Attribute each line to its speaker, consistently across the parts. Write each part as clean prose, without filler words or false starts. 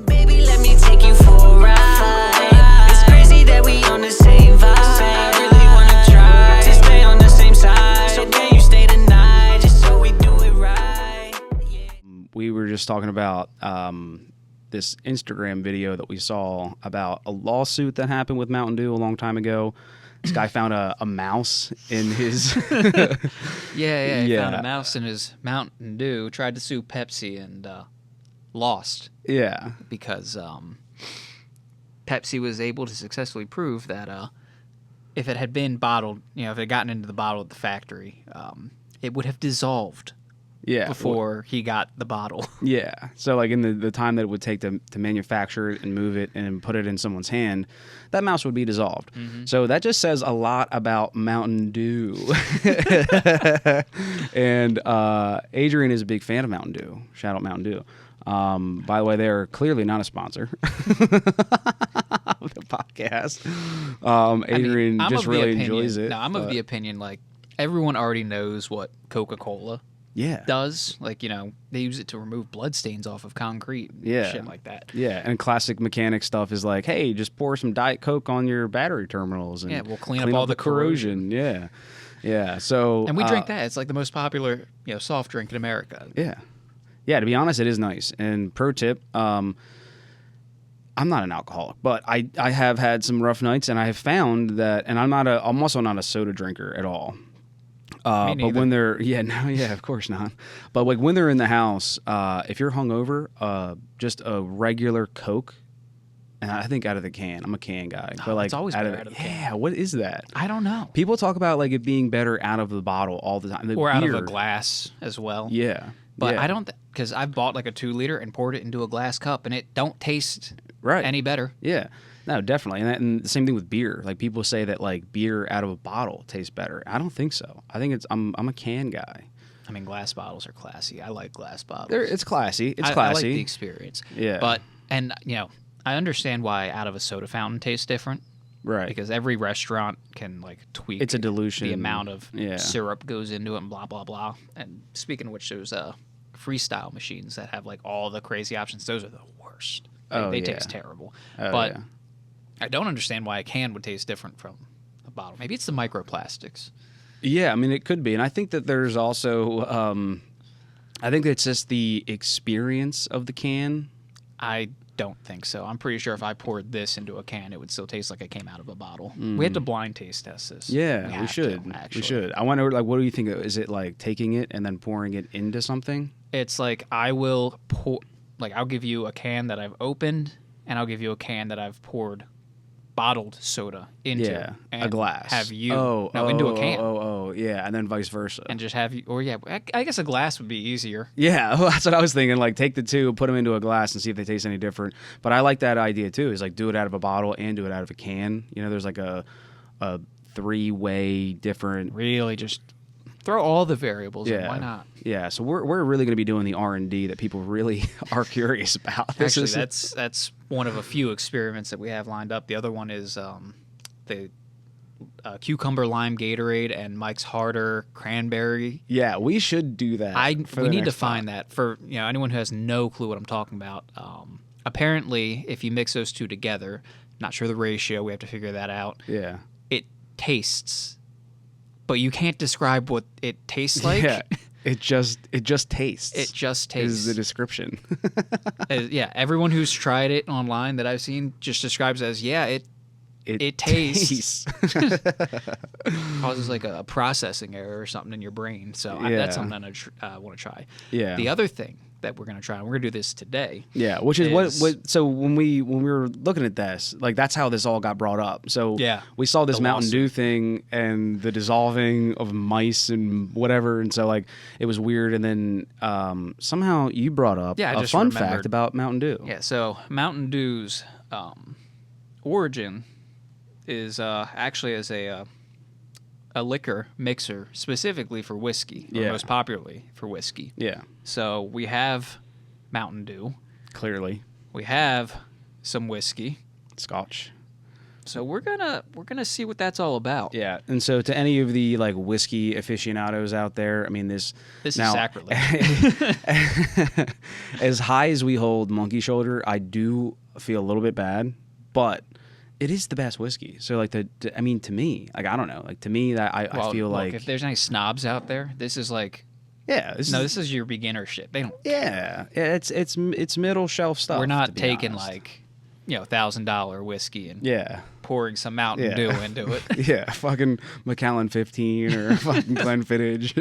Speaker 1: Baby, let me take you for a ride. It's crazy that we on the same vibe. I really wanna try to stay on the same side. So can you stay tonight just so we do it right? Yeah.
Speaker 2: We were just talking about this Instagram video that we saw about a lawsuit that happened with Mountain Dew a long time ago. This guy found a mouse in his...
Speaker 3: He found a mouse in his Mountain Dew, tried to sue Pepsi, and lost.
Speaker 2: Yeah.
Speaker 3: Because Pepsi was able to successfully prove that if it had been bottled, if it had gotten into the bottle at the factory, it would have dissolved before he got the bottle.
Speaker 2: Yeah. So, like, in the time that it would take to manufacture it and move it and put it in someone's hand, that mouse would be dissolved. Mm-hmm. So that just says a lot about Mountain Dew. And Adrian is a big fan of Mountain Dew. Shout out Mountain Dew. By the way, they're clearly not a sponsor of the podcast. Adrian just really enjoys it.
Speaker 3: No, I'm of the opinion, like, everyone already knows what Coca-Cola does. Like, they use it to remove bloodstains off of concrete and shit like that.
Speaker 2: Yeah, and classic mechanic stuff is like, hey, just pour some Diet Coke on your battery terminals and
Speaker 3: we'll clean up all the corrosion.
Speaker 2: Yeah. So
Speaker 3: and we drink that. It's like the most popular, soft drink in America.
Speaker 2: Yeah, to be honest, it is nice. And pro tip, I'm not an alcoholic, but I have had some rough nights, and I have found that, and I'm also not a soda drinker at all. But when they're of course not. But like when they're in the house, if you're hungover, just a regular Coke, and I think out of the can. I'm a can guy, but like
Speaker 3: it's always better out of the can.
Speaker 2: Yeah, what is that?
Speaker 3: I don't know.
Speaker 2: People talk about like it being better out of the bottle all the time,
Speaker 3: or out of a glass as well.
Speaker 2: Yeah,
Speaker 3: but I don't because I've bought like a 2-liter and poured it into a glass cup, and it don't taste any better.
Speaker 2: Yeah. No, definitely. And the same thing with beer. Like people say that like beer out of a bottle tastes better. I don't think so. I think I'm a can guy.
Speaker 3: I mean, glass bottles are classy. I like glass bottles.
Speaker 2: It's classy. It's classy.
Speaker 3: I like the experience.
Speaker 2: Yeah.
Speaker 3: But I understand why out of a soda fountain tastes different.
Speaker 2: Right.
Speaker 3: Because every restaurant can like tweak
Speaker 2: it's a dilution.
Speaker 3: The amount of syrup goes into it and blah blah blah. And speaking of which, those freestyle machines that have like all the crazy options, those are the worst. They taste terrible. But I don't understand why a can would taste different from a bottle. Maybe it's the microplastics.
Speaker 2: Yeah, I mean, it could be. And I think that there's also, I think it's just the experience of the can.
Speaker 3: I don't think so. I'm pretty sure if I poured this into a can, it would still taste like it came out of a bottle. We have to blind taste test this.
Speaker 2: Yeah, we should. We should. I wonder, like, what do you think? Is it like taking it and then pouring it into something?
Speaker 3: It's like I will pour, like I'll give you a can that I've opened, and I'll give you a can that I've poured bottled soda into
Speaker 2: a glass.
Speaker 3: Have you into a can?
Speaker 2: And then vice versa.
Speaker 3: And just have you, or I guess a glass would be easier.
Speaker 2: Yeah, well, that's what I was thinking. Like take the two, put them into a glass, and see if they taste any different. But I like that idea too. Is like do it out of a bottle and do it out of a can. There's like a 3-way different.
Speaker 3: Really, just throw all the variables in. Why not?
Speaker 2: Yeah, so we're really going to be doing the R&D that people really are curious about.
Speaker 3: Actually, that's one of a few experiments that we have lined up. The other one is the cucumber lime Gatorade and Mike's Harder cranberry.
Speaker 2: Yeah, we should do that.
Speaker 3: We need to find that for anyone who has no clue what I'm talking about. Apparently, if you mix those two together, not sure the ratio, we have to figure that out.
Speaker 2: Yeah,
Speaker 3: it tastes. But you can't describe what it tastes like.
Speaker 2: Yeah, it just tastes.
Speaker 3: It just tastes.
Speaker 2: Is the description.
Speaker 3: Everyone who's tried it online that I've seen just describes it as, it tastes. Causes like a processing error or something in your brain. So that's something I want to try. Yeah. The other thing that we're going to try, and we're going to do this today.
Speaker 2: Yeah, which is what so when we were looking at this, like that's how this all got brought up. So we saw this Mountain Dew thing and the dissolving of mice and whatever, and so like it was weird, and then somehow you brought up a fun fact about Mountain Dew.
Speaker 3: Yeah, so Mountain Dew's origin is actually as a liquor mixer specifically for whiskey, or most popularly for whiskey.
Speaker 2: Yeah.
Speaker 3: So we have Mountain Dew.
Speaker 2: Clearly.
Speaker 3: We have some whiskey.
Speaker 2: Scotch.
Speaker 3: So we're gonna see what that's all about.
Speaker 2: Yeah, and so to any of the like whiskey aficionados out there, I mean this
Speaker 3: This
Speaker 2: now,
Speaker 3: is sacrilege.
Speaker 2: as high as we hold Monkey Shoulder, I do feel a little bit bad, but it is the best whiskey. So like I mean to me, like I don't know, like to me that I feel
Speaker 3: look,
Speaker 2: like
Speaker 3: if there's any snobs out there, this is like this is your beginner shit. They don't.
Speaker 2: Yeah, it's middle shelf stuff.
Speaker 3: We're
Speaker 2: to
Speaker 3: not
Speaker 2: be
Speaker 3: taking
Speaker 2: honest.
Speaker 3: like $1,000 whiskey and
Speaker 2: Yeah.
Speaker 3: pouring some Mountain Dew into it.
Speaker 2: Yeah, fucking Macallan 15 or fucking Glenfiddich.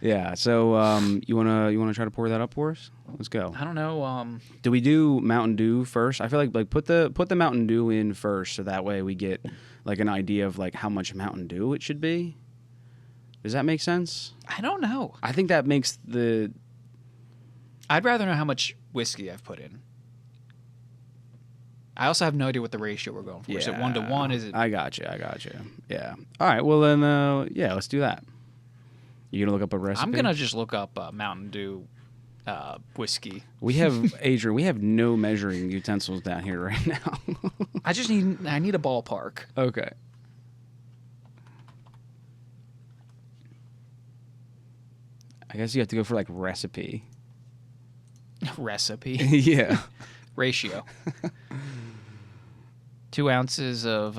Speaker 2: Yeah, so you wanna try to pour that up for us? Let's go.
Speaker 3: I don't know.
Speaker 2: Do we do Mountain Dew first? I feel like put the Mountain Dew in first, so that way we get like an idea of like how much Mountain Dew it should be. Does that make sense?
Speaker 3: I don't know.
Speaker 2: I think that makes the.
Speaker 3: I'd rather know how much whiskey I've put in. I also have no idea what the ratio we're going for. Is it 1 to 1? Is it?
Speaker 2: I got you. Yeah. All right. Well then, let's do that. You gonna look up a recipe?
Speaker 3: I'm gonna just look up Mountain Dew whiskey.
Speaker 2: We have Adrian. We have no measuring utensils down here right now.
Speaker 3: I need a ballpark.
Speaker 2: Okay. I guess you have to go for like recipe.
Speaker 3: Recipe.
Speaker 2: Yeah.
Speaker 3: Ratio. 2 ounces of.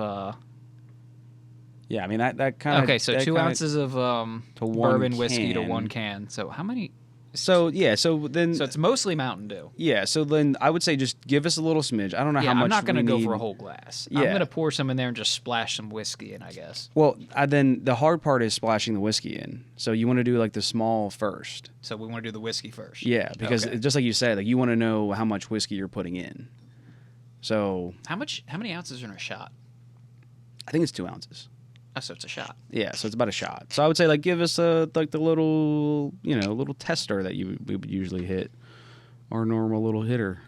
Speaker 2: Yeah, I mean that kind of.
Speaker 3: Okay, so 2 ounces of
Speaker 2: one
Speaker 3: bourbon whiskey to
Speaker 2: can.
Speaker 3: 1 can. So how many?
Speaker 2: So yeah, so then.
Speaker 3: So it's mostly Mountain Dew.
Speaker 2: Yeah, so then I would say just give us a little smidge. I don't know how much.
Speaker 3: I'm not going to
Speaker 2: we
Speaker 3: go
Speaker 2: need.
Speaker 3: for a whole glass.
Speaker 2: Yeah.
Speaker 3: I'm going to pour some in there and just splash some whiskey in, I guess.
Speaker 2: Well, then the hard part is splashing the whiskey in. So you want to do like the small first.
Speaker 3: So we want to do the whiskey first.
Speaker 2: Yeah, because
Speaker 3: Okay.
Speaker 2: just like you said, like you want to know how much whiskey you're putting in. So
Speaker 3: How many ounces are in a shot?
Speaker 2: I think it's 2 ounces.
Speaker 3: Oh, so it's a shot.
Speaker 2: Yeah, so it's about a shot. So I would say like give us like the little little tester that we would usually hit, our normal little hitter.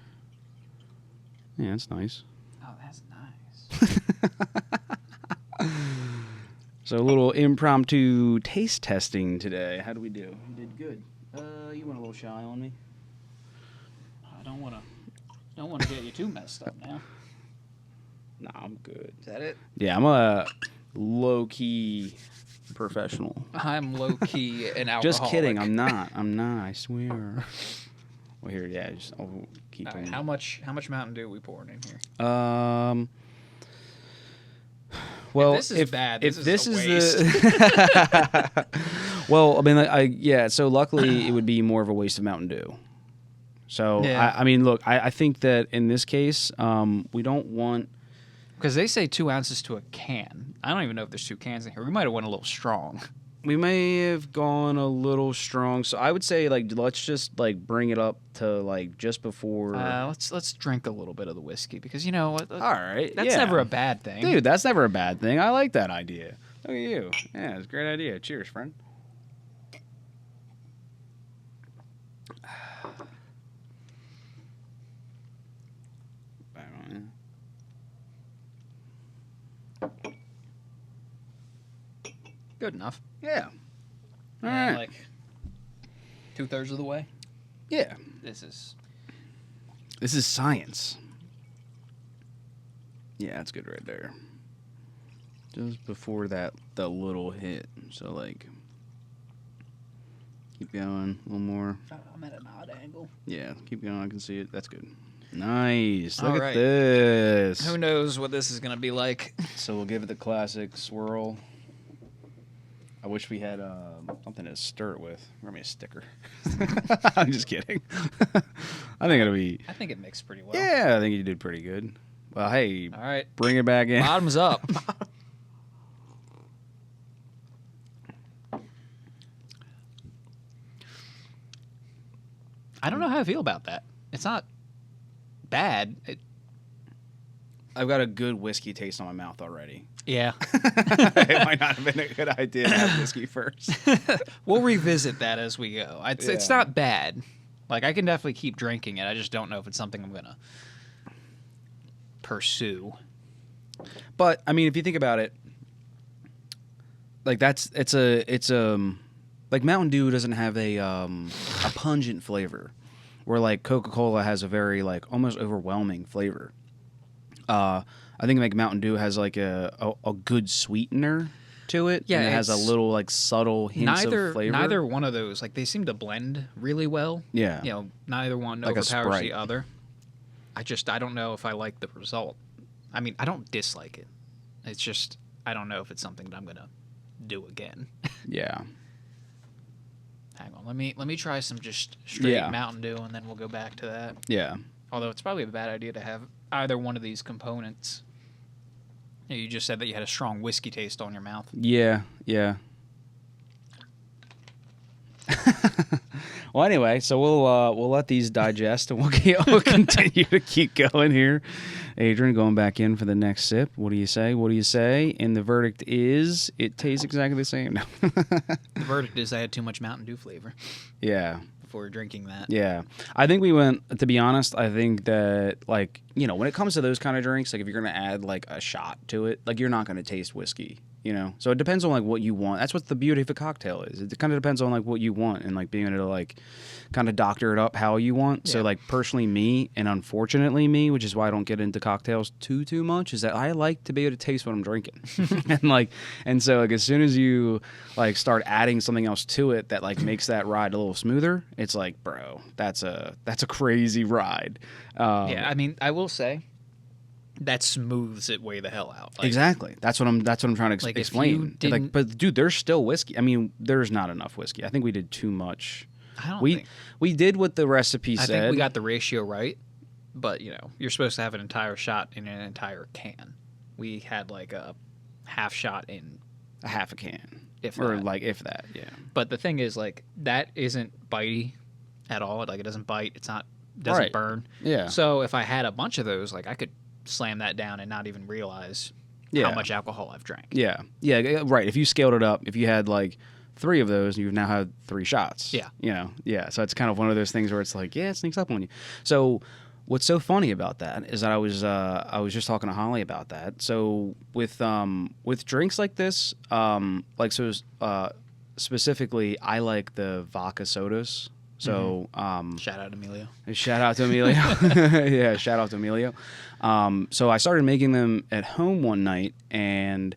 Speaker 2: Yeah, that's nice.
Speaker 3: Oh, that's nice.
Speaker 2: So a little impromptu taste testing today. How do we do? You did good. You want a little shy on me?
Speaker 3: I don't want to get you too messed up now.
Speaker 2: Nah, I'm good.
Speaker 3: Is that it?
Speaker 2: Yeah, I'm a low-key professional.
Speaker 3: I'm low key an alcoholic.
Speaker 2: Just kidding. I'm not. I swear. Well, here, yeah. I'll keep
Speaker 3: All right,
Speaker 2: them.
Speaker 3: how much Mountain Dew are we pouring in here?
Speaker 2: Well,
Speaker 3: If this is bad, this is a
Speaker 2: the. Well, I mean, so luckily it would be more of a waste of Mountain Dew. So
Speaker 3: Yeah.
Speaker 2: I mean, look, I think that in this case, we don't want.
Speaker 3: Because they say 2 ounces to a can. I don't even know if there's 2 cans in here. We might have went a little strong.
Speaker 2: We may have gone a little strong, so I would say like let's just like bring it up to like just before.
Speaker 3: Let's drink a little bit of the whiskey because you know what?
Speaker 2: All right,
Speaker 3: That's
Speaker 2: yeah.
Speaker 3: never a bad thing.
Speaker 2: Dude, that's never a bad thing. I like that idea. Look at you. Yeah, it's a great idea. Cheers, friend.
Speaker 3: Good enough.
Speaker 2: Yeah. All right.
Speaker 3: Like 2/3 of the way.
Speaker 2: Yeah.
Speaker 3: This is
Speaker 2: science. Yeah, that's good right there. Just before that, the little hit. So like, keep going. A little more.
Speaker 3: I'm at an odd angle.
Speaker 2: Yeah, keep going. I can see it. That's good. Nice. Look
Speaker 3: All
Speaker 2: at
Speaker 3: right.
Speaker 2: this.
Speaker 3: Who knows what this is gonna be like?
Speaker 2: So we'll give it the classic swirl. I wish we had something to stir it with. Give me a sticker. I'm just kidding. I think it'll be.
Speaker 3: I think it mixed pretty well.
Speaker 2: Yeah, I think you did pretty good. Well, hey,
Speaker 3: All right.
Speaker 2: bring it back in.
Speaker 3: Bottoms up. I don't know how I feel about that. It's not bad.
Speaker 2: I've got a good whiskey taste on my mouth already.
Speaker 3: Yeah.
Speaker 2: It might not have been a good idea to have whiskey first.
Speaker 3: We'll revisit that as we go. It's
Speaker 2: Yeah.
Speaker 3: not bad. Like, I can definitely keep drinking it. I just don't know if it's something I'm going to pursue.
Speaker 2: But I mean, if you think about it, like it's like Mountain Dew doesn't have a pungent flavor, where like Coca-Cola has a very like almost overwhelming flavor. I I think like Mountain Dew has like a good sweetener to it.
Speaker 3: Yeah,
Speaker 2: and it has a little like subtle hints of flavor.
Speaker 3: Neither one of those, like they seem to blend really well.
Speaker 2: Yeah.
Speaker 3: You know, neither one
Speaker 2: Like a
Speaker 3: overpowers
Speaker 2: Sprite.
Speaker 3: the other. I don't know if I like the result. I mean, I don't dislike it. It's just I don't know if it's something that I'm gonna do again.
Speaker 2: Yeah.
Speaker 3: Hang on, let me try some just straight
Speaker 2: Yeah.
Speaker 3: Mountain Dew, and then we'll go back to that.
Speaker 2: Yeah.
Speaker 3: Although it's probably a bad idea to have either one of these components. You just said that you had a strong whiskey taste on your mouth.
Speaker 2: Yeah. Yeah. Well, anyway, so we'll let these digest, and we'll continue to keep going here. Adrian, going back in for the next sip. What do you say? What do you say? And the verdict is it tastes exactly the same. No.
Speaker 3: The verdict is I had too much Mountain Dew flavor
Speaker 2: Yeah.
Speaker 3: before drinking that.
Speaker 2: Yeah. I think we went, to be honest, I think that, like, you know, when it comes to those kind of drinks, like, if you're going to add, like, a shot to it, like, you're not going to taste whiskey, you know? So it depends on, like, what you want. That's what the beauty of a cocktail is. It kind of depends on, like, what you want and, like, being able to, like, kind of doctor it up how you want. So,
Speaker 3: Yeah.
Speaker 2: like, personally me, and unfortunately me, which is why I don't get into cocktails too much, is that I like to be able to taste what I'm drinking. and so, like, as soon as you, like, start adding something else to it that, like, makes that ride a little smoother, it's like, bro, that's a crazy ride.
Speaker 3: Yeah, I mean, I will say that smooths it way the hell out. Like,
Speaker 2: Exactly. That's what I'm trying to
Speaker 3: Like, if you
Speaker 2: explain.
Speaker 3: didn't-
Speaker 2: Like, but dude, there's still whiskey. I mean, there's not enough whiskey. I think we did too much.
Speaker 3: I don't
Speaker 2: We
Speaker 3: think.
Speaker 2: we did what the recipe
Speaker 3: I
Speaker 2: said.
Speaker 3: think we got the ratio right, but you know, you're supposed to have an entire shot in an entire can. We had like a half shot in,
Speaker 2: a half a can,
Speaker 3: if
Speaker 2: or
Speaker 3: that.
Speaker 2: like if that. Yeah.
Speaker 3: But the thing is, like, that isn't bitey at all. Like, it doesn't bite. It doesn't
Speaker 2: Right.
Speaker 3: burn.
Speaker 2: Yeah.
Speaker 3: So if I had a bunch of those, like, I could slam that down and not even realize
Speaker 2: Yeah.
Speaker 3: how much alcohol I've drank.
Speaker 2: Yeah. Yeah. Right. If you scaled it up, if you had like 3 of those, you've now had 3 shots.
Speaker 3: Yeah.
Speaker 2: You know. Yeah. So it's kind of one of those things where it's like, yeah, it sneaks up on you. So what's so funny about that is that I was just talking to Holly about that. So with drinks like this, specifically, I like the vodka sodas. So
Speaker 3: Shout out Emilio.
Speaker 2: shout out to Emilio. Yeah, shout out to Emilio. So I started making them at home one night, and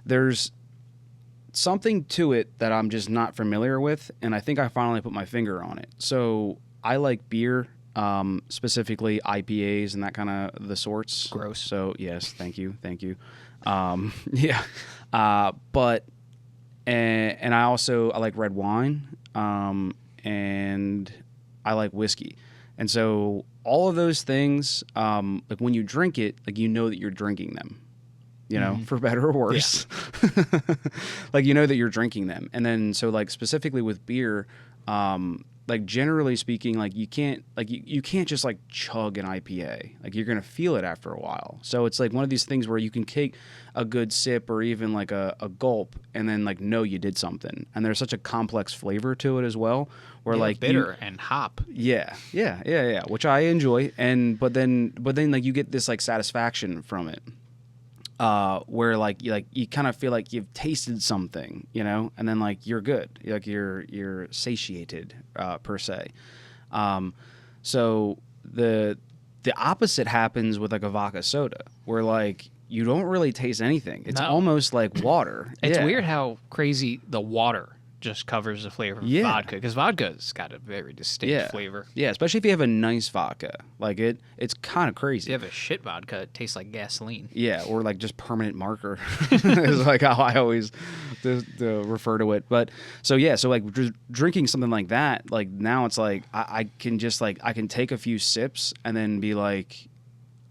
Speaker 2: there's something to it that I'm just not familiar with, and I think I finally put my finger on it. So I like beer, specifically IPAs and that kind of the sorts.
Speaker 3: Gross.
Speaker 2: So yes, thank you. Yeah, but and I like red wine, and I like whiskey. And so all of those things, like when you drink it, like you know that you're drinking them, you know, for better or worse. Like you know that you're drinking them. And then so like specifically with beer, like generally speaking, like you can't just like chug an IPA. Like you're gonna feel it after a while. So it's like one of these things where you can take a good sip or even like a gulp and then like know you did something. And there's such a complex flavor to it as well. Where
Speaker 3: Yeah,
Speaker 2: like
Speaker 3: bitter and hop.
Speaker 2: Yeah, which I enjoy, but then like you get this like satisfaction from it, where like you kind of feel like you've tasted something, you know, and then like you're good, like you're satiated per se. So the opposite happens with like a vodka soda, where like you don't really taste anything. It's
Speaker 3: No.
Speaker 2: almost like water.
Speaker 3: It's
Speaker 2: Yeah.
Speaker 3: weird how crazy the water just covers the flavor of
Speaker 2: Yeah.
Speaker 3: vodka, because vodka's got a very distinct flavor.
Speaker 2: Yeah, especially if you have a nice vodka, like it's kind of crazy.
Speaker 3: If you have a shit vodka, it tastes like gasoline.
Speaker 2: Yeah, or like just permanent marker is like how I always refer to it. But so yeah, so like just drinking something like that, like now it's like I can just like I can take a few sips and then be like,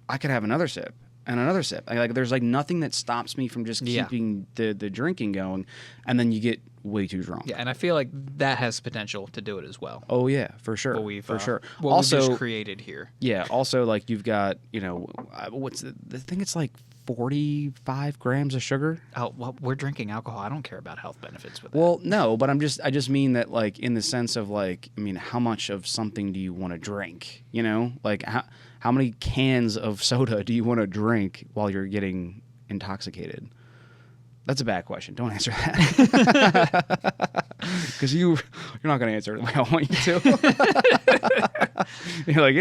Speaker 2: I could have another sip and another sip. Like there's like nothing that stops me from just
Speaker 3: Yeah.
Speaker 2: keeping the drinking going, and then you get way too drunk.
Speaker 3: Yeah, and I feel like that has potential to do it as well.
Speaker 2: Oh yeah, for sure.
Speaker 3: What we've
Speaker 2: for sure.
Speaker 3: What
Speaker 2: Also,
Speaker 3: we've just created here.
Speaker 2: yeah. Also, like you've got, you know, what's the thing? It's like 45 grams of sugar.
Speaker 3: Oh, well, we're drinking alcohol. I don't care about health benefits with that.
Speaker 2: Well, no, but I just mean that like in the sense of like, I mean, how much of something do you want to drink? You know, like how many cans of soda do you want to drink while you're getting intoxicated? That's a bad question. Don't answer that. Because you're not going to answer it the way I want you to. You're like,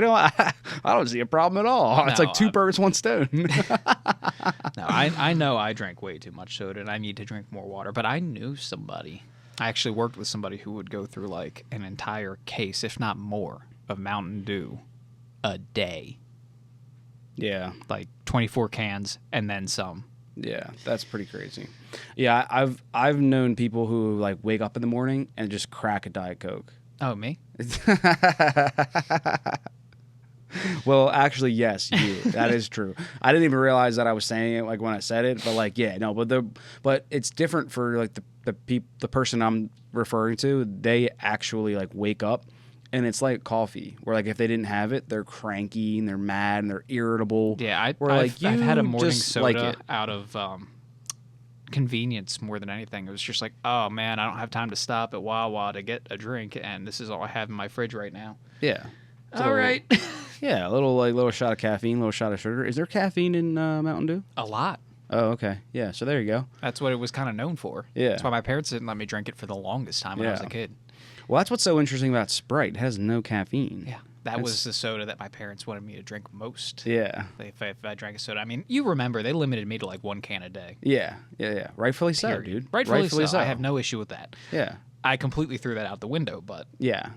Speaker 2: I don't see a problem at all. It's
Speaker 3: No,
Speaker 2: like two birds, one stone.
Speaker 3: No, I know I drank way too much soda and I need to drink more water, but I knew somebody. I actually worked with somebody who would go through like an entire case, if not more, of Mountain Dew a day.
Speaker 2: Yeah.
Speaker 3: Like 24 cans and then some.
Speaker 2: Yeah, that's pretty crazy. Yeah, I've known people who like wake up in the morning and just crack a Diet Coke.
Speaker 3: Oh, me?
Speaker 2: Well, actually, yes, you. That is true. I didn't even realize that I was saying it like when I said it, but like, yeah, no, but it's different for like the person I'm referring to. They actually like wake up, and it's like coffee, where like if they didn't have it, they're cranky and they're mad and they're irritable.
Speaker 3: Yeah,
Speaker 2: I've
Speaker 3: had a morning
Speaker 2: just
Speaker 3: soda
Speaker 2: like it.
Speaker 3: out of convenience more than anything. It was just like, oh man, I don't have time to stop at Wawa to get a drink, and this is all I have in my fridge right now.
Speaker 2: Yeah.
Speaker 3: All right.
Speaker 2: Yeah, a little shot of caffeine, a little shot of sugar. Is there caffeine in Mountain Dew?
Speaker 3: A lot.
Speaker 2: Oh, okay. Yeah, so there you go.
Speaker 3: That's what it was kind of known for.
Speaker 2: Yeah.
Speaker 3: That's why my parents didn't let me drink it for the longest time when I was a kid.
Speaker 2: Well, that's what's so interesting about Sprite. It has no caffeine.
Speaker 3: Yeah. That was the soda that my parents wanted me to drink most.
Speaker 2: Yeah.
Speaker 3: If I drank a soda. I mean, you remember, they limited me to like 1 can a day.
Speaker 2: Yeah. Rightfully so,
Speaker 3: Period.
Speaker 2: dude.
Speaker 3: Rightfully so. I have no issue with that.
Speaker 2: Yeah.
Speaker 3: I completely threw that out the window, but...
Speaker 2: Yeah.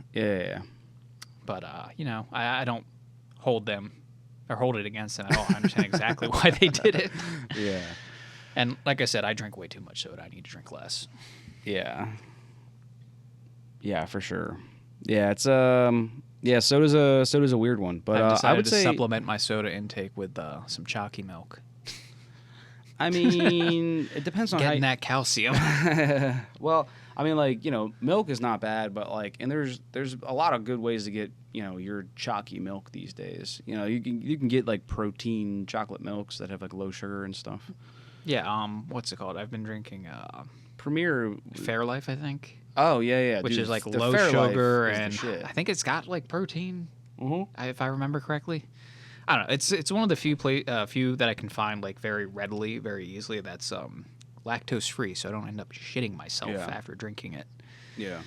Speaker 3: But, I don't hold them or hold it against them at all. I understand exactly why they did it.
Speaker 2: Yeah.
Speaker 3: And like I said, I drink way too much soda. I need to drink less.
Speaker 2: Yeah. Yeah, for sure. Yeah, it's soda's a weird one, but
Speaker 3: I've decided
Speaker 2: I would
Speaker 3: to
Speaker 2: say
Speaker 3: supplement my soda intake with some chalky milk.
Speaker 2: I mean, it depends on
Speaker 3: Getting that calcium.
Speaker 2: Well, I mean, like, milk is not bad, but like, and there's a lot of good ways to get, your chalky milk these days. You can get like protein chocolate milks that have like low sugar and stuff.
Speaker 3: Yeah, what's it called? I've been drinking
Speaker 2: Premier
Speaker 3: Fairlife, I think.
Speaker 2: Oh, yeah.
Speaker 3: Which
Speaker 2: dude,
Speaker 3: is like
Speaker 2: the
Speaker 3: low
Speaker 2: Fairlife
Speaker 3: sugar,
Speaker 2: is the
Speaker 3: and
Speaker 2: shit.
Speaker 3: I think it's got like protein,
Speaker 2: Mm-hmm.
Speaker 3: if I remember correctly. I don't know. It's one of the few that I can find like very readily, very easily that's lactose free, so I don't end up shitting myself after drinking it.
Speaker 2: Yeah.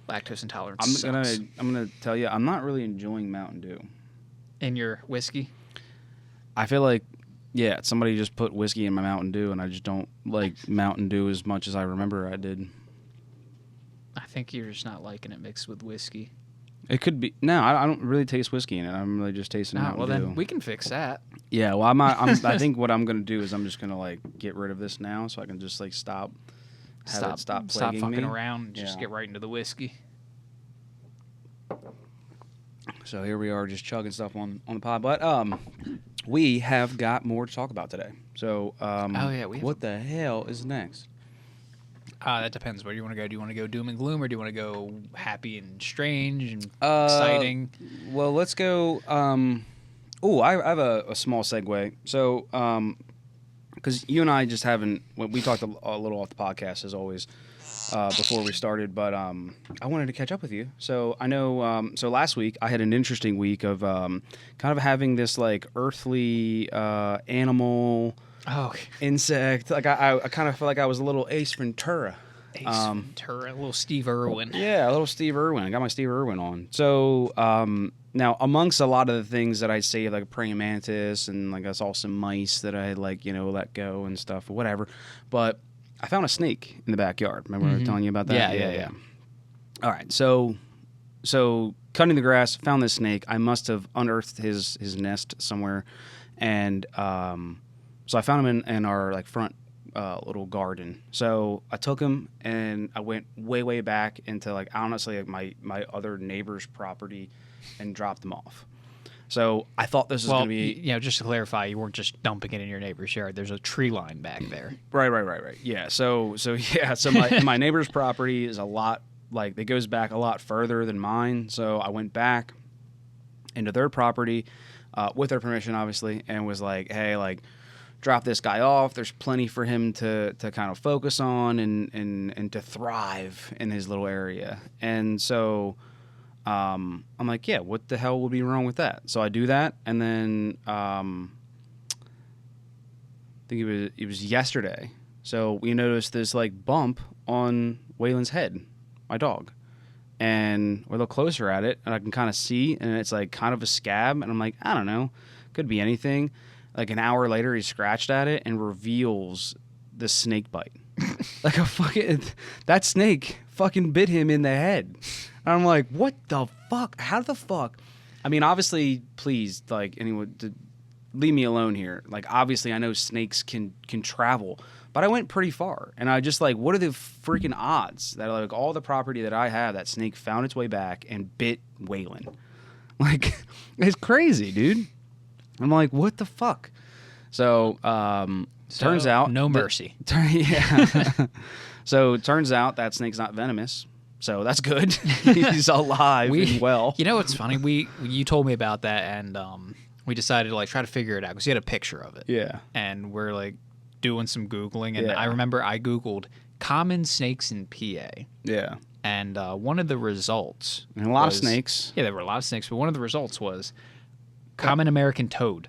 Speaker 3: Lactose intolerance.
Speaker 2: I'm gonna tell you, I'm not really enjoying Mountain Dew.
Speaker 3: In your whiskey?
Speaker 2: I feel like, somebody just put whiskey in my Mountain Dew, and I just don't like Mountain Dew as much as I remember I did.
Speaker 3: I think you're just not liking it mixed with whiskey.
Speaker 2: It could be. No, I don't really taste whiskey in it. I'm really just tasting Mountain
Speaker 3: well,
Speaker 2: Dew.
Speaker 3: then we can fix that.
Speaker 2: Yeah, well, I think what I'm gonna do is I'm just gonna like get rid of this now, so I can just like stop
Speaker 3: Stop
Speaker 2: plaguing
Speaker 3: fucking
Speaker 2: me.
Speaker 3: around and just get right into the whiskey.
Speaker 2: So here we are, just chugging stuff on the pod, but we have got more to talk about today. So what the hell is next?
Speaker 3: That depends. Where do you want to go? Do you want to go doom and gloom, or do you want to go happy and strange and exciting?
Speaker 2: Well, let's go. I have a small segue. So, because you and I just haven't. We talked a little off the podcast as always before we started, but I wanted to catch up with you. So I know. So last week I had an interesting week of kind of having this like earthly animal.
Speaker 3: Oh,
Speaker 2: insect. Like I kind of feel like I was a little Ace Ventura.
Speaker 3: Ventura, a little Steve Irwin.
Speaker 2: Yeah, a little Steve Irwin. I got my Steve Irwin on. So now, amongst a lot of the things that I saved, like a praying mantis and like I saw some mice that I had like let go and stuff or whatever. But I found a snake in the backyard. Remember I was telling you about that?
Speaker 3: Yeah.
Speaker 2: All right, so cutting the grass, found this snake. I must have unearthed his nest somewhere, and so I found him in our like front little garden. So I took him and I went way back into like honestly like my other neighbor's property and dropped him off. So I thought this was going to be...
Speaker 3: just to clarify, you weren't just dumping it in your neighbor's yard. There's a tree line back there.
Speaker 2: Right. Yeah. So my neighbor's property is a lot, like, it goes back a lot further than mine. So I went back into their property with their permission, obviously, and was like, hey, like, drop this guy off. There's plenty for him to kind of focus on and to thrive in his little area. And so... I'm like, yeah, what the hell would be wrong with that? So I do that, and then I think it was yesterday. So we noticed this like bump on Waylon's head, my dog. And we look closer at it, and I can kind of see, and it's like kind of a scab. And I'm like, I don't know, could be anything. Like an hour later, he scratched at it and reveals the snake bite. Like a fucking, that snake fucking bit him in the head. And I'm like, what the fuck? How the fuck? I mean, obviously, please, like, anyone, leave me alone here. Like, obviously, I know snakes can travel, but I went pretty far. And I just, like, what are the freaking odds that, like, all the property that I have, that snake found its way back and bit Waylon? Like, it's crazy, dude. I'm like, what the fuck? So, turns out...
Speaker 3: No mercy.
Speaker 2: Yeah. So, it turns out that snake's not venomous. So that's good. He's alive and well.
Speaker 3: You know what's funny? You told me about that, and we decided to like try to figure it out because you had a picture of it.
Speaker 2: Yeah.
Speaker 3: And we're like doing some Googling, and
Speaker 2: Yeah.
Speaker 3: I remember I Googled common snakes in PA.
Speaker 2: Yeah.
Speaker 3: And one of the results
Speaker 2: And a lot of snakes.
Speaker 3: Yeah, there were a lot of snakes, but one of the results was common American toad.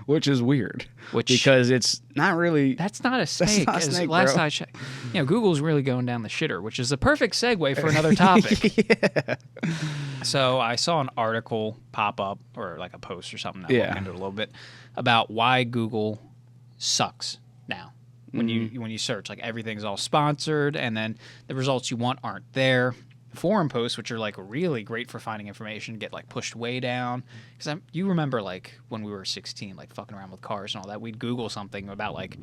Speaker 2: Which is weird. Because it's not really...
Speaker 3: That's not a snake.
Speaker 2: not a snake,
Speaker 3: last
Speaker 2: bro.
Speaker 3: I checked. Google's really going down the shitter, which is a perfect segue for another topic.
Speaker 2: Yeah.
Speaker 3: So I saw an article pop up, or like a post or something that
Speaker 2: Yeah.
Speaker 3: looked into it a little bit, about why Google sucks now. When you search, like everything's all sponsored, and then the results you want aren't there. Forum posts, which are like really great for finding information, get like pushed way down. Because you remember like when we were 16, like fucking around with cars and all that, we'd Google something about like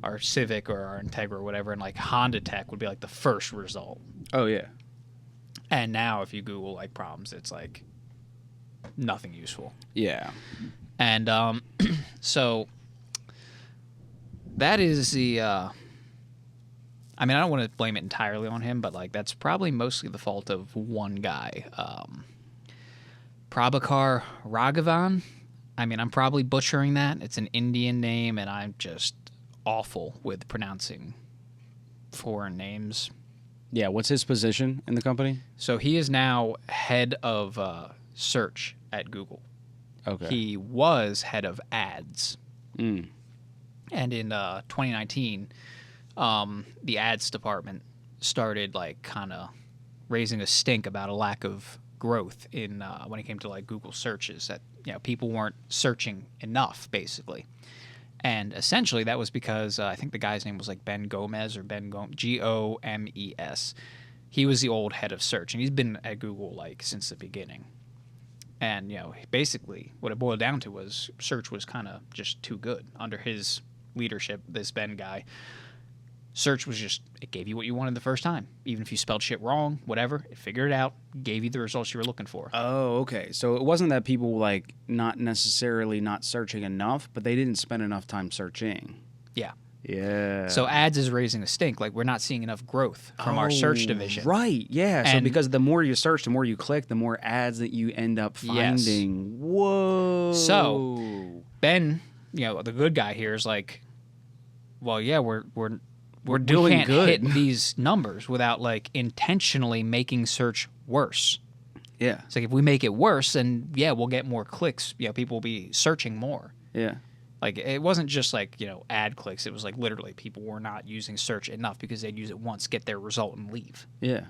Speaker 3: our Civic or our Integra or whatever, and like Honda Tech would be like the first result.
Speaker 2: Oh, yeah.
Speaker 3: And now if you Google like problems, it's like nothing useful.
Speaker 2: Yeah.
Speaker 3: And so that is the... I mean, I don't want to blame it entirely on him, but like that's probably mostly the fault of one guy, Prabhakar Raghavan. I mean, I'm probably butchering that. It's an Indian name, and I'm just awful with pronouncing foreign names.
Speaker 2: Yeah, what's his position in the company?
Speaker 3: So he is now head of search at Google.
Speaker 2: Okay.
Speaker 3: He was head of ads.
Speaker 2: Mm.
Speaker 3: And in 2019... the ads department started like kind of raising a stink about a lack of growth in when it came to like Google searches, that people weren't searching enough basically. And essentially that was because I think the guy's name was like Ben Gomez or Gomes. He was the old head of search, and he's been at Google like since the beginning. And basically what it boiled down to was search was kind of just too good under his leadership. This Ben guy, search was just, it gave you what you wanted the first time. Even if you spelled shit wrong, whatever, it figured it out, gave you the results you were looking for.
Speaker 2: Oh, okay. So it wasn't that people like not necessarily not searching enough, but they didn't spend enough time searching.
Speaker 3: Yeah.
Speaker 2: Yeah.
Speaker 3: So ads is raising a stink. Like, we're not seeing enough growth from our search division.
Speaker 2: Right, yeah. So
Speaker 3: And-
Speaker 2: because the more you search, the more you click, the more ads that you end up
Speaker 3: Yes.
Speaker 2: finding. Whoa.
Speaker 3: So Ben, the good guy here is like, well, yeah, we're
Speaker 2: doing
Speaker 3: we can't
Speaker 2: good.
Speaker 3: hit these numbers without like intentionally making search worse.
Speaker 2: Yeah.
Speaker 3: It's like if we make it worse, then we'll get more clicks. People will be searching more.
Speaker 2: Yeah.
Speaker 3: Like, it wasn't just like ad clicks. It was like literally people were not using search enough because they'd use it once, get their result, and leave.
Speaker 2: Yeah.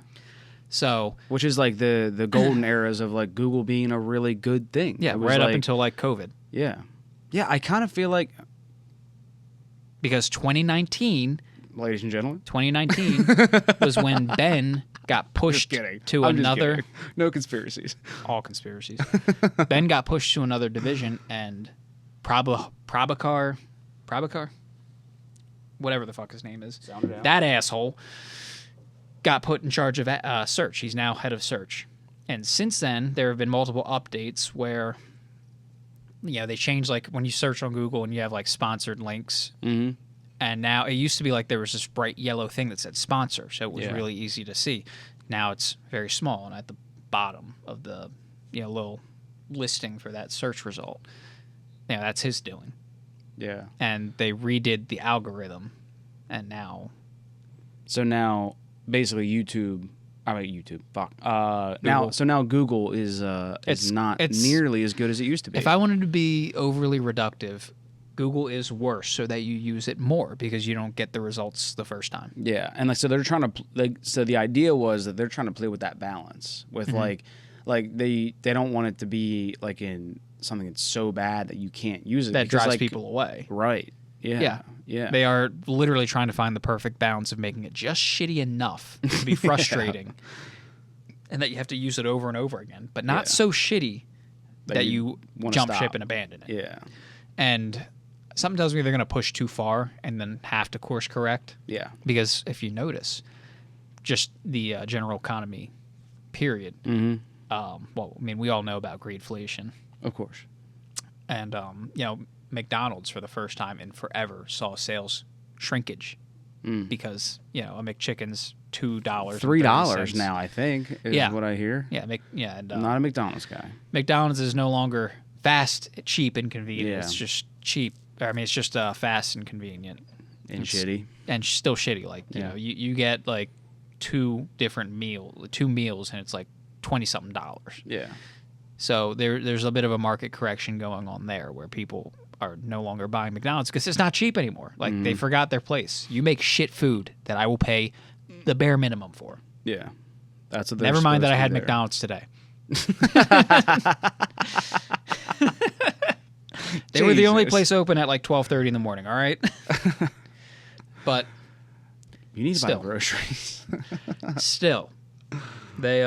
Speaker 3: So
Speaker 2: Which is like the golden eras of like Google being a really good thing.
Speaker 3: yeah,
Speaker 2: It was
Speaker 3: right up
Speaker 2: like-
Speaker 3: until like COVID,
Speaker 2: Yeah. Yeah, I kind of feel like,
Speaker 3: because 2019
Speaker 2: ladies and gentlemen,
Speaker 3: was when Ben got pushed to
Speaker 2: I'm just
Speaker 3: another.
Speaker 2: kidding. No conspiracies.
Speaker 3: All conspiracies. Ben got pushed to another division, and Prabhakar, whatever the fuck his name is,
Speaker 2: Sound it out.
Speaker 3: that asshole got put in charge of search. He's now head of search. And since then, there have been multiple updates where, they change, like when you search on Google and you have like sponsored links.
Speaker 2: Mm-hmm.
Speaker 3: And now it used to be like there was this bright yellow thing that said sponsor, so it was
Speaker 2: Yeah.
Speaker 3: really easy to see. Now it's very small and at the bottom of the little listing for that search result. That's his doing.
Speaker 2: Yeah.
Speaker 3: And they redid the algorithm, and now
Speaker 2: So now, basically, YouTube. Fuck.
Speaker 3: Google.
Speaker 2: Now Google is
Speaker 3: It's
Speaker 2: not
Speaker 3: it's-
Speaker 2: nearly as good as it used to be.
Speaker 3: if I wanted to be overly reductive, Google is worse so that you use it more because you don't get the results the first time.
Speaker 2: Yeah, and like so they're trying to so the idea was that they're trying to play with that balance with like they don't want it to be like in something that's so bad that you can't use it
Speaker 3: That
Speaker 2: because,
Speaker 3: drives
Speaker 2: like,
Speaker 3: people away.
Speaker 2: Right. Yeah. Yeah.
Speaker 3: They are literally trying to find the perfect balance of making it just shitty enough to be frustrating and that you have to use it over and over again, but not so shitty that you jump ship and abandon it.
Speaker 2: Yeah.
Speaker 3: And something tells me they're going to push too far and then have to course correct.
Speaker 2: Yeah.
Speaker 3: Because if you notice, just the general economy, period. Well, I mean, we all know about greedflation.
Speaker 2: Of course.
Speaker 3: And, you know, McDonald's for the first time in forever saw sales shrinkage because, you know, a McChicken's $2.
Speaker 2: $3 now, I think, is what I hear.
Speaker 3: Yeah. And,
Speaker 2: I'm not a McDonald's guy.
Speaker 3: McDonald's is no longer fast, cheap, and convenient.
Speaker 2: Yeah.
Speaker 3: It's just cheap. I mean, it's just fast and convenient.
Speaker 2: And shitty.
Speaker 3: And still shitty. Like, you know, you get like two meals, and it's like $20-something.
Speaker 2: Yeah.
Speaker 3: So there's a bit of a market correction going on there where people are no longer buying McDonald's because it's not cheap anymore. Like, they forgot their place. You make shit food that I will pay the bare minimum for.
Speaker 2: Yeah. That's what.
Speaker 3: Never mind that I had McDonald's today. They were the only place open at like 12:30 in the morning, all right? But
Speaker 2: you need to buy groceries.
Speaker 3: Still, they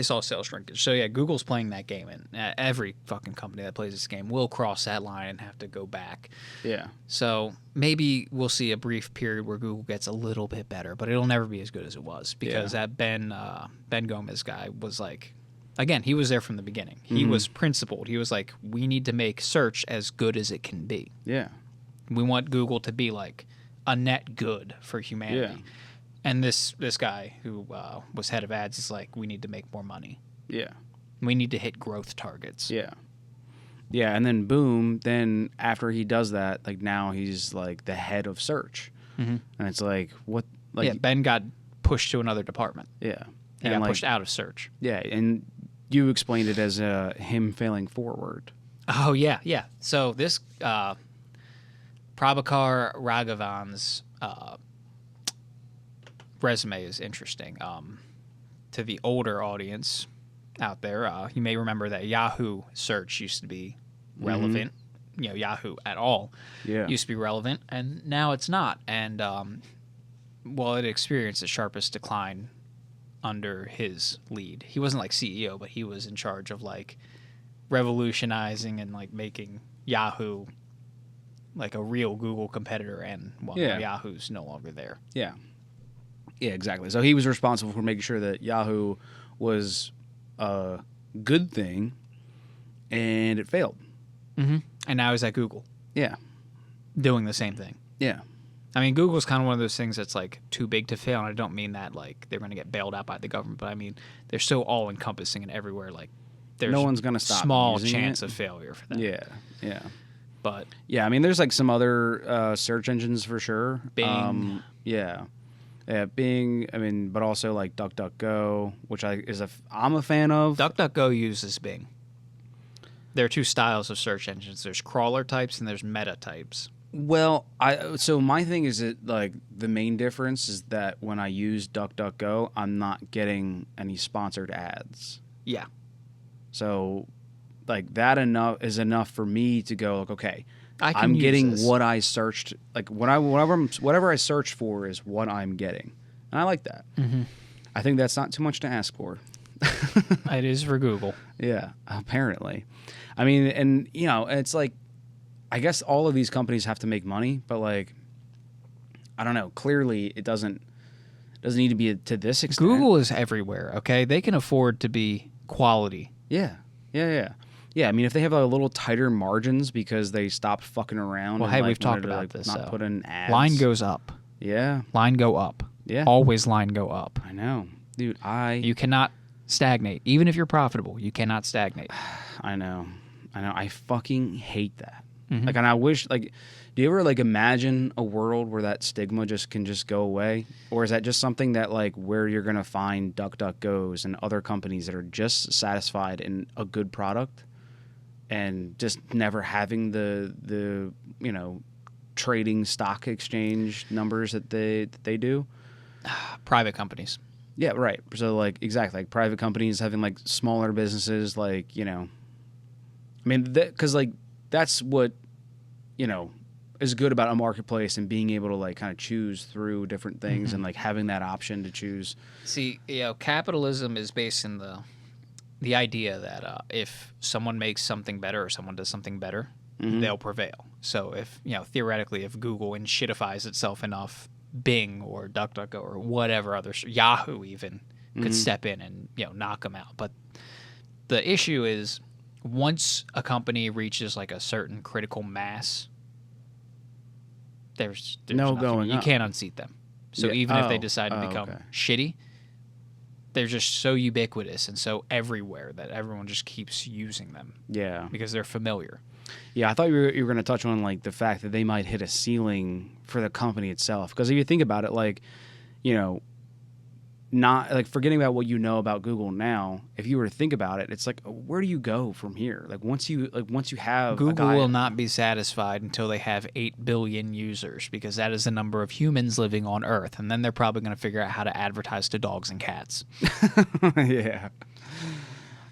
Speaker 3: saw sales shrinkage. So yeah, Google's playing that game, and every fucking company that plays this game will cross that line and have to go back.
Speaker 2: Yeah.
Speaker 3: So maybe we'll see a brief period where Google gets a little bit better, but it'll never be as good as it was because that Ben Gomez guy was like, again, he was there from the beginning. He was principled. He was like, we need to make search as good as it can be.
Speaker 2: Yeah.
Speaker 3: We want Google to be like a net good for humanity.
Speaker 2: Yeah.
Speaker 3: And this guy who was head of ads is like, we need to make more money.
Speaker 2: Yeah.
Speaker 3: We need to hit growth targets.
Speaker 2: Yeah. Yeah, and then boom, then after he does that, like now he's like the head of search. And it's like, what? Like,
Speaker 3: yeah, Ben got pushed to another department.
Speaker 2: Yeah.
Speaker 3: He got pushed out of search.
Speaker 2: Yeah, and you explained it as him failing forward.
Speaker 3: Oh, yeah, yeah. So this Prabhakar Raghavan's resume is interesting. To the older audience out there, you may remember that Yahoo search used to be relevant. You know, Yahoo at all used to be relevant, and now it's not. And well, it experienced the sharpest decline under his lead. He wasn't like CEO, but he was in charge of like revolutionizing and like making Yahoo like a real Google competitor. And well, now Yahoo's no longer there.
Speaker 2: Yeah. Yeah, exactly. So he was responsible for making sure that Yahoo was a good thing, and it failed.
Speaker 3: And now he's at Google.
Speaker 2: Yeah.
Speaker 3: Doing the same thing.
Speaker 2: Yeah.
Speaker 3: I mean, Google's kind of one of those things that's like too big to fail, and I don't mean that like they're going to get bailed out by the government, but I mean they're so all-encompassing and everywhere. Like there's
Speaker 2: no one's going to stop.
Speaker 3: Small chance of failure for them.
Speaker 2: Yeah, yeah.
Speaker 3: But
Speaker 2: yeah, I mean, there's like some other search engines for sure.
Speaker 3: Bing.
Speaker 2: Yeah, Bing. I mean, but also like DuckDuckGo, which I'm a fan of.
Speaker 3: DuckDuckGo uses Bing. There are two styles of search engines. There's crawler types and there's meta types.
Speaker 2: Well, so my thing is that like the main difference is that when I use DuckDuckGo, I'm not getting any sponsored ads.
Speaker 3: Yeah.
Speaker 2: So like that is enough for me to go like, okay,
Speaker 3: I'm
Speaker 2: getting
Speaker 3: this.
Speaker 2: what I searched. Like whatever I searched for is what I'm getting, and I like that. I think that's not too much to ask for.
Speaker 3: It is for Google.
Speaker 2: Yeah, apparently. I mean, and you know, it's like, I guess all of these companies have to make money, but like, I don't know. Clearly, it doesn't need to be to this extent.
Speaker 3: Google is everywhere. Okay, they can afford to be quality.
Speaker 2: Yeah. I mean, if they have a little tighter margins because they stopped fucking around.
Speaker 3: Well,
Speaker 2: and,
Speaker 3: hey,
Speaker 2: like,
Speaker 3: we've talked
Speaker 2: wanted to,
Speaker 3: about
Speaker 2: like,
Speaker 3: this.
Speaker 2: Not put in ads.
Speaker 3: Line goes up.
Speaker 2: Yeah.
Speaker 3: Line go up.
Speaker 2: Yeah.
Speaker 3: Always line go up.
Speaker 2: I know, dude.
Speaker 3: You cannot stagnate, even if you're profitable. You cannot stagnate.
Speaker 2: I know. I fucking hate that. Like, and I wish, like, do you ever like imagine a world where that stigma can just go away, or is that just something that like where you're gonna find DuckDuckGos and other companies that are just satisfied in a good product? and just never having the trading stock exchange numbers that they do.
Speaker 3: Private companies.
Speaker 2: Yeah, right. So like exactly like private companies having like smaller businesses, like I mean, because like that's what is good about a marketplace and being able to like kind of choose through different things and like having that option to choose.
Speaker 3: See, capitalism is based in the idea that if someone makes something better or someone does something better, they'll prevail. So if theoretically, if Google shitifies itself enough, Bing or DuckDuckGo or whatever other Yahoo even could step in and knock them out. But the issue is once a company reaches like a certain critical mass, there's
Speaker 2: no
Speaker 3: nothing.
Speaker 2: going
Speaker 3: You
Speaker 2: up.
Speaker 3: can't unseat them. So even if they decide to become shitty, they're just so ubiquitous and so everywhere that everyone just keeps using them.
Speaker 2: Yeah,
Speaker 3: because they're familiar.
Speaker 2: Yeah, I thought you were going to touch on like the fact that they might hit a ceiling for the company itself. Because if you think about it, like, not like forgetting about what you know about Google now, if you were to think about it, it's like where do you go from here? Like once you have
Speaker 3: Google will not be satisfied until they have 8 billion users, because that is the number of humans living on Earth, and then they're probably going to figure out how to advertise to dogs and cats.
Speaker 2: Yeah.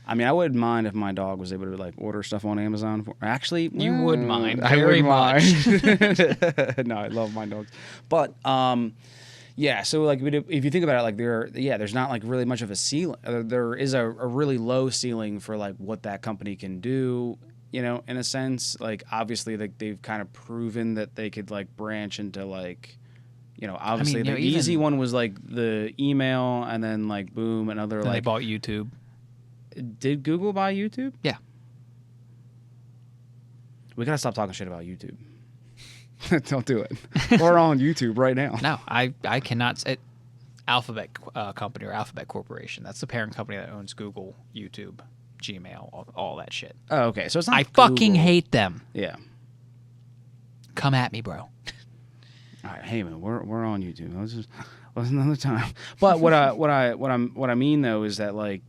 Speaker 2: I mean, I wouldn't mind if my dog was able to like order stuff on Amazon. Actually,
Speaker 3: you would mind
Speaker 2: I
Speaker 3: very
Speaker 2: would
Speaker 3: much.
Speaker 2: Mind. No, I love my dogs, but yeah. So like, if you think about it, like there's not like really much of a ceiling. There is a really low ceiling for like what that company can do. In a sense, like obviously like they've kind of proven that they could like branch into like. Obviously the easy one was like the email, and then like boom, another
Speaker 3: then
Speaker 2: like
Speaker 3: they bought YouTube.
Speaker 2: Did Google buy YouTube?
Speaker 3: Yeah.
Speaker 2: We gotta stop talking shit about YouTube. Don't do it. We're on YouTube right now.
Speaker 3: No, I cannot say Alphabet company or Alphabet Corporation. That's the parent company that owns Google, YouTube, Gmail, all that shit.
Speaker 2: Oh, okay. So it's not.
Speaker 3: I fucking hate them.
Speaker 2: Yeah.
Speaker 3: Come at me, bro.
Speaker 2: All right, hey man, we're on YouTube. Let's another time. But what I mean though is that like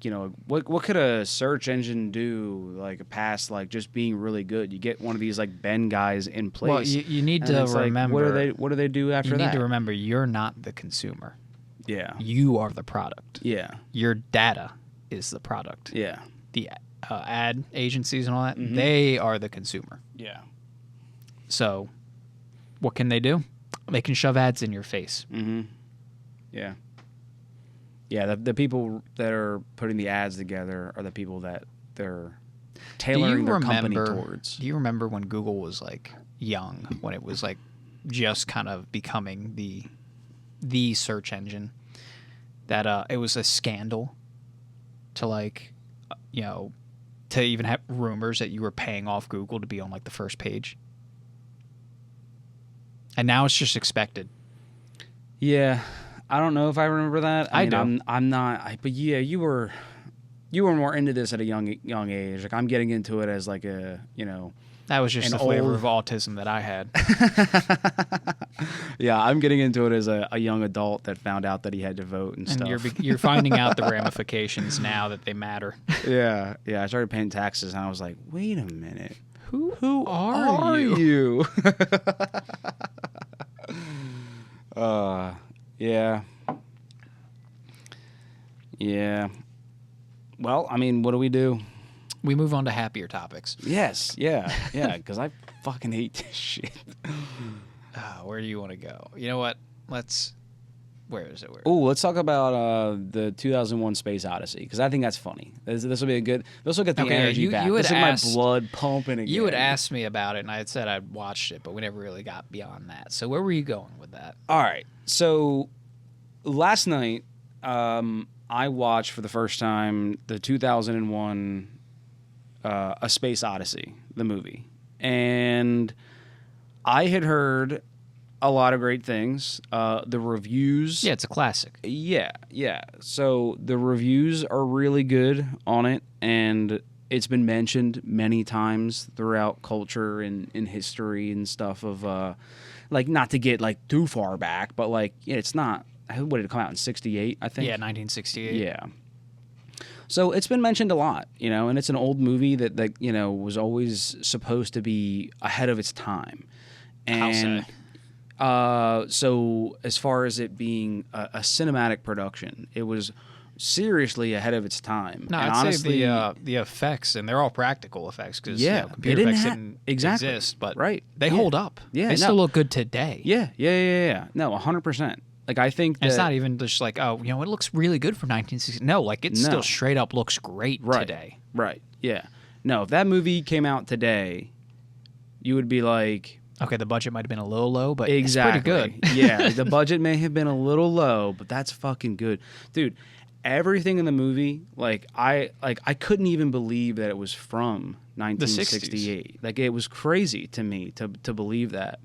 Speaker 2: what could a search engine do like past like just being really good? You get one of these like Ben guys in place.
Speaker 3: Well, you need to remember
Speaker 2: what do they do after that?
Speaker 3: You need to remember you're not the consumer.
Speaker 2: Yeah.
Speaker 3: You are the product.
Speaker 2: Yeah.
Speaker 3: Your data is the product.
Speaker 2: Yeah.
Speaker 3: The ad agencies and all that, they are the consumer.
Speaker 2: Yeah.
Speaker 3: So, what can they do? They can shove ads in your face.
Speaker 2: Mm-hmm. Yeah. Yeah, the people that are putting the ads together are the people that they're tailoring their company towards.
Speaker 3: Do you remember when Google was like young, when it was like just kind of becoming the search engine? That it was a scandal to like to even have rumors that you were paying off Google to be on like the first page. And now it's just expected.
Speaker 2: Yeah. I don't know if I remember that.
Speaker 3: I do.
Speaker 2: I'm not. But yeah, you were more into this at a young age. Like I'm getting into it as like a
Speaker 3: That was just the flavor of autism that I had.
Speaker 2: Yeah, I'm getting into it as a young adult that found out that he had to vote and stuff.
Speaker 3: You're finding out the ramifications now that they matter.
Speaker 2: Yeah. I started paying taxes and I was like, wait a minute,
Speaker 3: who are
Speaker 2: you? Yeah. Yeah. Well, I mean, what do we do?
Speaker 3: We move on to happier topics.
Speaker 2: Yes. Yeah. Yeah. Because I fucking hate this shit.
Speaker 3: Where do you want to go? You know what? Where is it?
Speaker 2: Oh, let's talk about the 2001 Space Odyssey, because I think that's funny. This will be a good. This will get the energy back. This is my blood pumping again.
Speaker 3: You had asked me about it, and I had said I'd watched it, but we never really got beyond that. So where were you going with that?
Speaker 2: All right. So last night, I watched for the first time the 2001 A Space Odyssey, the movie, and I had heard a lot of great things. The reviews...
Speaker 3: Yeah, it's a classic.
Speaker 2: Yeah. So the reviews are really good on it, and it's been mentioned many times throughout culture and in history and stuff of, like, not to get, like, too far back, but, like, it's not... What did it come out in 68, I think?
Speaker 3: Yeah, 1968.
Speaker 2: Yeah. So it's been mentioned a lot, and it's an old movie that was always supposed to be ahead of its time. And so as far as it being a cinematic production, it was seriously ahead of its time.
Speaker 3: No,
Speaker 2: and
Speaker 3: I'd
Speaker 2: honestly,
Speaker 3: say the effects, and they're all practical effects because computer
Speaker 2: it didn't
Speaker 3: effects didn't
Speaker 2: exactly
Speaker 3: exist, but
Speaker 2: Yeah.
Speaker 3: they hold up.
Speaker 2: Yeah,
Speaker 3: They still look good today.
Speaker 2: Yeah. No, 100%. Like I think
Speaker 3: And it's not even just like, it looks really good for 1960. No, like it still straight up looks great today.
Speaker 2: Right. Yeah. No, if that movie came out today, you would be like,
Speaker 3: okay, the budget might have been a little low, but
Speaker 2: exactly.
Speaker 3: it's pretty good.
Speaker 2: Yeah, the budget may have been a little low, but that's fucking good, dude. Everything in the movie, I couldn't even believe that it was from 1968. Like it was crazy to me to believe that.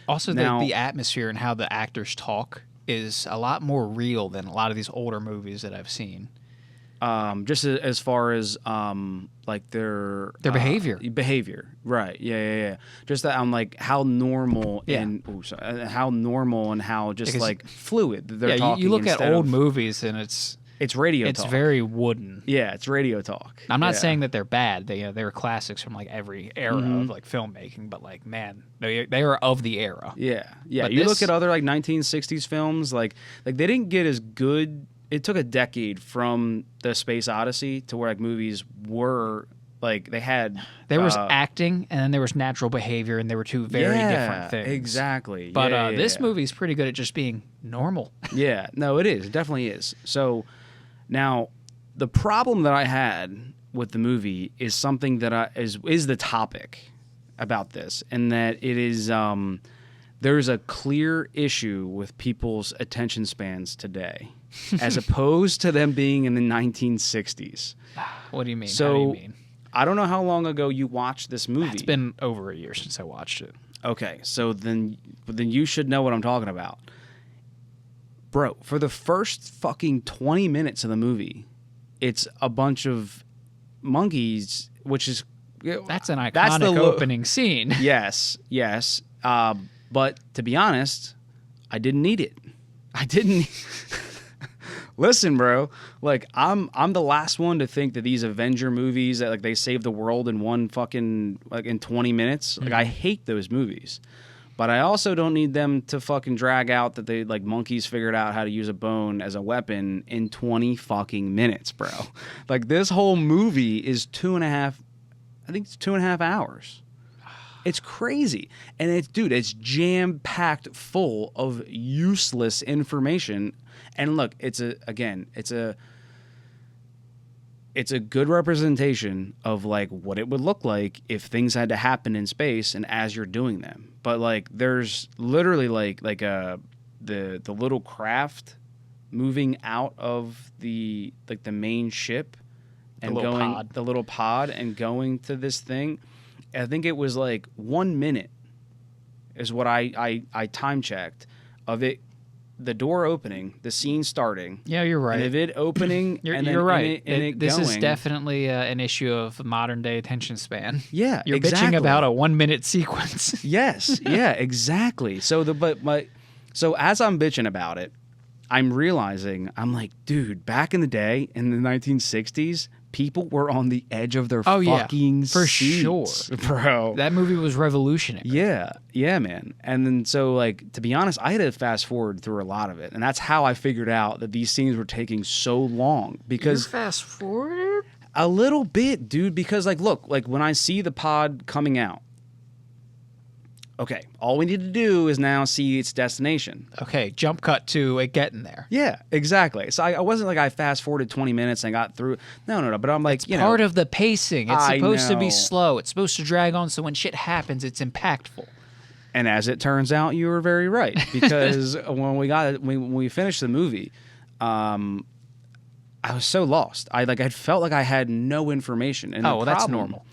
Speaker 3: Also,
Speaker 2: Now,
Speaker 3: the atmosphere and how the actors talk is a lot more real than a lot of these older movies that I've seen.
Speaker 2: Just as far as like their behavior, right? Yeah. Just that I'm like how normal and how normal and how just like fluid they're talking.
Speaker 3: You look at old movies and it's radio talk. It's very wooden.
Speaker 2: Yeah, it's radio talk.
Speaker 3: I'm not saying that they're bad. They're classics from like every era of like filmmaking, but like man, they are of the era.
Speaker 2: Yeah.
Speaker 3: But
Speaker 2: you look at other like 1960s films, like they didn't get as good. It took a decade from the Space Odyssey to where like movies were like
Speaker 3: there was acting and then there was natural behavior, and they were two very different things.
Speaker 2: Exactly.
Speaker 3: But this movie's pretty good at just being normal.
Speaker 2: Yeah. No, it is. It definitely is. So now the problem that I had with the movie is something that is the topic about this, and that it is there's a clear issue with people's attention spans today, as opposed to them being in the 1960s.
Speaker 3: What do you mean?
Speaker 2: So,
Speaker 3: how do you mean?
Speaker 2: I don't know how long ago you watched this movie.
Speaker 3: It's been over a year since I watched it.
Speaker 2: Okay, so then you should know what I'm talking about. Bro, for the first fucking 20 minutes of the movie, it's a bunch of monkeys, which is...
Speaker 3: That's an iconic opening scene.
Speaker 2: Yes. But to be honest, I didn't need it. I didn't... Listen, bro. Like I'm the last one to think that these Avenger movies that like they save the world in one fucking like in 20 minutes. Like I hate those movies. But I also don't need them to fucking drag out that they like monkeys figured out how to use a bone as a weapon in 20 fucking minutes, bro. Like this whole movie is 2.5 hours. It's crazy. And it's jam-packed full of useless information. And look, it's a good representation of like what it would look like if things had to happen in space and as you're doing them. But like there's literally like the little craft moving out of the main ship and the little pod and going to this thing. I think it was like 1 minute is what I time checked of it. The door opening, the scene starting.
Speaker 3: Yeah, you're right.
Speaker 2: And of it opening,
Speaker 3: you're right. This
Speaker 2: going.
Speaker 3: is definitely an issue of modern day attention span.
Speaker 2: Yeah,
Speaker 3: you're bitching about a 1 minute sequence.
Speaker 2: Yes, yeah, exactly. So so as I'm bitching about it, I'm realizing I'm like, dude, back in the day in the 1960s, people were on the edge of their fucking
Speaker 3: for
Speaker 2: seats,
Speaker 3: sure,
Speaker 2: bro.
Speaker 3: That movie was revolutionary.
Speaker 2: Yeah, man. And then so like to be honest, I had to fast forward through a lot of it, and that's how I figured out that these scenes were taking so long because
Speaker 3: you fast forwarded
Speaker 2: a little bit, dude. Because like look, like when I see the pod coming out. Okay, all we need to do is now see its destination.
Speaker 3: Okay, jump cut to it getting there.
Speaker 2: Yeah, exactly. So I wasn't like I fast forwarded 20 minutes and got through. No. But I'm like,
Speaker 3: it's part of the pacing. It's supposed to be
Speaker 2: know.
Speaker 3: slow. It's supposed to drag on so when shit happens, it's impactful.
Speaker 2: And as it turns out, you were very right. Because when we finished the movie, I was so lost. I felt like I had no information. And
Speaker 3: that's normal.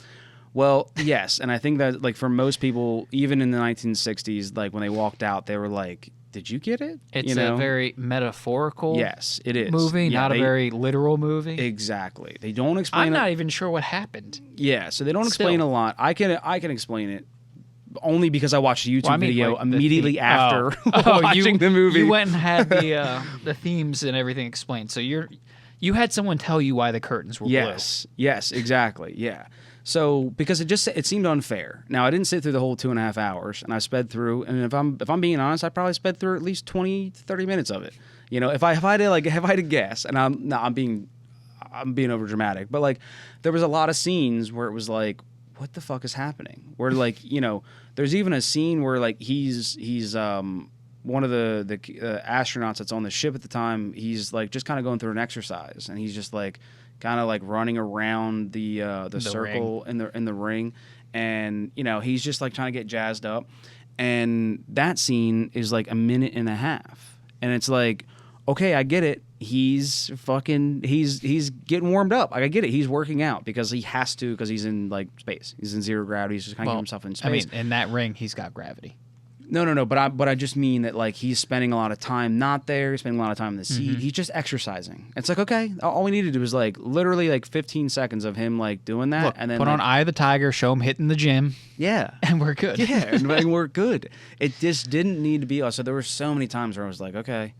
Speaker 2: Well, yes, and I think that like for most people, even in the 1960s, like when they walked out, they were like, "Did you get it?"
Speaker 3: It's a very metaphorical,
Speaker 2: yes, it is
Speaker 3: movie, not a very literal movie.
Speaker 2: Exactly. They don't explain.
Speaker 3: I'm not even sure what happened.
Speaker 2: Yeah, so they don't explain a lot. I can explain it only because I watched a YouTube video immediately after watching the movie.
Speaker 3: You went and had the themes and everything explained. So You had someone tell you why the curtains were blue.
Speaker 2: Yes, exactly. Yeah. So because it seemed unfair. Now I didn't sit through the whole 2.5 hours, and I sped through. And if I'm being honest, I probably sped through at least 20-30 minutes of it. You know, if I had to guess, and I'm being over dramatic, but like there was a lot of scenes where it was like, what the fuck is happening? Where like, you know, there's even a scene where like he's one of the astronauts that's on the ship at the time. He's like just kind of going through an exercise, and he's just like kind of like running around the circle ring. in the ring, and you know he's just like trying to get jazzed up, and that scene is like 1.5 minutes, and it's like, okay, I get it. He's getting warmed up. I get it. He's working out because he has to, because he's in like space. He's in zero gravity. He's just kind of keeping himself in space.
Speaker 3: I mean, in that ring, he's got gravity.
Speaker 2: No. But I just mean that like he's spending a lot of time not there. He's spending a lot of time in the seat. Mm-hmm. He's just exercising. It's like, okay, all we needed to do was like literally like 15 seconds of him like doing that.
Speaker 3: Look,
Speaker 2: and then
Speaker 3: put on Eye of the Tiger, show him hitting the gym.
Speaker 2: Yeah.
Speaker 3: And we're good.
Speaker 2: Yeah, and we're good. It just didn't need to be. So there were so many times where I was like, okay,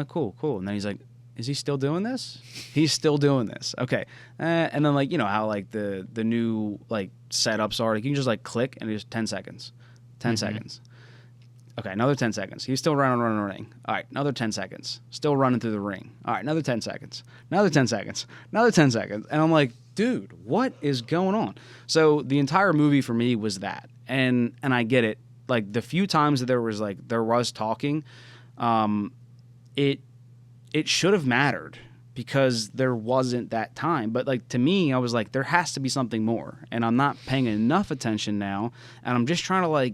Speaker 2: cool. And then he's like, is he still doing this? He's still doing this. Okay. And then like, you know how like the new like setups are. Like, you can just like click and it's 10 seconds. 10 seconds. Okay, another 10 seconds. He's still running the ring. All right, another 10 seconds. Still running through the ring. All right, another 10 seconds. Another 10 seconds. Another 10 seconds. And I'm like, dude, what is going on? So the entire movie for me was that. And I get it. Like the few times that there was talking, it should have mattered because there wasn't that time. But like to me, I was like, there has to be something more. And I'm not paying enough attention now. And I'm just trying to like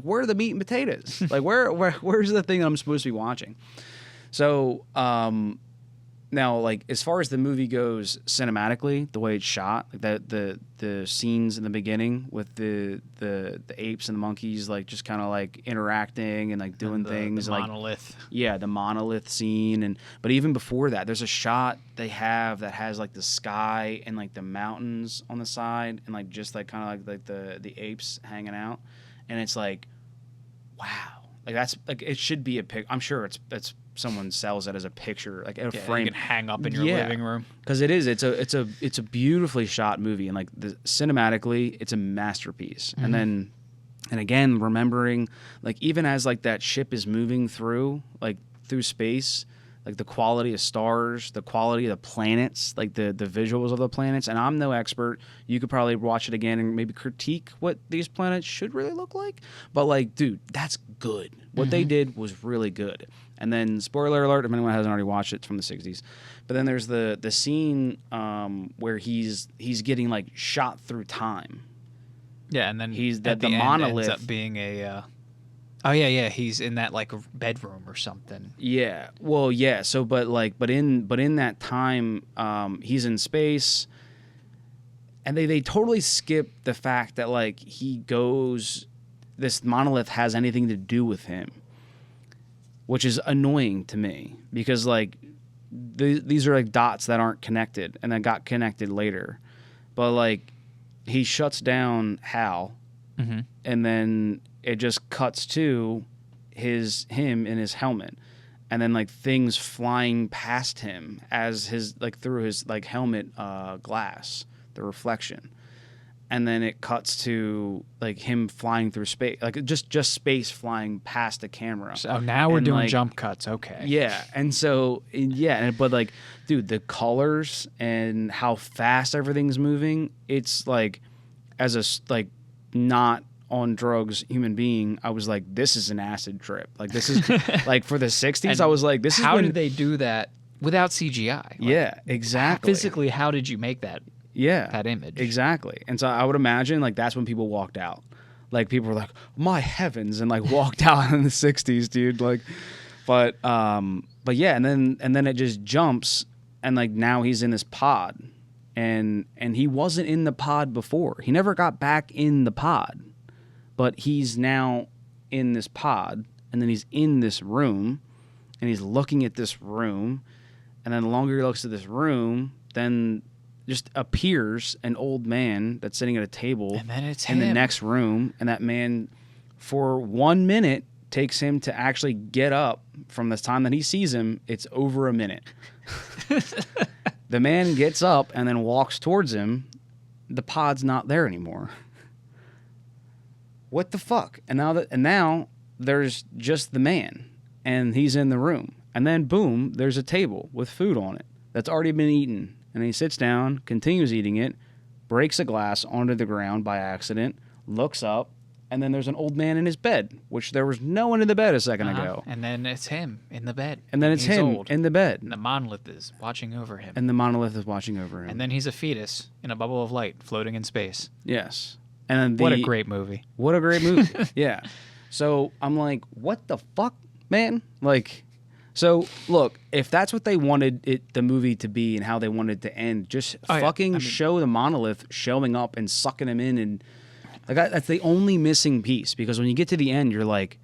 Speaker 2: where are the meat and potatoes? Like where's the thing that I'm supposed to be watching? So now like as far as the movie goes cinematically, the way it's shot, like the scenes in the beginning with the apes and the monkeys like just kind of like interacting and like doing things,
Speaker 3: the monolith.
Speaker 2: Like yeah, the monolith scene. But even before that, there's a shot they have that has like the sky and like the mountains on the side and like just like kind of like the apes hanging out. And it's like, wow, like that's like it should be a pic. I'm sure it's someone sells it as a picture, like a frame
Speaker 3: you can hang up in your living room.
Speaker 2: Because it is. It's a beautifully shot movie, and like cinematically, it's a masterpiece. Mm-hmm. And again, remembering like even as like that ship is moving through space. Like the quality of stars, the quality of the planets, like the visuals of the planets. And I'm no expert. You could probably watch it again and maybe critique what these planets should really look like. But like, dude, that's good. What they did was really good. And then, spoiler alert, if anyone hasn't already watched it, it's from the 60s. But then there's the scene where he's getting like shot through time.
Speaker 3: Yeah, and then
Speaker 2: the monolith
Speaker 3: ends up being a. Oh yeah, he's in that like bedroom or something.
Speaker 2: Yeah, well, yeah. So, but in that time, he's in space, and they totally skip the fact that like this monolith has anything to do with him, which is annoying to me because like these are like dots that aren't connected and that got connected later, but like he shuts down Hal, and then it just cuts to him in his helmet, and then like things flying past him as his like through his like helmet glass, the reflection, and then it cuts to like him flying through space, like just space flying past the camera.
Speaker 3: So now we're doing jump cuts, okay?
Speaker 2: Yeah, and so but like, dude, the colors and how fast everything's moving, it's like as a like not on drugs human being, I was like, this is an acid trip. Like this is like for the 60s. I was like, this is
Speaker 3: how did they do that without CGI? Like,
Speaker 2: yeah, exactly.
Speaker 3: Physically, how did you make that?
Speaker 2: Yeah,
Speaker 3: that image
Speaker 2: exactly. And so I would imagine like that's when people walked out. Like people were like, my heavens, and like walked out in the 60s, dude. Like, but yeah, and then it just jumps, and like now he's in this pod, and he wasn't in the pod before. He never got back in the pod. But he's now in this pod, and then he's in this room, and he's looking at this room, and then the longer he looks at this room, then just appears an old man that's sitting at a table
Speaker 3: and then it's
Speaker 2: in the next room, and that man, for 1 minute, takes him to actually get up from the time that he sees him. It's over a minute. The man gets up and then walks towards him. The pod's not there anymore. What the fuck? And now there's just the man, and he's in the room. And then boom, there's a table with food on it that's already been eaten. And he sits down, continues eating it, breaks a glass onto the ground by accident, looks up, and then there's an old man in his bed, which there was no one in the bed a second ago.
Speaker 3: And then it's him in the bed.
Speaker 2: And then it's
Speaker 3: He's
Speaker 2: him
Speaker 3: old.
Speaker 2: in the bed.
Speaker 3: And the monolith is watching over him.
Speaker 2: And the monolith is watching over him.
Speaker 3: And then he's a fetus in a bubble of light floating in space.
Speaker 2: Yes. And then
Speaker 3: What a great movie.
Speaker 2: What a great movie. Yeah. So I'm like, what the fuck, man? Like, so look, if that's what they wanted the movie to be and how they wanted it to end, just show the monolith showing up and sucking him in, and like that's the only missing piece, because when you get to the end, you're like,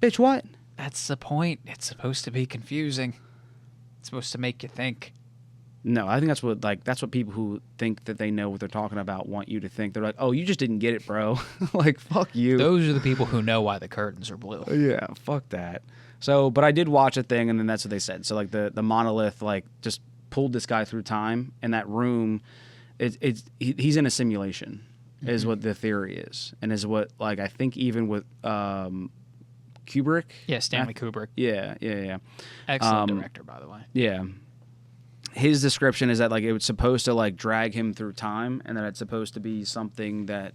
Speaker 2: bitch, what?
Speaker 3: That's the point. It's supposed to be confusing. It's supposed to make you think.
Speaker 2: No, I think that's what people who think that they know what they're talking about want you to think. They're like, oh, you just didn't get it, bro. Like, fuck you.
Speaker 3: Those are the people who know why the curtains are blue.
Speaker 2: Yeah, fuck that. So, but I did watch a thing, and then that's what they said. So, like, the monolith, like, just pulled this guy through time, and that room, he's in a simulation, is what the theory is, and is what, like, I think even with Kubrick.
Speaker 3: Yeah, Stanley Kubrick.
Speaker 2: Yeah.
Speaker 3: Excellent director, by the way.
Speaker 2: Yeah. His description is that, like, it was supposed to, like, drag him through time, and that it's supposed to be something that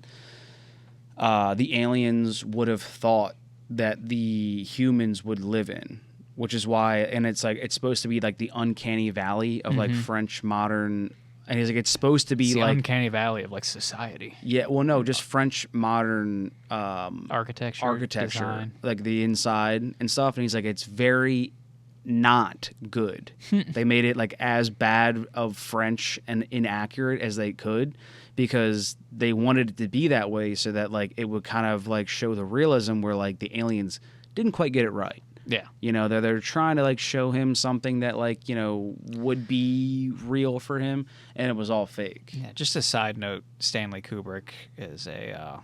Speaker 2: the aliens would have thought that the humans would live in, which is why, and it's like, it's supposed to be like the uncanny valley of like French modern, and he's like, it's supposed to be
Speaker 3: it's the
Speaker 2: like
Speaker 3: uncanny valley of like society.
Speaker 2: Yeah, well, no, just French modern
Speaker 3: architecture, design.
Speaker 2: Like the inside and stuff, and he's like, it's very not good. They made it like as bad of French and inaccurate as they could, because they wanted it to be that way so that like it would kind of like show the realism where like the aliens didn't quite get it right.
Speaker 3: Yeah.
Speaker 2: You know, they're trying to like show him something that like, you know, would be real for him, and it was all fake.
Speaker 3: Yeah, just a side note, Stanley Kubrick is a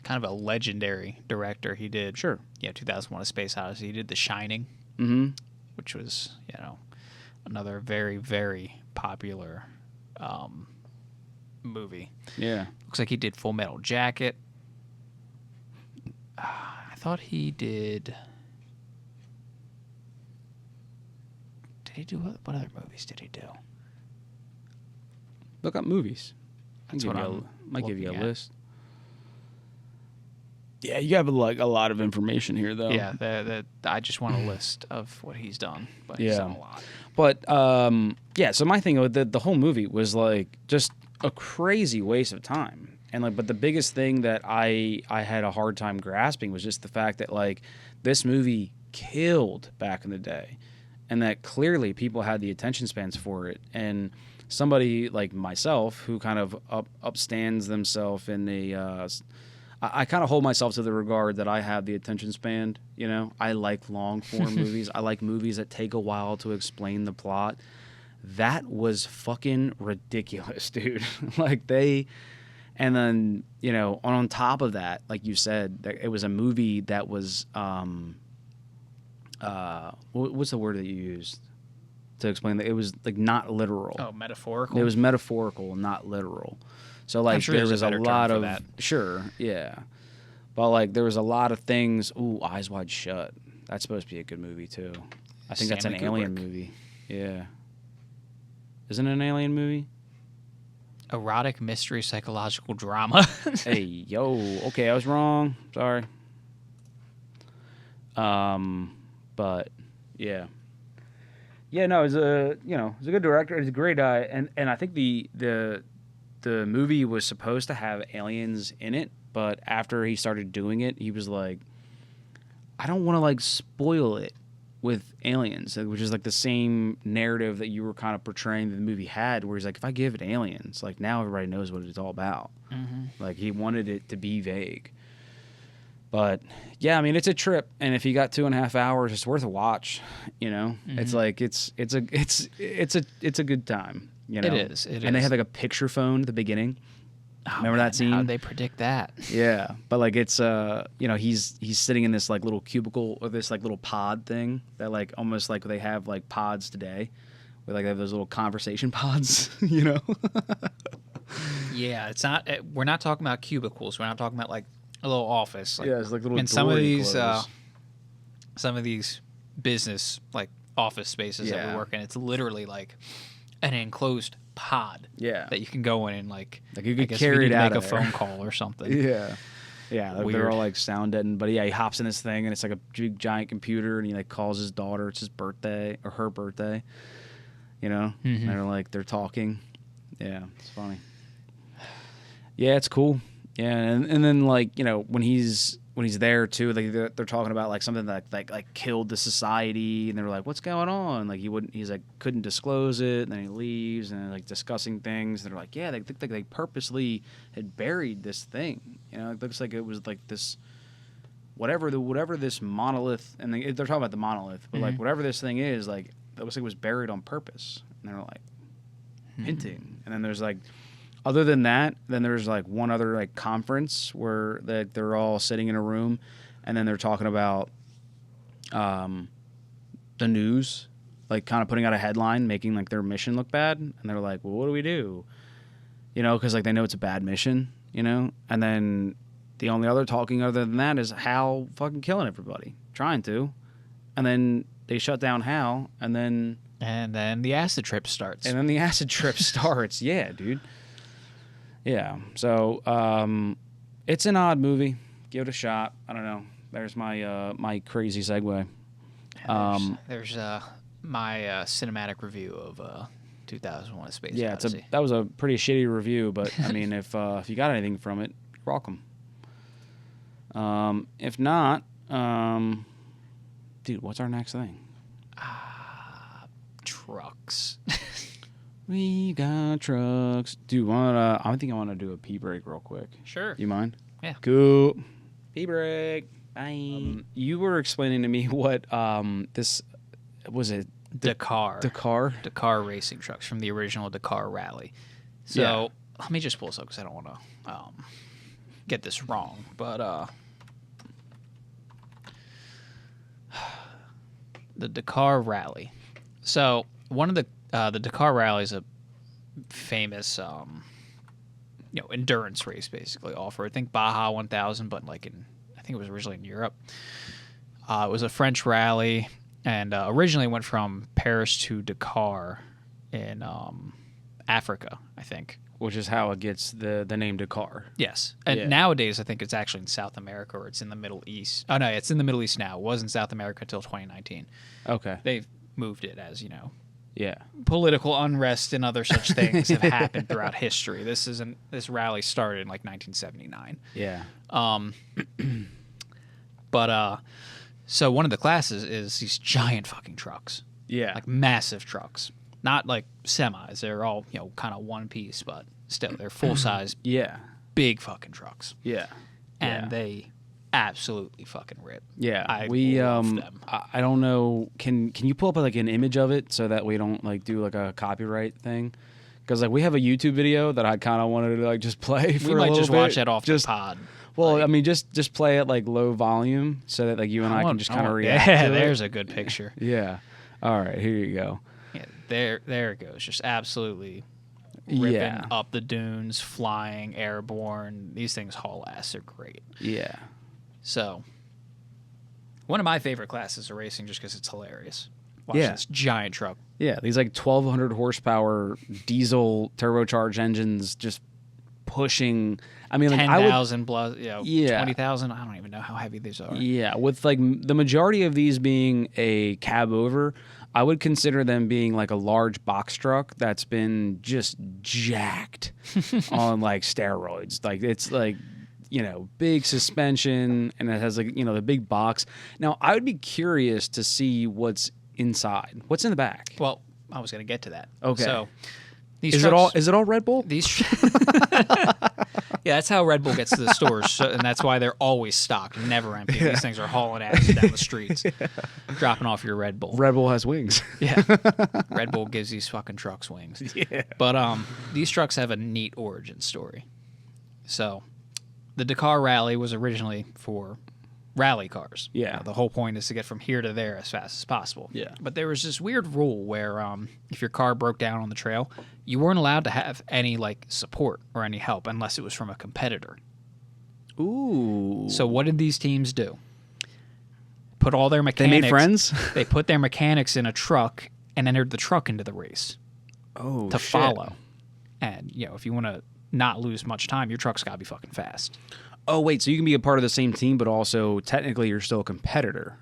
Speaker 3: kind of a legendary director. He did 2001: A Space Odyssey. He did The Shining, which was, you know, another very, very popular movie.
Speaker 2: Yeah.
Speaker 3: Looks like he did Full Metal Jacket. I thought he did. Did he do what other movies did he do?
Speaker 2: Look up movies.
Speaker 3: That's what I
Speaker 2: might give you a list. Yeah, you have like a lot of information here, though.
Speaker 3: Yeah, I just want a list of what he's done, but he's done a lot.
Speaker 2: But yeah, so my thing with the whole movie was like just a crazy waste of time, and like, but the biggest thing that I had a hard time grasping was just the fact that like this movie killed back in the day, and that clearly people had the attention spans for it, and somebody like myself who kind of upstands themselves in a I kind of hold myself to the regard that I have the attention span. You know, I like long form movies. I like movies that take a while to explain the plot. That was fucking ridiculous, dude. Like and then, you know, on top of that, like you said, it was a movie that was, what's the word that you used to explain that? It was like not literal.
Speaker 3: Oh, metaphorical?
Speaker 2: It was metaphorical, not literal. So like
Speaker 3: sure
Speaker 2: there was a lot of
Speaker 3: that.
Speaker 2: Sure, yeah. But like there was a lot of things. Ooh, Eyes Wide Shut. That's supposed to be a good movie too. I think that's an alien movie. Yeah. Isn't it an alien movie?
Speaker 3: Erotic mystery psychological drama.
Speaker 2: Hey, yo. Okay, I was wrong. Sorry. But yeah. Yeah, no, it's a good director. It's a great guy, and I think the movie was supposed to have aliens in it, but after he started doing it, he was like, I don't want to like spoil it with aliens, which is like the same narrative that you were kind of portraying that the movie had, where he's like, if I give it aliens, like now everybody knows what it's all about. Like he wanted it to be vague. But yeah, I mean, it's a trip, and if you got 2.5 hours, it's worth a watch. You know, it's like it's a good time. You know?
Speaker 3: It is.
Speaker 2: And they have like a picture phone at the beginning.
Speaker 3: Oh,
Speaker 2: Remember that scene?
Speaker 3: How'd they predict that?
Speaker 2: Yeah, but like it's you know, he's sitting in this like little cubicle or this like little pod thing that like almost like they have like pods today, where like they have those little conversation pods, you know.
Speaker 3: Yeah, it's not. We're not talking about cubicles. We're not talking about like a little office. Like,
Speaker 2: Yeah, it's like little.
Speaker 3: and
Speaker 2: dory
Speaker 3: some of these business like office spaces that we
Speaker 2: Yeah.
Speaker 3: work in, it's literally like an enclosed pod.
Speaker 2: Yeah.
Speaker 3: That you can go in and like
Speaker 2: Like you
Speaker 3: I
Speaker 2: could
Speaker 3: guess
Speaker 2: carry
Speaker 3: we
Speaker 2: it
Speaker 3: need to
Speaker 2: out
Speaker 3: make
Speaker 2: of
Speaker 3: a
Speaker 2: there.
Speaker 3: phone call or something.
Speaker 2: Yeah. Yeah, they're
Speaker 3: Weird.
Speaker 2: all like sound deadened, but yeah, he hops in this thing and it's like a big giant computer, and he like calls his daughter. It's his birthday or her birthday, you know.
Speaker 3: Mhm.
Speaker 2: And they're talking. Yeah, it's funny. Yeah, it's cool. Yeah, and then like, you know, when he's there too, like they're talking about like something that like killed the society, and they're like, what's going on? Like he's like couldn't disclose it, and then he leaves, and they're like discussing things. And they're like, yeah, they think like they purposely had buried this thing. You know, it looks like it was like this whatever this monolith, and they're talking about the monolith, but like whatever this thing is, like it looks like it was buried on purpose. And they're like hinting, and then there's like. Other than that, then there's like one other like conference where they're all sitting in a room, and then they're talking about the news, like kind of putting out a headline, making like their mission look bad, and they're like, well, what do we do? You know, because like they know it's a bad mission, you know, and then the only other talking other than that is Hal fucking killing everybody, trying to, and then they shut down Hal, and then
Speaker 3: the acid trip starts.
Speaker 2: starts. Yeah, dude. Yeah, so it's an odd movie. Give it a shot. I don't know. There's my my crazy segue.
Speaker 3: There's my cinematic review of 2001: A Space
Speaker 2: Yeah,
Speaker 3: Odyssey.
Speaker 2: that was a pretty shitty review, but I mean, if you got anything from it, you're welcome. If not, dude, what's our next thing?
Speaker 3: Trucks.
Speaker 2: We got trucks. Dude, I think I want to do a pee break real quick.
Speaker 3: Sure.
Speaker 2: You mind?
Speaker 3: Yeah.
Speaker 2: Cool. Pee break. Bye. You were explaining to me what this was it.
Speaker 3: Dakar.
Speaker 2: Dakar
Speaker 3: Racing trucks from the original Dakar Rally. So let me just pull this up because I don't want to get this wrong. But the Dakar Rally. So one of the Dakar Rally is a famous endurance race, basically off-road. I think Baja 1000, but like I think it was originally in Europe. It was a French rally, and originally went from Paris to Dakar in Africa, I think.
Speaker 2: Which is how it gets the name Dakar.
Speaker 3: Yes. And nowadays, I think it's actually in South America, or it's in the Middle East. Oh, no, it's in the Middle East now. It was in South America until 2019.
Speaker 2: Okay.
Speaker 3: They've moved it as,
Speaker 2: Yeah.
Speaker 3: political unrest and other such things have happened throughout history. This rally started in like 1979.
Speaker 2: Yeah.
Speaker 3: But so one of the classes is these giant fucking trucks.
Speaker 2: Yeah.
Speaker 3: Like massive trucks. Not like semis. They're all, kind of one piece, but still they're full size
Speaker 2: Yeah.
Speaker 3: big fucking trucks.
Speaker 2: Yeah.
Speaker 3: And they absolutely fucking rip.
Speaker 2: Yeah.
Speaker 3: I
Speaker 2: we
Speaker 3: love them.
Speaker 2: I don't know. Can you pull up like an image of it so that we don't like do like a copyright thing? Because like we have a YouTube video that I kind of wanted to like just play for
Speaker 3: We
Speaker 2: a
Speaker 3: might
Speaker 2: little
Speaker 3: just
Speaker 2: bit.
Speaker 3: watch that off the pod.
Speaker 2: Well,
Speaker 3: Like-
Speaker 2: I mean, just play it like low volume so that like you and I can just kind of react.
Speaker 3: Yeah,
Speaker 2: to
Speaker 3: there's
Speaker 2: it.
Speaker 3: a good picture.
Speaker 2: Yeah. All right, here you go.
Speaker 3: Yeah, there it goes. Just absolutely ripping
Speaker 2: Yeah.
Speaker 3: up the dunes, flying, airborne. These things haul ass. They're great.
Speaker 2: Yeah.
Speaker 3: So, one of my favorite classes of racing, just because it's hilarious. Watching
Speaker 2: Yeah.
Speaker 3: this giant truck.
Speaker 2: Yeah, these like 1,200 horsepower diesel turbocharged engines just pushing. I mean, like I would
Speaker 3: 10,000 plus,
Speaker 2: Yeah.
Speaker 3: 20,000. I don't even know how heavy these are.
Speaker 2: Yeah, with like the majority of these being a cab over, I would consider them being like a large box truck that's been just jacked on like steroids. Like it's like, big suspension, and it has like, the big box. Now, I would be curious to see what's inside. What's in the back?
Speaker 3: Well, I was going to get to that.
Speaker 2: Okay.
Speaker 3: So, these
Speaker 2: Is
Speaker 3: trucks,
Speaker 2: it all Red Bull?
Speaker 3: These, yeah, that's how Red Bull gets to the stores, and that's why they're always stocked, never empty. These things are hauling ass down the streets, dropping off your Red Bull.
Speaker 2: Red Bull has wings.
Speaker 3: Yeah, Red Bull gives these fucking trucks wings.
Speaker 2: Yeah.
Speaker 3: But these trucks have a neat origin story. So, the Dakar Rally was originally for rally cars.
Speaker 2: Yeah.
Speaker 3: The whole point is to get from here to there as fast as possible.
Speaker 2: Yeah.
Speaker 3: But there was this weird rule where if your car broke down on the trail, you weren't allowed to have any like support or any help unless it was from a competitor.
Speaker 2: Ooh.
Speaker 3: So what did these teams do? Put all their mechanics.
Speaker 2: They made friends?
Speaker 3: They put their mechanics in a truck and entered the truck into the race
Speaker 2: Oh,
Speaker 3: to
Speaker 2: shit.
Speaker 3: follow. And, if you want to not lose much time, your truck's got to be fucking fast.
Speaker 2: Oh, wait, so you can be a part of the same team, but also technically you're still a competitor.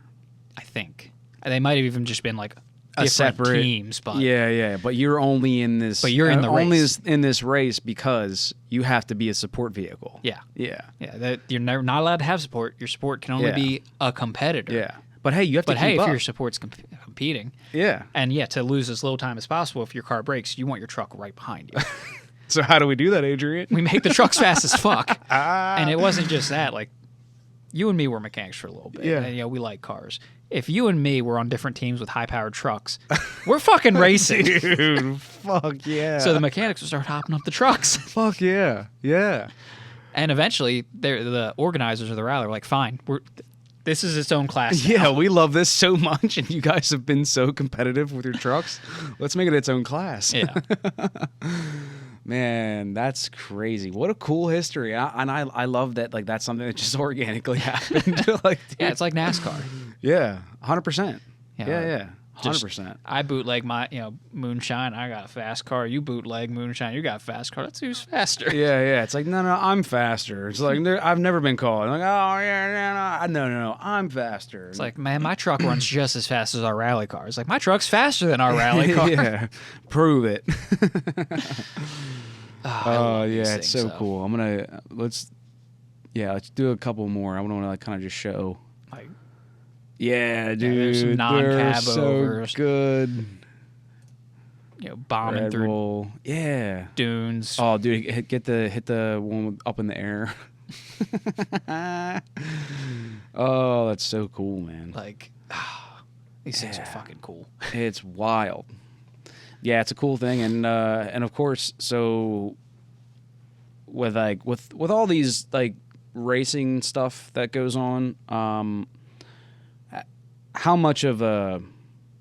Speaker 3: I think. They might have even just been like
Speaker 2: A
Speaker 3: different
Speaker 2: separate
Speaker 3: teams, but
Speaker 2: Yeah, but you're only in this.
Speaker 3: But you're in the
Speaker 2: only
Speaker 3: race.
Speaker 2: in this race because you have to be a support vehicle.
Speaker 3: yeah.
Speaker 2: Yeah.
Speaker 3: You're never not allowed to have support. Your support can only
Speaker 2: Yeah.
Speaker 3: be a competitor.
Speaker 2: Yeah. But hey, you have to
Speaker 3: But hey,
Speaker 2: keep
Speaker 3: if
Speaker 2: up.
Speaker 3: your support's competing,
Speaker 2: Yeah.
Speaker 3: and to lose as little time as possible, if your car breaks, you want your truck right behind you.
Speaker 2: So how do we do that, Adrian?
Speaker 3: We make the trucks fast as fuck. And it wasn't just that. Like, you and me were mechanics for a little bit.
Speaker 2: Yeah.
Speaker 3: And, we like cars. If you and me were on different teams with high-powered trucks, we're fucking racing.
Speaker 2: Dude, fuck yeah.
Speaker 3: So the mechanics would start hopping up the trucks.
Speaker 2: fuck yeah. Yeah.
Speaker 3: And eventually, the organizers of the rally were like, fine, this is its own class now.
Speaker 2: Yeah, we love this so much, and you guys have been so competitive with your trucks. Let's make it its own class.
Speaker 3: Yeah.
Speaker 2: Man, that's crazy. What a cool history. I love that, like, that's something that just organically happened. Like,
Speaker 3: Yeah, it's like NASCAR.
Speaker 2: yeah, 100%.
Speaker 3: Yeah,
Speaker 2: Yeah,
Speaker 3: Just-
Speaker 2: 100%.
Speaker 3: I bootleg my, moonshine. I got a fast car. You bootleg moonshine. You got a fast car. Let's see who's faster.
Speaker 2: Yeah. It's like, no, I'm faster. It's like, I've never been called. I'm like, oh, yeah, no, I'm faster.
Speaker 3: It's like, man, my truck runs just as fast as our rally car. It's like, my truck's faster than our rally car.
Speaker 2: Yeah, prove it.
Speaker 3: I
Speaker 2: Oh,
Speaker 3: love these
Speaker 2: yeah, it's
Speaker 3: things,
Speaker 2: so
Speaker 3: though.
Speaker 2: cool. Let's do a couple more. I want to kind of just show.
Speaker 3: Like,
Speaker 2: Yeah, dude,
Speaker 3: there's some
Speaker 2: they're
Speaker 3: non-cab
Speaker 2: so
Speaker 3: overs.
Speaker 2: good.
Speaker 3: bombing
Speaker 2: Red
Speaker 3: through
Speaker 2: Bull. Yeah.
Speaker 3: dunes.
Speaker 2: Oh, dude, hit the one up in the air. Oh, that's so cool, man.
Speaker 3: Like, these things are fucking cool.
Speaker 2: It's wild. Yeah, it's a cool thing, and of course, so with all these like racing stuff that goes on, how much of a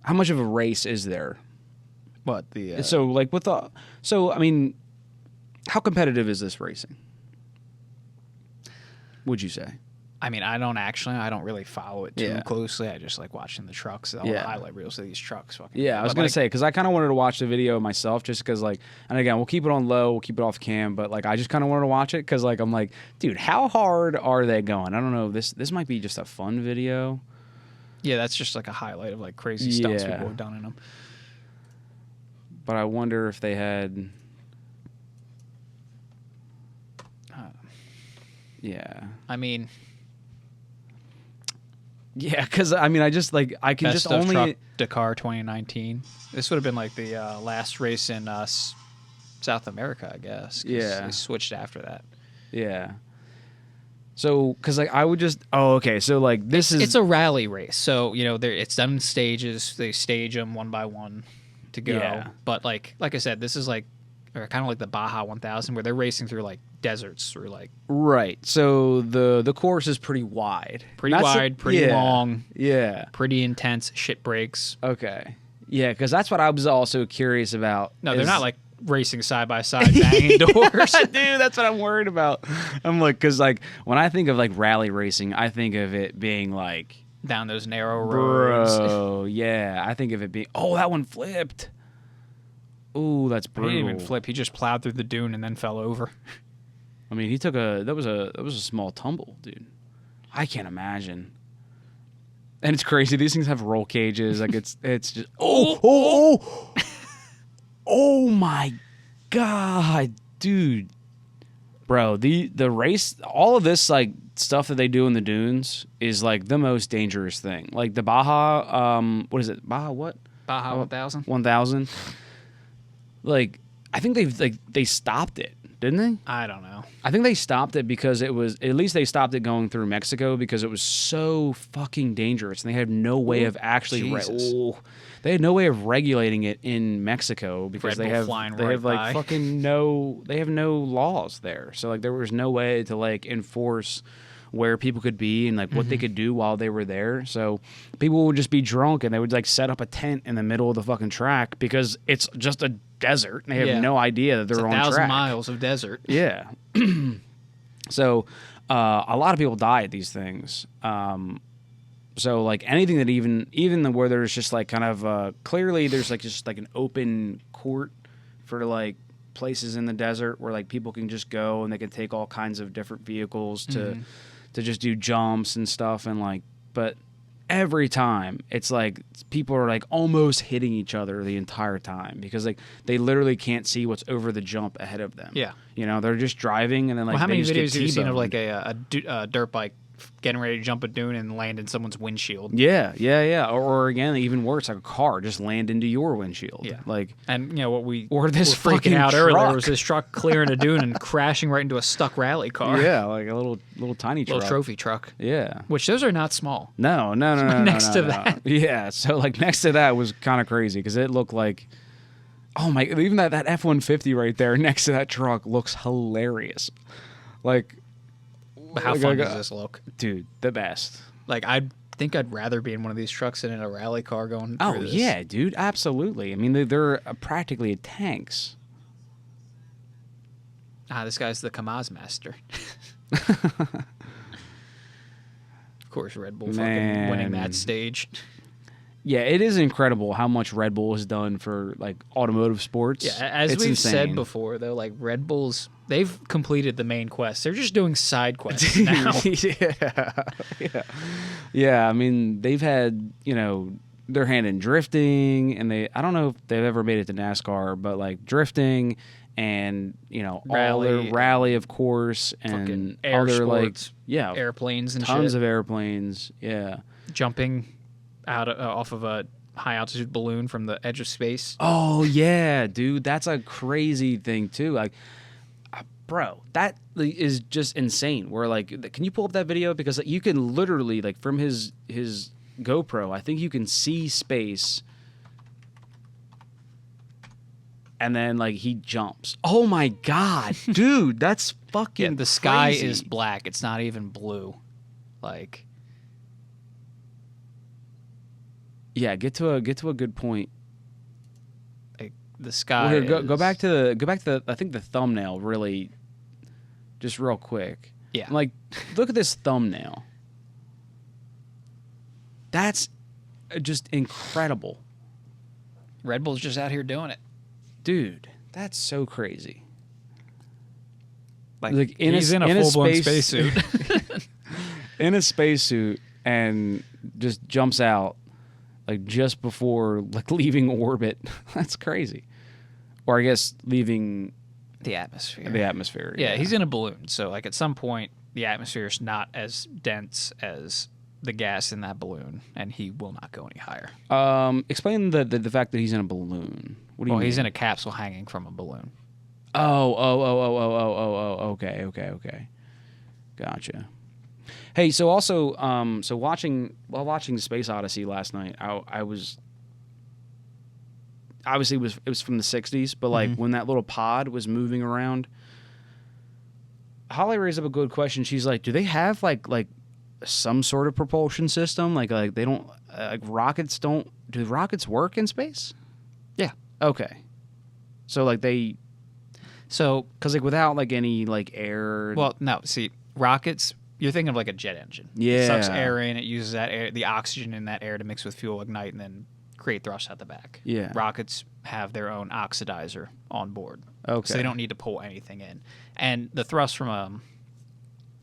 Speaker 2: race is there?
Speaker 3: What the
Speaker 2: So I mean, how competitive is this racing? Would you say?
Speaker 3: I mean, I don't really follow it too
Speaker 2: Yeah.
Speaker 3: closely. I just like watching the trucks, all the
Speaker 2: Yeah.
Speaker 3: highlight reels of these trucks. Fucking
Speaker 2: Yeah, I was
Speaker 3: but,
Speaker 2: gonna
Speaker 3: like,
Speaker 2: say because I kind of wanted to watch the video myself, just because like, and again, we'll keep it on low, we'll keep it off cam, but like, I just kind of wanted to watch it because like, I'm like, dude, how hard are they going? I don't know. This might be just a fun video.
Speaker 3: yeah, that's just like a highlight of like crazy stunts
Speaker 2: Yeah.
Speaker 3: people have done in them.
Speaker 2: But I wonder if they had. Yeah.
Speaker 3: I mean,
Speaker 2: Yeah, because I mean, I just like I can
Speaker 3: best
Speaker 2: just
Speaker 3: of
Speaker 2: only.
Speaker 3: truck Dakar 2019. This would have been like the last race in South America, I guess. 'cause
Speaker 2: Yeah.
Speaker 3: they switched after that.
Speaker 2: Yeah. So, because like I would just. Oh, okay. So like this is.
Speaker 3: It's a rally race, so it's done in stages. They stage them one by one to go.
Speaker 2: Yeah.
Speaker 3: But like I said, this is like kind of like the Baja 1000, where they're racing through like deserts, through like
Speaker 2: Right. So the course is pretty wide.
Speaker 3: pretty
Speaker 2: That's
Speaker 3: wide, pretty
Speaker 2: yeah.
Speaker 3: long,
Speaker 2: Yeah.
Speaker 3: pretty intense. Shit breaks.
Speaker 2: Okay. Yeah, because that's what I was also curious about.
Speaker 3: No, they're
Speaker 2: is-
Speaker 3: not like racing side by side, banging doors.
Speaker 2: Dude, that's what I'm worried about. I'm like, because like when I think of like rally racing, I think of it being like,
Speaker 3: Down those narrow roads.
Speaker 2: bro, yeah. I think of it being, oh, that one flipped. Ooh, that's
Speaker 3: He
Speaker 2: brutal.
Speaker 3: didn't even flip. He just plowed through the dune and then fell over.
Speaker 2: I mean, he took that was a small tumble, dude. I can't imagine. And it's crazy. These things have roll cages. Like it's just oh my god, dude, bro. The race, all of this like stuff that they do in the dunes is like the most dangerous thing. Like the Baja, what is it? Baja what?
Speaker 3: Baja 1000.
Speaker 2: 1000. Like I think they stopped it, didn't they?
Speaker 3: I don't know.
Speaker 2: I think they stopped it because it was, at least they stopped it going through Mexico because it was so fucking dangerous and they had no way of actually
Speaker 3: Jesus.
Speaker 2: they had no way of regulating it in Mexico because
Speaker 3: Red
Speaker 2: they
Speaker 3: Bull
Speaker 2: have
Speaker 3: flying
Speaker 2: they
Speaker 3: right
Speaker 2: have like
Speaker 3: by.
Speaker 2: fucking no, they have no laws there. So like there was no way to like enforce where people could be and like what they could do while they were there. So people would just be drunk and they would like set up a tent in the middle of the fucking track because it's just a desert. And they have no idea that they're on track.
Speaker 3: 1,000 miles of desert.
Speaker 2: Yeah. So a lot of people die at these things. So like anything that even where there's just like kind of clearly there's like just like an open court for like places in the desert where like people can just go and they can take all kinds of different vehicles to just do jumps and stuff and like, but every time it's like people are like almost hitting each other the entire time because like they literally can't see what's over the jump ahead of them.
Speaker 3: Yeah.
Speaker 2: You know, they're just driving and then like
Speaker 3: Well, how
Speaker 2: they
Speaker 3: many
Speaker 2: just
Speaker 3: videos
Speaker 2: get
Speaker 3: have you seen of
Speaker 2: T-boned.
Speaker 3: like a dirt bike getting ready to jump a dune and land in someone's windshield?
Speaker 2: Yeah. Or again, even worse, like a car just land into your windshield.
Speaker 3: Yeah.
Speaker 2: Like,
Speaker 3: And what we
Speaker 2: or this
Speaker 3: were freaking
Speaker 2: fucking
Speaker 3: out earlier
Speaker 2: truck.
Speaker 3: was this truck clearing a dune and crashing right into a stuck rally car.
Speaker 2: yeah, like a little tiny truck.
Speaker 3: Little trophy truck.
Speaker 2: Yeah.
Speaker 3: Which those are not small.
Speaker 2: No.
Speaker 3: Next
Speaker 2: no,
Speaker 3: to
Speaker 2: no.
Speaker 3: that.
Speaker 2: Yeah. So like next to that was kind of crazy because it looked like, oh my, even that F-150 right there next to that truck looks hilarious. Like,
Speaker 3: But how fun does this look?
Speaker 2: dude, the best.
Speaker 3: Like, I think I'd rather be in one of these trucks than in a rally car going through
Speaker 2: Oh
Speaker 3: this.
Speaker 2: yeah, dude, absolutely. I mean, they're practically tanks.
Speaker 3: This guy's the Kamaz master. Of course, Red Bull fucking winning
Speaker 2: Man.
Speaker 3: that stage.
Speaker 2: Yeah, it is incredible how much Red Bull has done for like automotive sports.
Speaker 3: Yeah, as
Speaker 2: It's
Speaker 3: we've
Speaker 2: insane.
Speaker 3: said before, though, like Red Bull's, they've completed the main quest. They're just doing side quests now.
Speaker 2: Yeah. I mean, they've had their hand in drifting, and I don't know if they've ever made it to NASCAR, but like drifting and all
Speaker 3: Rally,
Speaker 2: their rally, of course,
Speaker 3: fucking
Speaker 2: and
Speaker 3: air
Speaker 2: other
Speaker 3: sports,
Speaker 2: like
Speaker 3: airplanes and
Speaker 2: tons
Speaker 3: shit.
Speaker 2: of airplanes. Yeah.
Speaker 3: Jumping out off of a high altitude balloon from the edge of space.
Speaker 2: Oh yeah, dude, that's a crazy thing too. Like, bro, that is just insane. Where like, can you pull up that video because like, you can literally like from his GoPro, I think you can see space, and then like he jumps. Oh my god, dude, that's fucking.
Speaker 3: Yeah, the sky
Speaker 2: crazy.
Speaker 3: is black. It's not even blue. Like,
Speaker 2: Yeah, get to a good point.
Speaker 3: the sky.
Speaker 2: Well, here, go back to the I think the thumbnail really, just real quick.
Speaker 3: Yeah.
Speaker 2: Like, look at this thumbnail. That's just incredible,
Speaker 3: Red Bull's just out here doing it.
Speaker 2: dude. That's so crazy.
Speaker 3: Like
Speaker 2: in
Speaker 3: he's in a full-blown
Speaker 2: space-
Speaker 3: spacesuit.
Speaker 2: in a spacesuit and just jumps out like just before like leaving orbit. That's crazy. Or I guess leaving
Speaker 3: The atmosphere.
Speaker 2: the atmosphere.
Speaker 3: Yeah, he's in a balloon. So, like, at some point, the atmosphere is not as dense as the gas in that balloon, and he will not go any higher.
Speaker 2: Explain the fact that he's in a balloon. What do you
Speaker 3: Well,
Speaker 2: mean?
Speaker 3: he's in a capsule hanging from a balloon.
Speaker 2: Oh. Okay. Gotcha. Hey, so also, while watching Space Odyssey last night, I was obviously it was from the 60s, but like when that little pod was moving around, Holly raised up a good question. She's like, do they have like some sort of propulsion system? Like they don't like rockets don't do rockets work in space?
Speaker 3: Yeah.
Speaker 2: Okay. So like
Speaker 3: So,
Speaker 2: because like without like any like air.
Speaker 3: well, no, see, rockets, you're thinking of like a jet engine.
Speaker 2: Yeah.
Speaker 3: It sucks air in, it uses that air, the oxygen in that air to mix with fuel, ignite, and then create thrust out the back.
Speaker 2: Yeah.
Speaker 3: Rockets have their own oxidizer on board.
Speaker 2: Okay.
Speaker 3: So they don't need to pull anything in. And the thrust from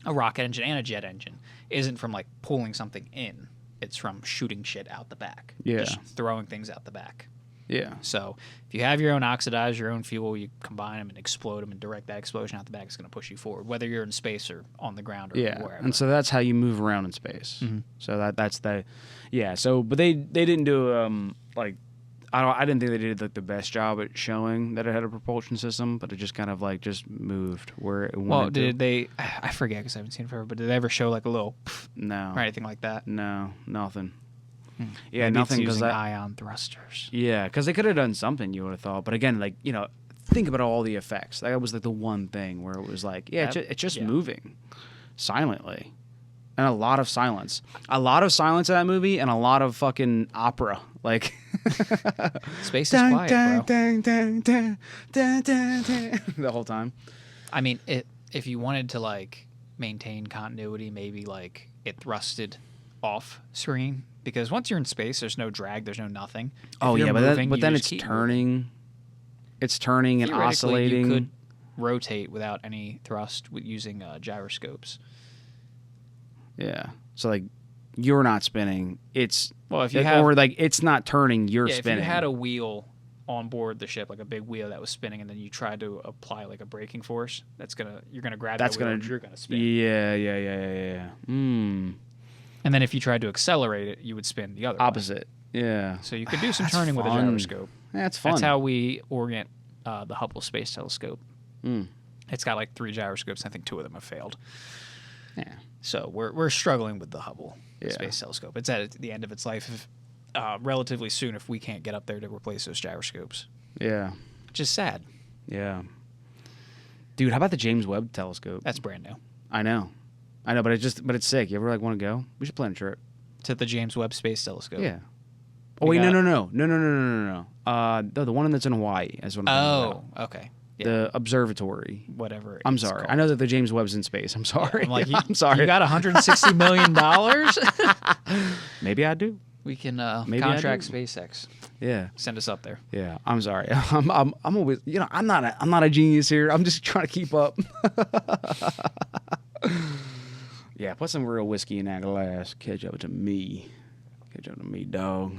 Speaker 3: a rocket engine and a jet engine isn't from like pulling something in. It's from shooting shit out the back.
Speaker 2: Yeah.
Speaker 3: Just throwing things out the back.
Speaker 2: Yeah.
Speaker 3: So if you have your own oxidizer, your own fuel, you combine them and explode them and direct that explosion out the back, it's going to push you forward, whether you're in space or on the ground or
Speaker 2: Yeah.
Speaker 3: wherever.
Speaker 2: And so that's how you move around in space. So that's the, yeah. So, but they didn't do like, I didn't think they did like the best job at showing that it had a propulsion system, but it just kind of like just moved where it wanted
Speaker 3: well,
Speaker 2: to.
Speaker 3: did they? I forget because I haven't seen it forever. But did they ever show like a little
Speaker 2: No.
Speaker 3: or anything like that?
Speaker 2: No, nothing. Yeah,
Speaker 3: Maybe
Speaker 2: nothing
Speaker 3: it's
Speaker 2: because
Speaker 3: using ion thrusters.
Speaker 2: yeah, because they could have done something. You would have thought, but again, like think about all the effects. That was like the one thing where it was like, yeah,
Speaker 3: That-
Speaker 2: it's just
Speaker 3: yeah.
Speaker 2: moving silently. and a lot of silence. A lot of silence in that movie and a lot of fucking opera. Like
Speaker 3: Space is quiet, bro.
Speaker 2: The whole time.
Speaker 3: I mean, if you wanted to like maintain continuity, maybe like it thrusted off screen, because once you're in space, there's no drag, there's no nothing.
Speaker 2: Oh
Speaker 3: If
Speaker 2: yeah,
Speaker 3: you're
Speaker 2: but
Speaker 3: moving,
Speaker 2: then
Speaker 3: you
Speaker 2: it's
Speaker 3: just keep
Speaker 2: turning.
Speaker 3: moving.
Speaker 2: It's turning and
Speaker 3: Theoretically,
Speaker 2: oscillating.
Speaker 3: You could rotate without any thrust using gyroscopes.
Speaker 2: Yeah. So like, you're not spinning. It's
Speaker 3: If you have,
Speaker 2: or like it's not turning. You're spinning.
Speaker 3: If you had a wheel on board the ship, like a big wheel that was spinning, and then you tried to apply like a braking force, you're gonna grab that wheel and you're gonna spin.
Speaker 2: Yeah.
Speaker 3: And then if you tried to accelerate it, you would spin the other
Speaker 2: Opposite.
Speaker 3: way.
Speaker 2: Yeah.
Speaker 3: So you could do some
Speaker 2: That's
Speaker 3: turning with a
Speaker 2: fun.
Speaker 3: gyroscope.
Speaker 2: That's fun.
Speaker 3: That's how we orient the Hubble Space Telescope.
Speaker 2: Mm.
Speaker 3: It's got like 3 gyroscopes. I think 2 of them have failed.
Speaker 2: Yeah.
Speaker 3: So we're struggling with the Hubble
Speaker 2: Yeah.
Speaker 3: Space Telescope. It's at the end of its life relatively soon if we can't get up there to replace those gyroscopes.
Speaker 2: Yeah.
Speaker 3: Which is sad.
Speaker 2: Yeah. Dude, how about the James Webb Telescope?
Speaker 3: That's brand new.
Speaker 2: I know, but it's sick. You ever like want to go? We should plan a trip.
Speaker 3: To the James Webb Space Telescope.
Speaker 2: Yeah. Oh wait, no. The one that's in Hawaii is what I'm talking about.
Speaker 3: Okay. Yeah.
Speaker 2: The observatory.
Speaker 3: Whatever.
Speaker 2: I'm
Speaker 3: it's
Speaker 2: sorry.
Speaker 3: called.
Speaker 2: I know that the James Webb's in space. I'm sorry.
Speaker 3: I'm like,
Speaker 2: I'm sorry.
Speaker 3: You got $160 million?
Speaker 2: Maybe I do.
Speaker 3: We can
Speaker 2: Maybe I
Speaker 3: contract
Speaker 2: do.
Speaker 3: SpaceX.
Speaker 2: Yeah.
Speaker 3: Send us up there.
Speaker 2: Yeah. I'm sorry. I'm always, I'm not a genius here. I'm just trying to keep up. Yeah. Put some real whiskey in that glass. Catch up to me, dog.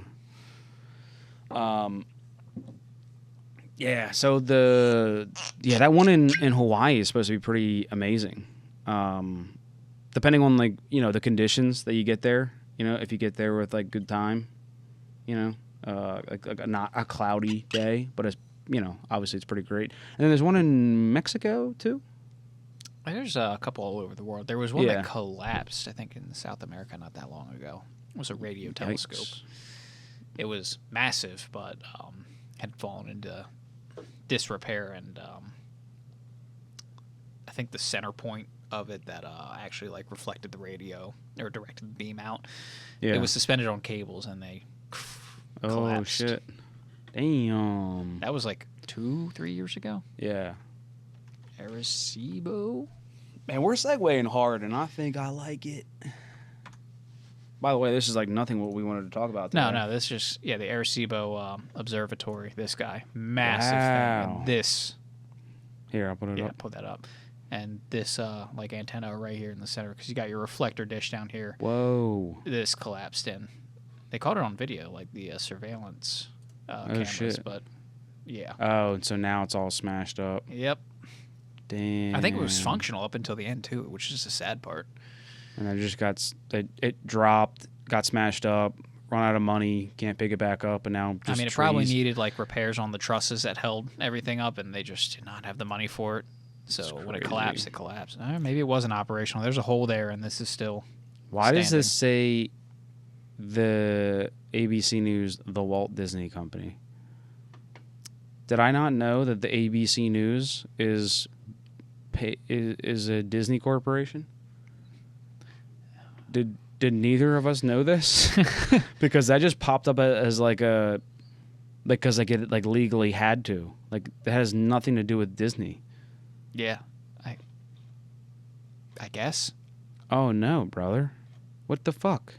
Speaker 2: Yeah. So that one in Hawaii is supposed to be pretty amazing. Depending on like the conditions that you get there. If you get there with like good time, like not a cloudy day, but it's obviously it's pretty great. And then there's one in Mexico too.
Speaker 3: There's a couple all over the world. There was one
Speaker 2: Yeah.
Speaker 3: that collapsed, I think, in South America not that long ago. It was a radio telescope.
Speaker 2: Yikes.
Speaker 3: It was massive, but had fallen into disrepair, and I think the center point of it that actually like reflected the radio or directed the beam out.
Speaker 2: Yeah.
Speaker 3: It was suspended on cables, and they collapsed.
Speaker 2: Oh shit! Damn.
Speaker 3: That was like 2-3 years ago.
Speaker 2: Yeah.
Speaker 3: Arecibo.
Speaker 2: Man, we're segueing hard, and I think I like it. By the way, this is like nothing what we wanted to talk about today.
Speaker 3: No, this is just the Arecibo Observatory. This guy, massive
Speaker 2: Wow.
Speaker 3: thing. And this,
Speaker 2: Here, I'll put it up.
Speaker 3: put that up. And this like antenna right here in the center, because you got your reflector dish down here.
Speaker 2: Whoa.
Speaker 3: This collapsed in. They caught it on video, like the surveillance cameras.
Speaker 2: Shit.
Speaker 3: But yeah,
Speaker 2: Oh, and so now it's all smashed up.
Speaker 3: yep.
Speaker 2: Damn.
Speaker 3: I think it was functional up until the end too, which is the sad part.
Speaker 2: And I just it dropped, got smashed up, run out of money, can't pick it back up, and now just
Speaker 3: It probably
Speaker 2: trees.
Speaker 3: needed like repairs on the trusses that held everything up, and they just did not have the money for it. So
Speaker 2: That's
Speaker 3: when it
Speaker 2: crazy.
Speaker 3: collapsed, it collapsed. Maybe it wasn't operational. There's a hole there, and this is still.
Speaker 2: Why does
Speaker 3: standing.
Speaker 2: this say the ABC News, the Walt Disney Company? Did I not know that the ABC News is a Disney corporation? Did neither of us know this? Because that just popped up as because like it like legally had to. Like that has nothing to do with Disney.
Speaker 3: Yeah, I guess.
Speaker 2: Oh no, brother. What the fuck?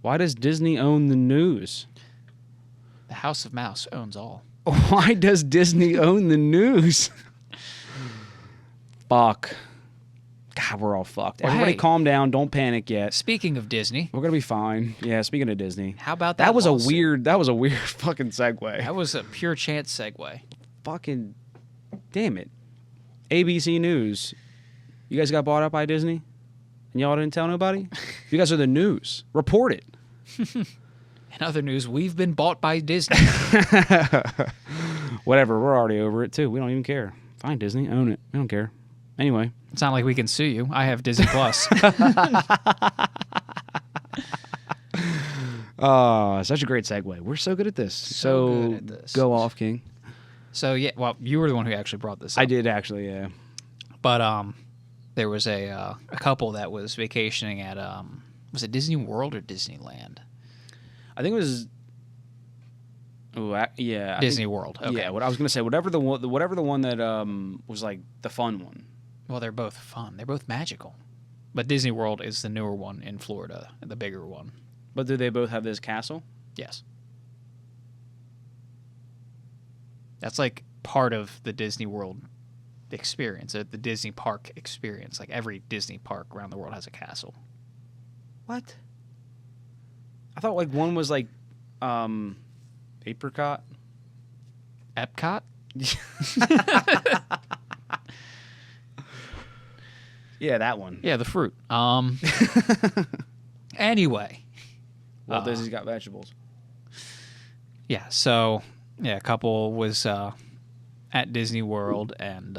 Speaker 2: Why does Disney own the news?
Speaker 3: The House of Mouse owns all.
Speaker 2: Why does Disney own the news? Fuck. God, we're all fucked.
Speaker 3: Well,
Speaker 2: Everybody
Speaker 3: hey.
Speaker 2: calm down. Don't panic yet.
Speaker 3: Speaking of Disney,
Speaker 2: We're going to be fine. Yeah, speaking of Disney.
Speaker 3: how about that?
Speaker 2: That was
Speaker 3: lawsuit?
Speaker 2: a weird fucking segue.
Speaker 3: That was a pure chance segue.
Speaker 2: Fucking damn it. ABC News. You guys got bought up by Disney? And y'all didn't tell nobody? You guys are the news. Report it.
Speaker 3: In other news, we've been bought by Disney.
Speaker 2: Whatever. We're already over it, too. We don't even care. Fine, Disney. Own it. We don't care. Anyway.
Speaker 3: It's not like we can sue you. I have Disney Plus.
Speaker 2: Such a great segue. We're so good at this.
Speaker 3: So good at this.
Speaker 2: Go off, King.
Speaker 3: So yeah, well, you were the one who actually brought this up.
Speaker 2: I did actually, yeah.
Speaker 3: But there was a couple that was vacationing at was it Disney World or Disneyland?
Speaker 2: I think it was. Yeah,
Speaker 3: Disney World. Okay.
Speaker 2: Yeah, what I was gonna say, whatever the one that was like the fun one.
Speaker 3: Well, they're both fun. They're both magical. But Disney World is the newer one in Florida, the bigger one.
Speaker 2: But do they both have this castle?
Speaker 3: Yes. That's like part of the Disney World experience, the Disney park experience. Like every Disney park around the world has a castle.
Speaker 2: What? I thought like one was like apricot.
Speaker 3: Epcot?
Speaker 2: Yeah, that one.
Speaker 3: Yeah, the fruit. Anyway.
Speaker 2: Walt Disney's Got Vegetables.
Speaker 3: Yeah, so a couple was at Disney World, and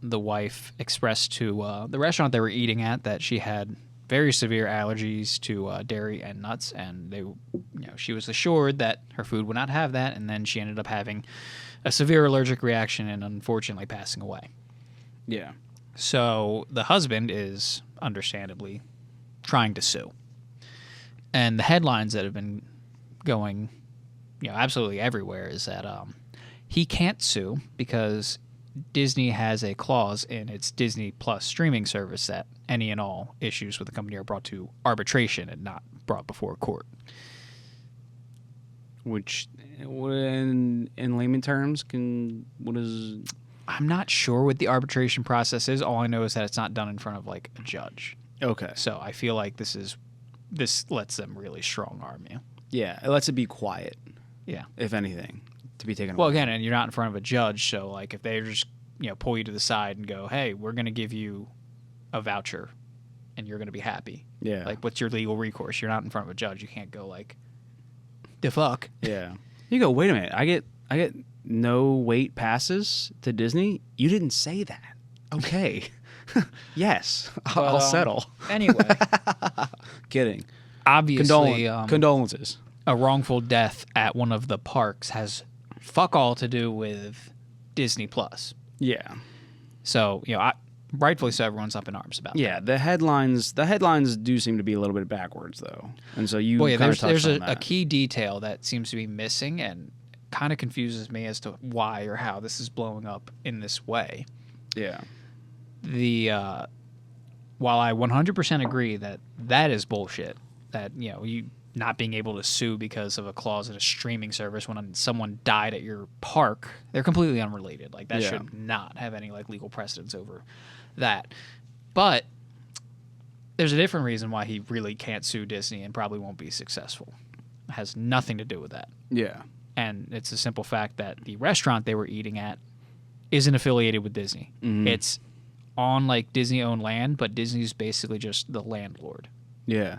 Speaker 3: the wife expressed to the restaurant they were eating at that she had very severe allergies to dairy and nuts, and she was assured that her food would not have that, and then she ended up having a severe allergic reaction and unfortunately passing away.
Speaker 2: Yeah.
Speaker 3: So the husband is understandably trying to sue. And the headlines that have been going, absolutely everywhere is that he can't sue because Disney has a clause in its Disney Plus streaming service that any and all issues with the company are brought to arbitration and not brought before court.
Speaker 2: Which, in layman terms, what is...
Speaker 3: I'm not sure what the arbitration process is. All I know is that it's not done in front of like a judge.
Speaker 2: Okay.
Speaker 3: So I feel like this lets them really strong arm you.
Speaker 2: Yeah, it lets it be quiet.
Speaker 3: Yeah.
Speaker 2: If anything, to be taken
Speaker 3: Well,
Speaker 2: away.
Speaker 3: again, and you're not in front of a judge, so like if they just pull you to the side and go, "Hey, we're going to give you a voucher, and you're going to be happy."
Speaker 2: Yeah.
Speaker 3: Like, what's your legal recourse? You're not in front of a judge. You can't go like, "The fuck."
Speaker 2: Yeah. You go, wait a minute. I get no wait passes to Disney. You didn't say that. Okay. Yes, I'll settle.
Speaker 3: Anyway,
Speaker 2: Kidding.
Speaker 3: obviously,
Speaker 2: Condolences.
Speaker 3: a wrongful death at one of the parks has fuck all to do with Disney Plus.
Speaker 2: Yeah.
Speaker 3: So rightfully so, everyone's up in arms about that.
Speaker 2: Yeah. The headlines do seem to be a little bit backwards though, and so you.
Speaker 3: Well, yeah,
Speaker 2: kind of
Speaker 3: there's
Speaker 2: touched on
Speaker 3: a
Speaker 2: that.
Speaker 3: key detail that seems to be missing and kind of confuses me as to why or how this is blowing up in this way.
Speaker 2: Yeah.
Speaker 3: While I 100% agree that is bullshit, that you not being able to sue because of a clause in a streaming service when someone died at your park, they're completely unrelated. Like that should not have any like legal precedence over that. But there's a different reason why he really can't sue Disney and probably won't be successful. It has nothing to do with that.
Speaker 2: Yeah.
Speaker 3: And it's a simple fact that the restaurant they were eating at isn't affiliated with Disney.
Speaker 2: Mm-hmm.
Speaker 3: It's on like Disney-owned land, but Disney's basically just the landlord.
Speaker 2: Yeah.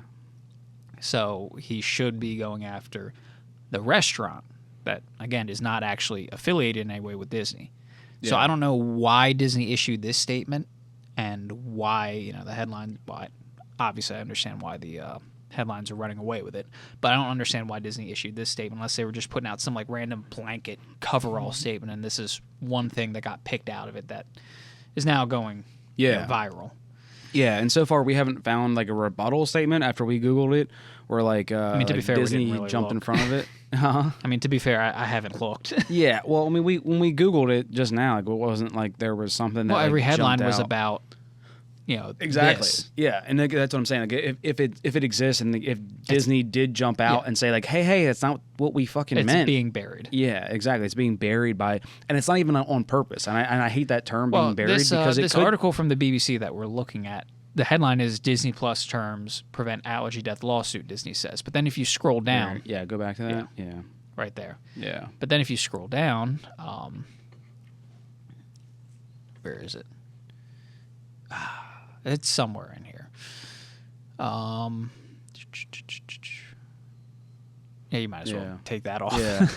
Speaker 3: So he should be going after the restaurant that, again, is not actually affiliated in any way with Disney. Yeah. So I don't know why Disney issued this statement and why, the headline, but obviously I understand why the headlines are running away with it, but I don't understand why Disney issued this statement unless they were just putting out some like random blanket coverall statement, and this is one thing that got picked out of it that is now going viral.
Speaker 2: Yeah, and so far we haven't found like a rebuttal statement after we Googled it, or like
Speaker 3: to be fair,
Speaker 2: Disney
Speaker 3: we didn't really
Speaker 2: jumped in
Speaker 3: look.
Speaker 2: front of it. Huh?
Speaker 3: I mean, to be fair, I haven't looked.
Speaker 2: Yeah, well, I mean, when we Googled it just now, like, it wasn't like there was something that.
Speaker 3: Well, every
Speaker 2: like,
Speaker 3: headline
Speaker 2: jumped
Speaker 3: was
Speaker 2: out.
Speaker 3: about,
Speaker 2: Exactly.
Speaker 3: this.
Speaker 2: Yeah, and that's what I'm saying. Like, if it exists, and if Disney did jump out and say like, hey, that's not what we fucking
Speaker 3: It's
Speaker 2: meant.
Speaker 3: being buried.
Speaker 2: Yeah, exactly. It's being buried by, and it's not even on purpose. And I hate that term being buried because
Speaker 3: this article from the BBC that we're looking at, the headline is Disney Plus terms prevent allergy death lawsuit, Disney says. But then if you scroll down,
Speaker 2: go back to that. Yeah.
Speaker 3: right there.
Speaker 2: Yeah.
Speaker 3: But then if you scroll down, where is it? It's somewhere in here. Yeah, you might as well take that off.
Speaker 2: Yeah.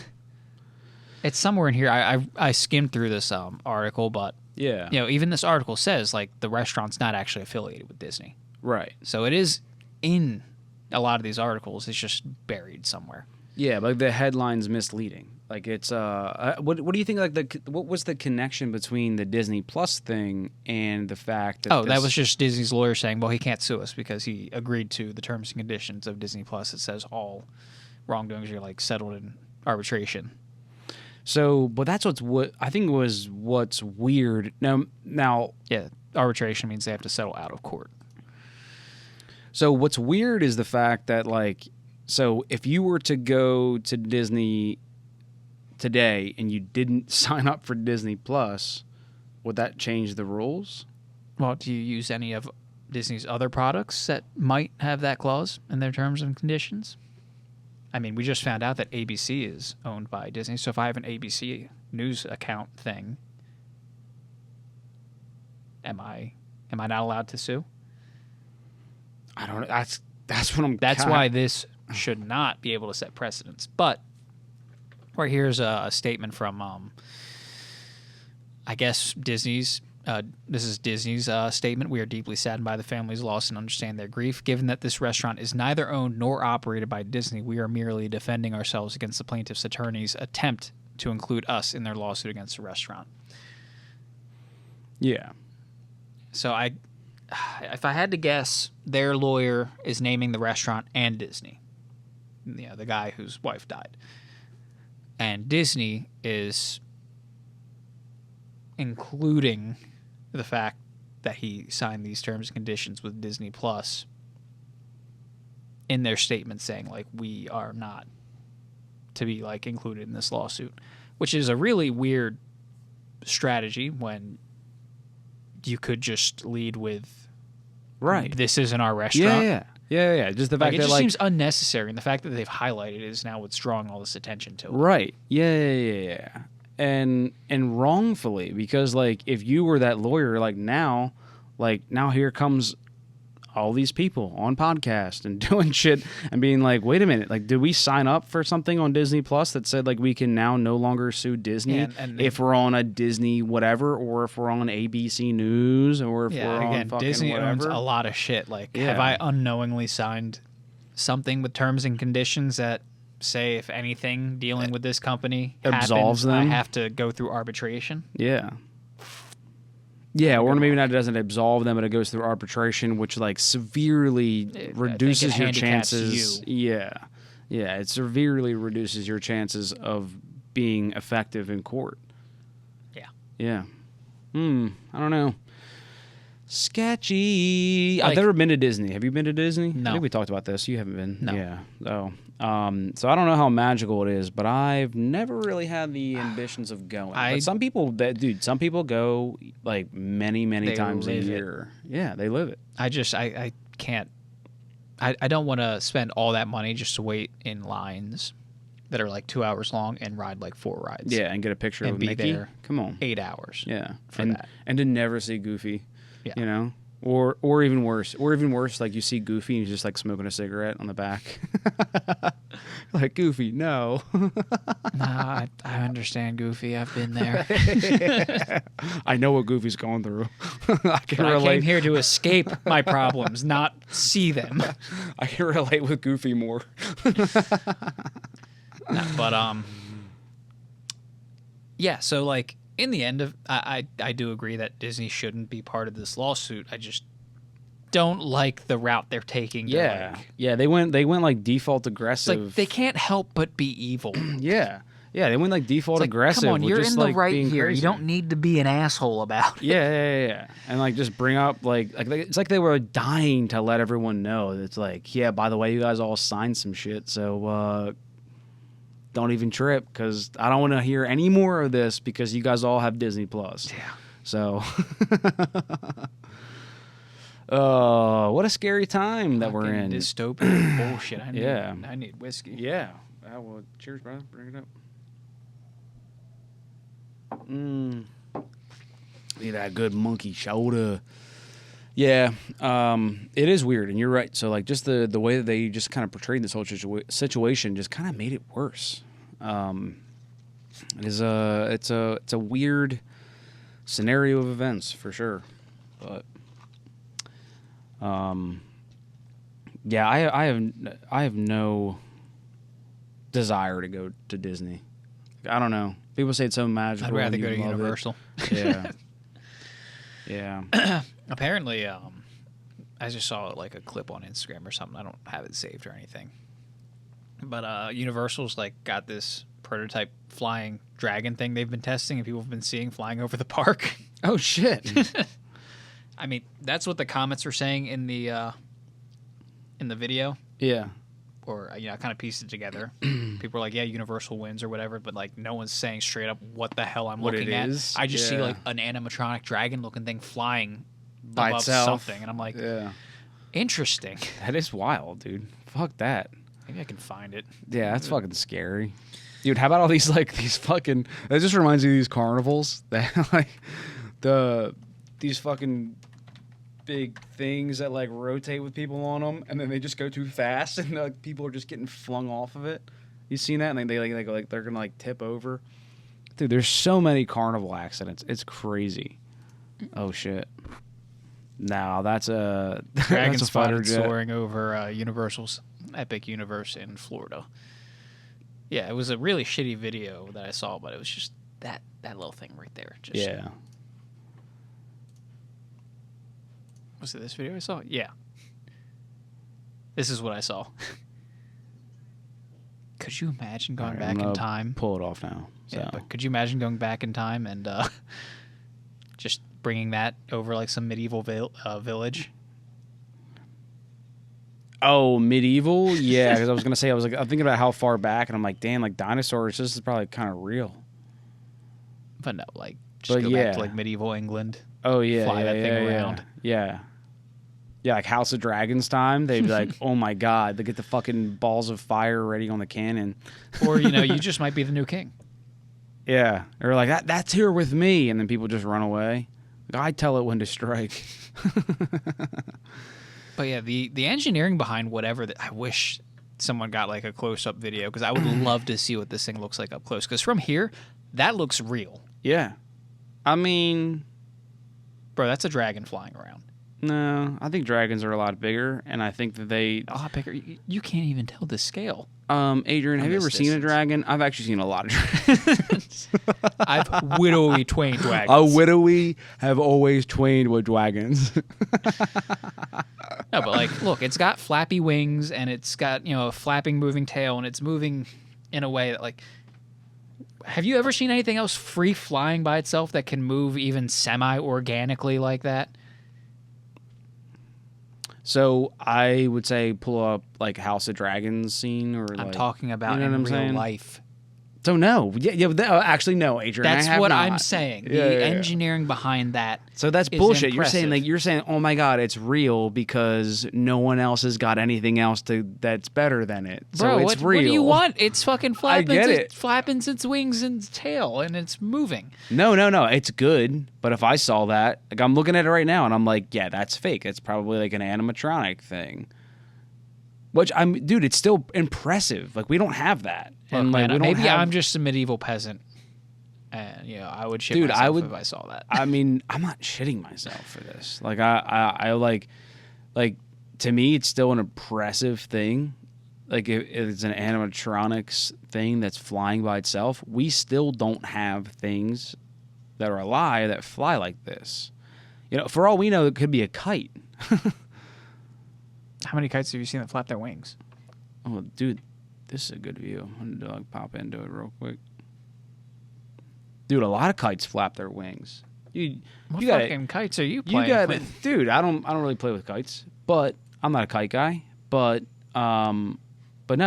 Speaker 3: It's somewhere in here. I skimmed through this article, but
Speaker 2: Yeah.
Speaker 3: even this article says like the restaurant's not actually affiliated with Disney.
Speaker 2: Right.
Speaker 3: So it is in a lot of these articles. It's just buried somewhere.
Speaker 2: Yeah, but the headline's misleading. Like it's what do you think? Like what was the connection between the Disney Plus thing and the fact that
Speaker 3: that was just Disney's lawyer saying, well, he can't sue us because he agreed to the terms and conditions of Disney Plus. It says all wrongdoings are like settled in arbitration.
Speaker 2: So, but that's what I think was what's weird. Now,
Speaker 3: yeah, arbitration means they have to settle out of court.
Speaker 2: So what's weird is the fact that so if you were to go to Disney today and you didn't sign up for Disney Plus, would that change the rules?
Speaker 3: Well, do you use any of Disney's other products that might have that clause in their terms and conditions? I mean, we just found out that ABC is owned by Disney, so if I have an ABC news account thing, am I not allowed to sue?
Speaker 2: I don't know. That's what I'm.
Speaker 3: That's why this should not be able to set precedents. But right here's a statement from, I guess Disney's. This is Disney's statement. We are deeply saddened by the family's loss and understand their grief. Given that this restaurant is neither owned nor operated by Disney, we are merely defending ourselves against the plaintiff's attorney's attempt to include us in their lawsuit against the restaurant.
Speaker 2: Yeah.
Speaker 3: So if I had to guess, their lawyer is naming the restaurant and Disney. You know, the guy whose wife died. And Disney is including the fact that he signed these terms and conditions with Disney Plus in their statement saying, like, we are not to be, like, included in this lawsuit, which is a really weird strategy when you could just lead with,
Speaker 2: right,
Speaker 3: this isn't our restaurant.
Speaker 2: Yeah. Just the fact
Speaker 3: It
Speaker 2: that
Speaker 3: just seems unnecessary, and the fact that they've highlighted it is now what's drawing all this attention to it.
Speaker 2: Right. Yeah. And wrongfully, because like if you were that lawyer, now here comes all these people on podcast and doing shit and being like, wait a minute, like, did we sign up for something on Disney Plus that said like we can now no longer sue Disney if we're on a Disney whatever, or if we're on ABC News, or if we're on fucking
Speaker 3: Disney
Speaker 2: whatever.
Speaker 3: owns a lot of shit. Like, have I unknowingly signed something with terms and conditions that say if anything dealing with this company
Speaker 2: absolves them,
Speaker 3: I have to go through arbitration?
Speaker 2: Yeah, or maybe not, it doesn't absolve them, but it goes through arbitration, which like severely reduces your chances. Yeah, it severely reduces your chances of being effective in court. Yeah. I don't know. Sketchy. I've never been to Disney. Have you been to Disney?
Speaker 3: No.
Speaker 2: I think we talked about this. You haven't been.
Speaker 3: No.
Speaker 2: Yeah. So I don't know how magical it is, but I've never really had the ambitions of going. But some people go like many times a year. Yeah, they live it.
Speaker 3: I can't. I don't want to spend all that money just to wait in lines that are like 2 hours long and ride like 4 rides.
Speaker 2: Yeah, and get a picture of Mickey.
Speaker 3: There.
Speaker 2: Come on.
Speaker 3: 8 hours.
Speaker 2: Yeah,
Speaker 3: for that.
Speaker 2: And to never see Goofy.
Speaker 3: Yeah.
Speaker 2: You know? Or even worse, like you see Goofy and he's just like smoking a cigarette on the back. Like, Goofy, no.
Speaker 3: Nah, I understand Goofy. I've been there.
Speaker 2: I know what Goofy's going through. I
Speaker 3: came here to escape my problems, not see them.
Speaker 2: I can relate with Goofy more.
Speaker 3: Yeah, so like in the end of I do agree that Disney shouldn't be part of this lawsuit. I just don't like the route they're taking.
Speaker 2: Yeah. They went like default aggressive.
Speaker 3: It's like they can't help but be evil.
Speaker 2: Yeah, they went like default aggressive.
Speaker 3: Come on, you're
Speaker 2: just,
Speaker 3: in the
Speaker 2: like,
Speaker 3: right
Speaker 2: being
Speaker 3: here.
Speaker 2: crazy.
Speaker 3: You don't need to be an asshole about it.
Speaker 2: Yeah, and like just bring up like it's like they were dying to let everyone know. It's like, yeah, by the way, you guys all signed some shit, so don't even trip, because I don't want to hear any more of this because you guys all have Disney Plus.
Speaker 3: Yeah.
Speaker 2: So, what a scary time that we're in.
Speaker 3: Dystopian bullshit. I need whiskey.
Speaker 2: Yeah. Well, cheers, brother. Bring it up. Need that good monkey shoulder. Yeah, it is weird, and you're right. So, like, just the way that they just kind of portrayed this whole situation just kind of made it worse. It's a weird scenario of events for sure, but I have no. desire to go to Disney. I don't know. People say it's so magical.
Speaker 3: I'd rather
Speaker 2: and
Speaker 3: go
Speaker 2: you
Speaker 3: to
Speaker 2: love it.
Speaker 3: Universal.
Speaker 2: Yeah. Yeah.
Speaker 3: Apparently, I just saw like a clip on Instagram or something. I don't have it saved or anything. But Universal's like got this prototype flying dragon thing they've been testing, and people have been seeing flying over the park.
Speaker 2: Oh shit.
Speaker 3: I mean, that's what the comments were saying in the video.
Speaker 2: Yeah.
Speaker 3: Or I kind of pieced it together. People are like, "Yeah, Universal wins" or whatever, but like no one's saying straight up what the hell I'm
Speaker 2: What
Speaker 3: looking
Speaker 2: it
Speaker 3: at.
Speaker 2: is?
Speaker 3: I just see
Speaker 2: Yeah.
Speaker 3: like an animatronic dragon-looking thing flying
Speaker 2: By
Speaker 3: above
Speaker 2: itself.
Speaker 3: something, and I'm like,
Speaker 2: Yeah.
Speaker 3: interesting.
Speaker 2: That is wild, dude. Fuck that.
Speaker 3: Maybe I can find it.
Speaker 2: Yeah, that's fucking scary. Dude, how about all these these fucking that just reminds me of these carnivals that like these fucking big things that like rotate with people on them, and then they just go too fast, and like people are just getting flung off of it. You seen that? And they go like they're gonna like tip over. Dude, there's so many carnival accidents. It's crazy. Oh shit. No, that's a
Speaker 3: Dragon
Speaker 2: that's a fighter
Speaker 3: spotted
Speaker 2: jet.
Speaker 3: soaring over Universal's Epic Universe in Florida. Yeah, it was a really shitty video that I saw, but it was just that little thing right there. Just,
Speaker 2: Yeah.
Speaker 3: Was it this video I saw? Yeah. This is what I saw. Could you imagine going
Speaker 2: Alright,
Speaker 3: back
Speaker 2: I'm
Speaker 3: in
Speaker 2: gonna
Speaker 3: time?
Speaker 2: Pull it off now. So.
Speaker 3: Yeah, but could you imagine going back in time and just bringing that over like some medieval village?
Speaker 2: Oh, medieval? Yeah, because I was gonna say I'm thinking about how far back, and I'm like, damn, like dinosaurs. This is probably kind of real.
Speaker 3: But no, like just go back to like medieval England.
Speaker 2: Oh yeah,
Speaker 3: fly
Speaker 2: yeah,
Speaker 3: that thing
Speaker 2: yeah,
Speaker 3: around.
Speaker 2: Yeah, yeah, like House of Dragons time. They'd be like, oh my god, they get the fucking balls of fire ready on the cannon.
Speaker 3: Or you just might be the new king.
Speaker 2: Yeah, or like that's here with me, and then people just run away. Like, I tell it when to strike.
Speaker 3: But yeah, the engineering behind whatever I wish someone got like a close up video, because I would love to see what this thing looks like up close. Because from here, that looks real,
Speaker 2: Yeah, I mean,
Speaker 3: bro. That's a dragon flying around.
Speaker 2: no, I think dragons are a lot bigger, and I think that they.
Speaker 3: A lot bigger. You can't even tell the scale.
Speaker 2: Adrian, have you
Speaker 3: this
Speaker 2: ever seen a
Speaker 3: distance.
Speaker 2: dragon? I've actually seen a lot of dragons.
Speaker 3: I've widowy twain dragons.
Speaker 2: A widowy have always twained with dragons.
Speaker 3: No, but like, look, it's got flappy wings and it's got a flapping, moving tail, and it's moving in a way that like. Have you ever seen anything else free flying by itself that can move even semi-organically like that?
Speaker 2: So I would say pull up like House of Dragons scene, or
Speaker 3: I'm
Speaker 2: like,
Speaker 3: talking about
Speaker 2: you know
Speaker 3: in
Speaker 2: what I'm
Speaker 3: real
Speaker 2: saying?
Speaker 3: life.
Speaker 2: So no, actually no, Adrian. I
Speaker 3: That's
Speaker 2: have
Speaker 3: what
Speaker 2: not.
Speaker 3: I'm saying.
Speaker 2: Yeah,
Speaker 3: The
Speaker 2: yeah, yeah.
Speaker 3: engineering behind that.
Speaker 2: So that's
Speaker 3: is
Speaker 2: bullshit.
Speaker 3: impressive.
Speaker 2: You're saying, oh my god, it's real because no one else has got anything else that's better than it.
Speaker 3: Bro,
Speaker 2: so it's
Speaker 3: what
Speaker 2: real.
Speaker 3: do you want? It's fucking flapping.
Speaker 2: get it.
Speaker 3: Flapping its wings and tail, and it's moving.
Speaker 2: No, it's good. But if I saw that, like I'm looking at it right now, and I'm like, yeah, that's fake. It's probably like an animatronic thing. Which dude, it's still impressive. Like we don't have that,
Speaker 3: Look,
Speaker 2: and like
Speaker 3: man,
Speaker 2: we don't
Speaker 3: maybe
Speaker 2: have.
Speaker 3: I'm just a medieval peasant, and I would shit
Speaker 2: Dude,
Speaker 3: myself
Speaker 2: I would-
Speaker 3: if I saw that.
Speaker 2: I mean, I'm not shitting myself for this. Like I like to me, it's still an impressive thing. Like if it's an animatronics thing that's flying by itself, we still don't have things that are alive that fly like this. For all we know, it could be a kite.
Speaker 3: How many kites have you seen that flap their wings?
Speaker 2: Oh, dude, this is a good view. I'm gonna pop into it real quick. Dude, a lot of kites flap their wings. You
Speaker 3: What
Speaker 2: got
Speaker 3: fucking
Speaker 2: it.
Speaker 3: kites are you
Speaker 2: You
Speaker 3: playing
Speaker 2: got it,
Speaker 3: with?
Speaker 2: dude. I don't really play with kites, but I'm not a kite guy. But no,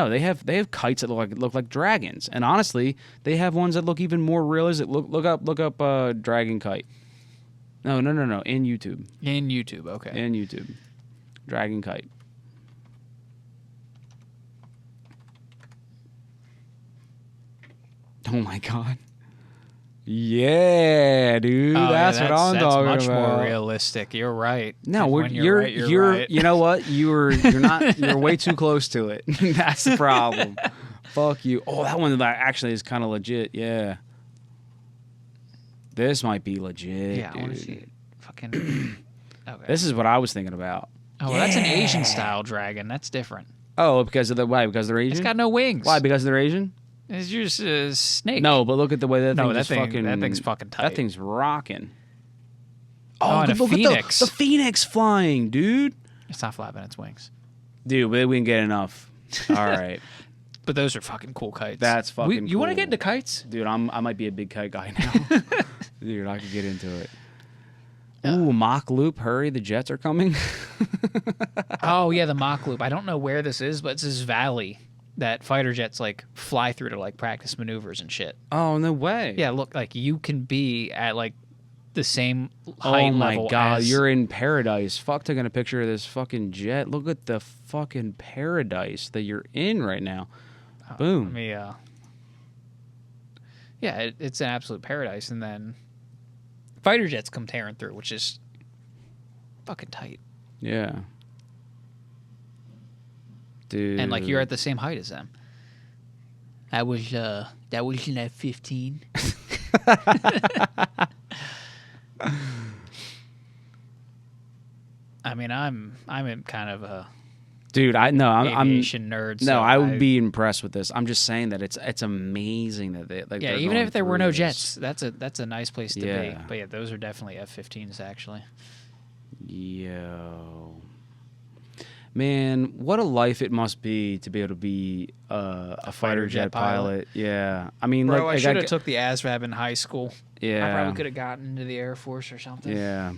Speaker 2: they have kites that look like dragons, and honestly, they have ones that look even more realistic. Look up dragon kite. No, in YouTube.
Speaker 3: In YouTube, okay.
Speaker 2: In YouTube, dragon kite. Oh my god. Yeah, dude.
Speaker 3: Oh,
Speaker 2: that's what I'm talking
Speaker 3: much
Speaker 2: about.
Speaker 3: more realistic. You're right.
Speaker 2: No,
Speaker 3: When
Speaker 2: you're
Speaker 3: right, you're right.
Speaker 2: You know what? You're not. You're way too close to it. That's the problem. Fuck you. Oh, that one actually is kind of legit. Yeah. This might be legit.
Speaker 3: Yeah, I want to
Speaker 2: dude.
Speaker 3: see it. Fucking. Okay.
Speaker 2: This is what I was thinking about.
Speaker 3: Oh, well, that's an Asian style dragon. That's different.
Speaker 2: Oh, because of the why? Because they're Asian.
Speaker 3: It's got no wings.
Speaker 2: Why? Because they're Asian.
Speaker 3: It's just a snake.
Speaker 2: No, but look at the way that
Speaker 3: No,
Speaker 2: thing's
Speaker 3: that thing's fucking tight.
Speaker 2: That thing's rocking.
Speaker 3: Oh, and a
Speaker 2: look
Speaker 3: phoenix.
Speaker 2: at the phoenix flying, dude.
Speaker 3: It's not flapping its wings.
Speaker 2: Dude, we didn't get enough. All right.
Speaker 3: But those are fucking cool kites.
Speaker 2: That's fucking
Speaker 3: You want to
Speaker 2: cool.
Speaker 3: get into kites?
Speaker 2: Dude, I might be a big kite guy now. Dude, I could get into it. Ooh, Mach Loop, hurry, the jets are coming.
Speaker 3: Oh, yeah, the Mach Loop. I don't know where this is, but it's this valley that fighter jets, like, fly through to, like, practice maneuvers and shit.
Speaker 2: Oh, no way.
Speaker 3: Yeah, look, like, you can be at, like, the same height
Speaker 2: Oh my
Speaker 3: level
Speaker 2: god,
Speaker 3: as...
Speaker 2: you're in paradise. Fuck taking a picture of this fucking jet. Look at the fucking paradise that you're in right now. Boom.
Speaker 3: Let me, yeah, it's an absolute paradise, and then fighter jets come tearing through, which is fucking tight.
Speaker 2: Yeah. Dude.
Speaker 3: And, like, you're at the same height as them. That was in F-15. I mean, I'm in kind of a
Speaker 2: Dude, I'm
Speaker 3: aviation nerd.
Speaker 2: No,
Speaker 3: So
Speaker 2: I would be impressed with this. I'm just saying that it's amazing that they like.
Speaker 3: Yeah,
Speaker 2: they're
Speaker 3: even
Speaker 2: going
Speaker 3: if there were no
Speaker 2: through
Speaker 3: jets,
Speaker 2: this.
Speaker 3: that's a nice place to be.
Speaker 2: Yeah.
Speaker 3: But yeah, those are definitely F-15s actually.
Speaker 2: Yo, man, what a life it must be to be able to be a fighter jet pilot. Yeah, I mean,
Speaker 3: Bro,
Speaker 2: like,
Speaker 3: I should have took the ASVAB in high school.
Speaker 2: Yeah,
Speaker 3: I probably could have gotten into the Air Force or something.
Speaker 2: Yeah.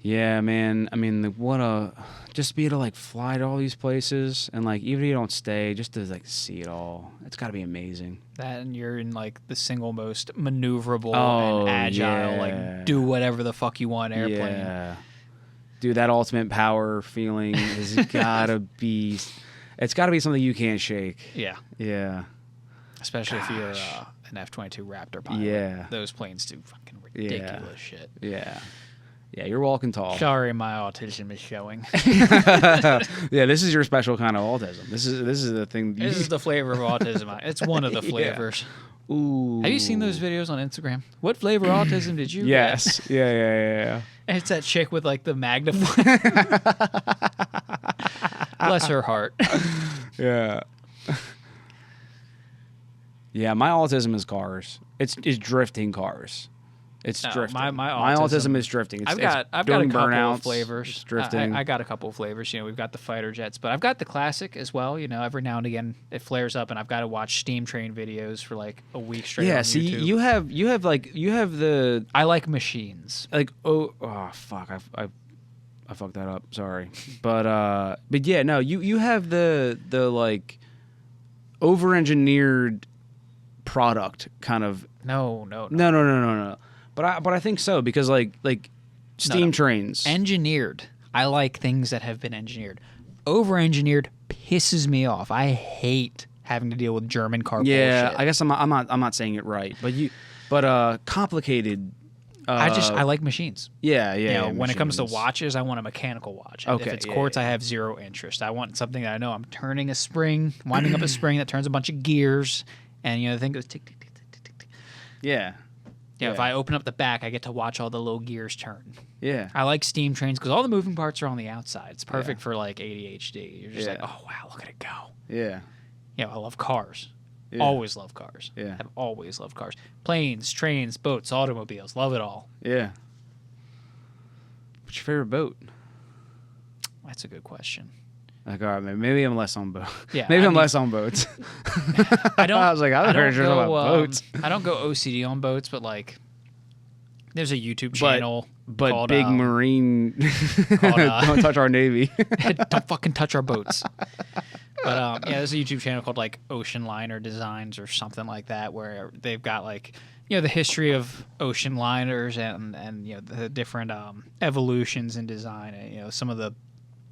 Speaker 2: Yeah, man. I mean, what a just be able to like fly to all these places and like even if you don't stay, just to like see it all. It's got to be amazing.
Speaker 3: That and you're in like the single most maneuverable
Speaker 2: Oh,
Speaker 3: and agile,
Speaker 2: yeah.
Speaker 3: like do whatever the fuck you want airplane.
Speaker 2: Yeah. Dude, that ultimate power feeling has gotta be. It's got to be something you can't shake.
Speaker 3: Yeah.
Speaker 2: Yeah.
Speaker 3: Especially if you're an F-22 Raptor pilot.
Speaker 2: Yeah.
Speaker 3: Those planes do fucking ridiculous shit.
Speaker 2: Yeah. Yeah, you're walking tall.
Speaker 3: Sorry, my autism is showing.
Speaker 2: Yeah, this is your special kind of autism. This is the thing.
Speaker 3: This is the flavor of autism. It's one of the flavors.
Speaker 2: Ooh.
Speaker 3: Have you seen those videos on Instagram? What flavor autism did you
Speaker 2: Yes.
Speaker 3: get?
Speaker 2: Yeah.
Speaker 3: And it's that chick with like the magnifier. Bless her heart.
Speaker 2: Yeah. Yeah, my autism is cars. It's drifting cars. It's
Speaker 3: No,
Speaker 2: drifting.
Speaker 3: my
Speaker 2: autism is drifting. It's,
Speaker 3: I've got a
Speaker 2: doing
Speaker 3: couple
Speaker 2: burnouts,
Speaker 3: of flavors.
Speaker 2: it's drifting.
Speaker 3: I got a couple of flavors. You know, we've got the fighter jets, but I've got the classic as well. You know, every now and again it flares up, and I've got to watch steam train videos for like a week straight.
Speaker 2: Yeah,
Speaker 3: on
Speaker 2: see,
Speaker 3: YouTube.
Speaker 2: you have the
Speaker 3: I like machines.
Speaker 2: like oh fuck I fucked that up. Sorry, but yeah, no, you have the like over engineered product kind of.
Speaker 3: No.
Speaker 2: But I think so because like steam trains.
Speaker 3: Engineered. I like things that have been engineered. Over engineered pisses me off. I hate having to deal with German car
Speaker 2: Yeah,
Speaker 3: bullshit.
Speaker 2: I guess I'm not saying it right, but complicated.
Speaker 3: I like machines.
Speaker 2: Yeah.
Speaker 3: You know, when it comes to
Speaker 2: machines.
Speaker 3: watches, I want a mechanical watch.
Speaker 2: Okay,
Speaker 3: If it's
Speaker 2: yeah,
Speaker 3: quartz,
Speaker 2: yeah.
Speaker 3: I have zero interest. I want something that I know I'm turning a spring, winding up a spring that turns a bunch of gears, and you know the thing goes tick tick tick tick tick tick.
Speaker 2: Yeah.
Speaker 3: Yeah, if I open up the back, I get to watch all the little gears turn.
Speaker 2: Yeah.
Speaker 3: I like steam trains because all the moving parts are on the outside. It's perfect for like ADHD. You're just like,
Speaker 2: Yeah.
Speaker 3: oh wow, look at it go.
Speaker 2: Yeah.
Speaker 3: You know, I love cars.
Speaker 2: Yeah.
Speaker 3: Always love cars.
Speaker 2: Yeah.
Speaker 3: I've always loved cars. Planes, trains, boats, automobiles. Love it all.
Speaker 2: Yeah. What's your favorite boat?
Speaker 3: That's a good question.
Speaker 2: Like, all right, maybe I'm less on boats.
Speaker 3: Yeah,
Speaker 2: maybe
Speaker 3: I
Speaker 2: I'm
Speaker 3: mean-
Speaker 2: less on boats.
Speaker 3: I don't.
Speaker 2: I was like, I'm
Speaker 3: I
Speaker 2: very
Speaker 3: don't
Speaker 2: sure
Speaker 3: go,
Speaker 2: about boats.
Speaker 3: I don't go OCD on boats, but like, there's a YouTube channel
Speaker 2: But
Speaker 3: called,
Speaker 2: big marine. Don't touch our navy.
Speaker 3: don't fucking touch our boats. But yeah, there's a YouTube channel called like Ocean Liner Designs or something like that, where they've got like, you know, the history of ocean liners and you know the different evolutions in design, and you know some of the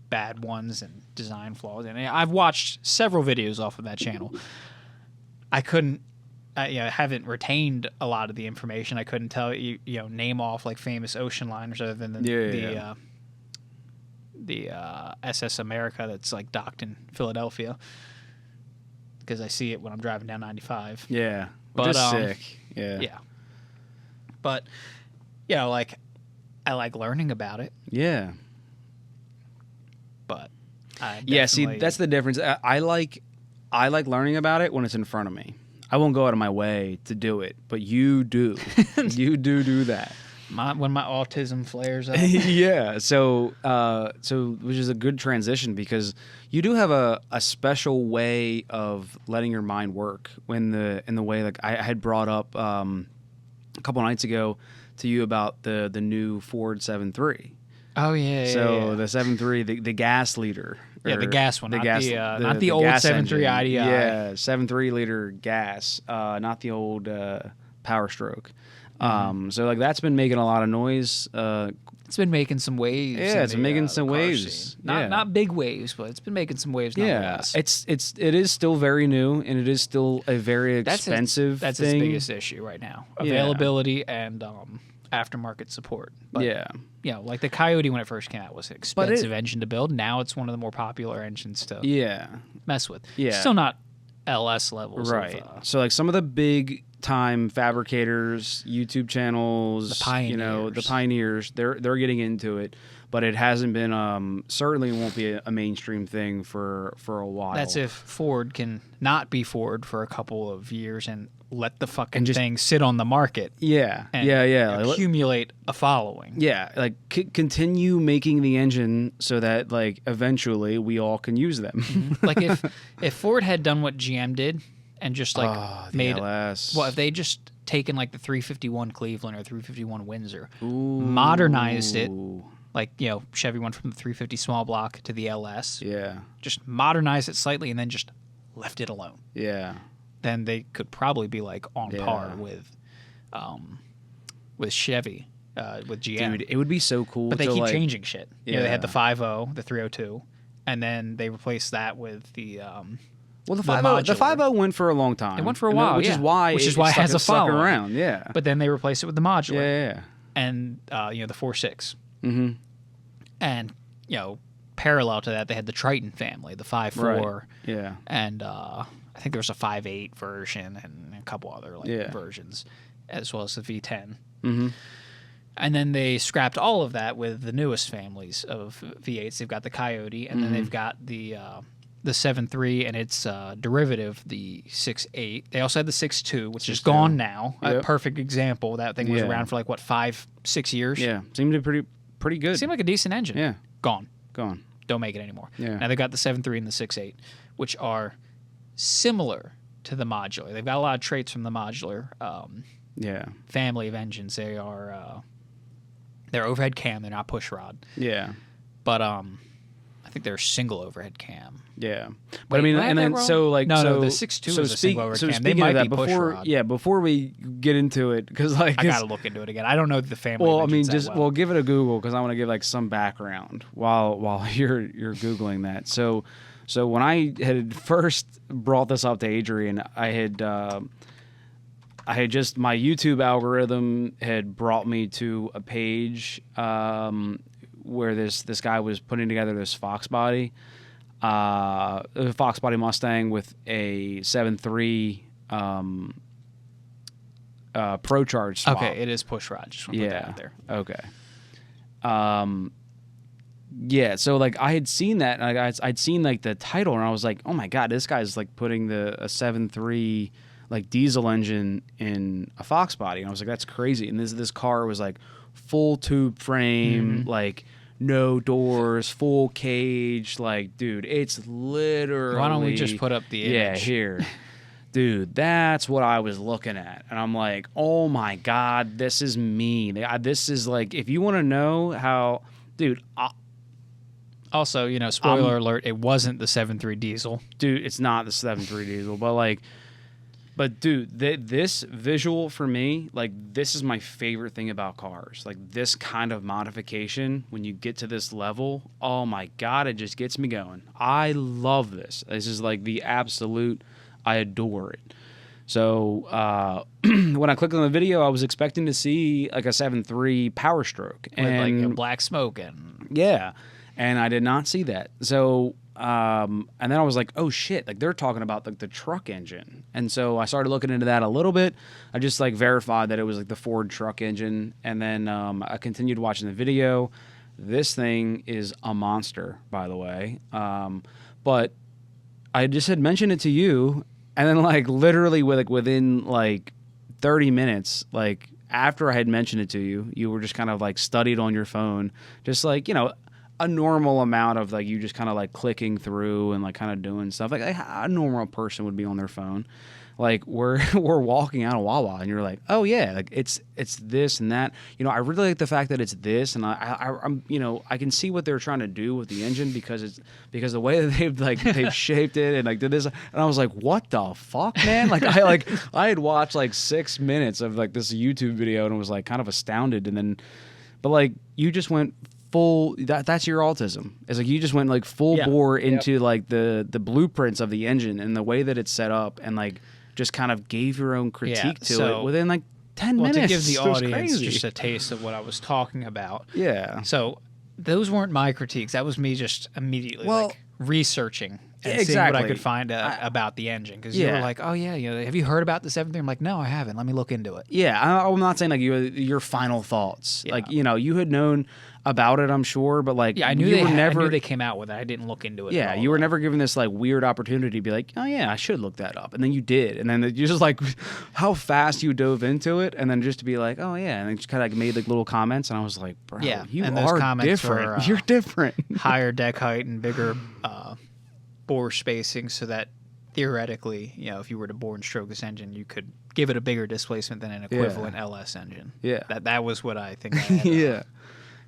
Speaker 3: bad ones and design flaws. And I've watched several videos off of that channel. I couldn't. You know, I haven't retained a lot of the information. I couldn't tell you, you know, name off like famous ocean liners other than the SS America that's like docked in Philadelphia, because I see it when I'm driving down 95.
Speaker 2: Yeah.
Speaker 3: But,
Speaker 2: Which is sick. Yeah.
Speaker 3: Yeah. But, you know, like, I like learning about it.
Speaker 2: Yeah.
Speaker 3: but
Speaker 2: Yeah, see, that's the difference. I like learning about it when it's in front of me. I won't go out of my way to do it, but you do. You do that.
Speaker 3: When my autism flares up.
Speaker 2: Yeah, so which is a good transition because you do have a special way of letting your mind work in the way like I had brought up a couple nights ago to you about the new Ford 7.3.
Speaker 3: Oh yeah.
Speaker 2: The 7.3, the gas liter.
Speaker 3: Yeah, the gas one, not the old
Speaker 2: gas
Speaker 3: 7.3
Speaker 2: engine.
Speaker 3: IDI.
Speaker 2: Yeah, 7.3 liter gas, not the old Power Stroke. So like that's been making a lot of noise.
Speaker 3: It's been making some waves.
Speaker 2: Yeah, it's been making some waves.
Speaker 3: Not big waves, but it's been making some waves.
Speaker 2: Yeah, it is still very new, and it is still a very expensive.
Speaker 3: That's
Speaker 2: thing.
Speaker 3: its biggest issue right now: availability and aftermarket support. But, like the Coyote when it first came out was an expensive engine to build. Now it's one of the more popular engines to mess with.
Speaker 2: Yeah,
Speaker 3: still not LS levels,
Speaker 2: right? So like some of the big time fabricators, YouTube channels, the pioneers, they're getting into it, but it hasn't been certainly won't be a mainstream thing for a while.
Speaker 3: That's if Ford can not be Ford for a couple of years and let the fucking thing sit on the market. And accumulate a following.
Speaker 2: Yeah, like continue making the engine so that like eventually we all can use them.
Speaker 3: Mm-hmm. Like if Ford had done what GM did and just like made
Speaker 2: LS.
Speaker 3: Well, if they just taken like the 351 Cleveland or 351 Windsor, modernized it, like Chevy went from the 350 small block to the LS.
Speaker 2: Yeah, just
Speaker 3: modernized it slightly and then just left it alone.
Speaker 2: Yeah,
Speaker 3: then they could probably be like on par with Chevy, with GM.
Speaker 2: Dude, it would be so cool.
Speaker 3: But they keep
Speaker 2: like,
Speaker 3: changing shit. Yeah, they had the 5.0, the 302, and then they replaced that with the.
Speaker 2: Well, the 5.0 went for a long time.
Speaker 3: It went for a while,
Speaker 2: which is why
Speaker 3: it has a following
Speaker 2: around. Yeah,
Speaker 3: but then they replaced it with the modular.
Speaker 2: Yeah.
Speaker 3: And the 4.6.
Speaker 2: Mm-hmm.
Speaker 3: And parallel to that, they had the Triton family, the 5.4.
Speaker 2: Right. Yeah.
Speaker 3: And I think there was a 5.8 version and a couple other versions, as well as the V10.
Speaker 2: Mm-hmm.
Speaker 3: And then they scrapped all of that with the newest families of V8s. They've got the Coyote, and then they've got the 7.3 and its derivative, the 6.8. They also had the 6.2, which is gone now. Yep. A perfect example. That thing was around for 5-6 years.
Speaker 2: Yeah, seemed to be pretty good.
Speaker 3: Seemed like a decent engine.
Speaker 2: Yeah,
Speaker 3: gone.
Speaker 2: Don't
Speaker 3: make it anymore.
Speaker 2: Yeah.
Speaker 3: Now they've got the 7.3 and the 6.8, which are similar to the modular. They've got a lot of traits from the modular family of engines. They are they're overhead cam. They're not push rod.
Speaker 2: Yeah,
Speaker 3: but I think they're single overhead cam.
Speaker 2: Yeah, but the
Speaker 3: 6.2 is a single overhead cam. They might be push rod.
Speaker 2: Yeah, before we get into it, because I
Speaker 3: gotta look into it again. I don't know the family.
Speaker 2: Well, I mean, give it a Google because I want to give some background while you're googling that. So when I had first brought this up to Adrian, I had just my YouTube algorithm had brought me to a page where this guy was putting together this Fox body. A Fox body Mustang with a 7.3 Pro Charge swap.
Speaker 3: Okay, it is push rod. Just want to put that out there.
Speaker 2: Okay. Yeah, so I had seen that, and I'd seen the title, and I was like, oh my god, this guy's putting a 7.3 diesel engine in a Fox body, and I was like, that's crazy. And this car was full tube frame, no doors, full cage, dude, it's literally.
Speaker 3: Why don't we just put up the image?
Speaker 2: Yeah, here. Dude, that's what I was looking at. And I'm like, oh my God, this is me. This is if you want to know how, dude.
Speaker 3: Also, spoiler alert, it wasn't the 7.3 diesel.
Speaker 2: Dude, it's not the 7.3 diesel, but dude, this visual for me, this is my favorite thing about cars. This kind of modification, when you get to this level, oh my God, it just gets me going. I love this. This is the absolute, I adore it. So when I clicked on the video, I was expecting to see a 7.3 Power Stroke.
Speaker 3: With a black smoke and...
Speaker 2: Yeah, and I did not see that. So... and then I was like, oh shit, they're talking about the truck engine. And so I started looking into that a little bit. I just verified that it was the Ford truck engine. And then I continued watching the video. This thing is a monster, by the way. But I just had mentioned it to you, and then like literally within like 30 minutes, like after I had mentioned it to you, you were just kind of like studied on your phone, just like, you know, a normal amount of like you just kind of like clicking through and like kind of doing stuff like a normal person would be on their phone. Like we're walking out of Wawa and you're like, oh yeah, like it's this and that. You know, I really like the fact that it's this, and I'm you know, I can see what they're trying to do with the engine because the way that they've shaped it and like did this, and I was like, what the fuck, man? Like I had watched like 6 minutes of like this YouTube video and was like kind of astounded, and then but like you just went full. That's your autism. It's like you just went like full bore into like the blueprints of the engine and the way that it's set up, and like just kind of gave your own critique to it within like 10 minutes.
Speaker 3: To give the audience just a taste of what I was talking about.
Speaker 2: Yeah.
Speaker 3: So those weren't my critiques. That was me just immediately like researching and seeing what I could find about the engine. Because you were like, oh yeah, you know, have you heard about this everything? I'm like, no, I haven't. Let me look into it.
Speaker 2: Yeah, I'm not saying like your final thoughts. Yeah. Like, you know, you had known about it, I'm sure, but like
Speaker 3: I knew they came out with it. I didn't look into it.
Speaker 2: Yeah,
Speaker 3: at all,
Speaker 2: you were never given this like weird opportunity to be like, oh yeah, I should look that up, and then you did, and then you just like how fast you dove into it, and then just to be like, oh yeah, and then just kind of like made like little comments, and I was like, bro, you
Speaker 3: and
Speaker 2: are
Speaker 3: those comments
Speaker 2: different.
Speaker 3: Were,
Speaker 2: You're different.
Speaker 3: Higher deck height and bigger bore spacing, so that theoretically, you know, if you were to bore and stroke this engine, you could give it a bigger displacement than an equivalent LS engine. Yeah, that was what I think. I had,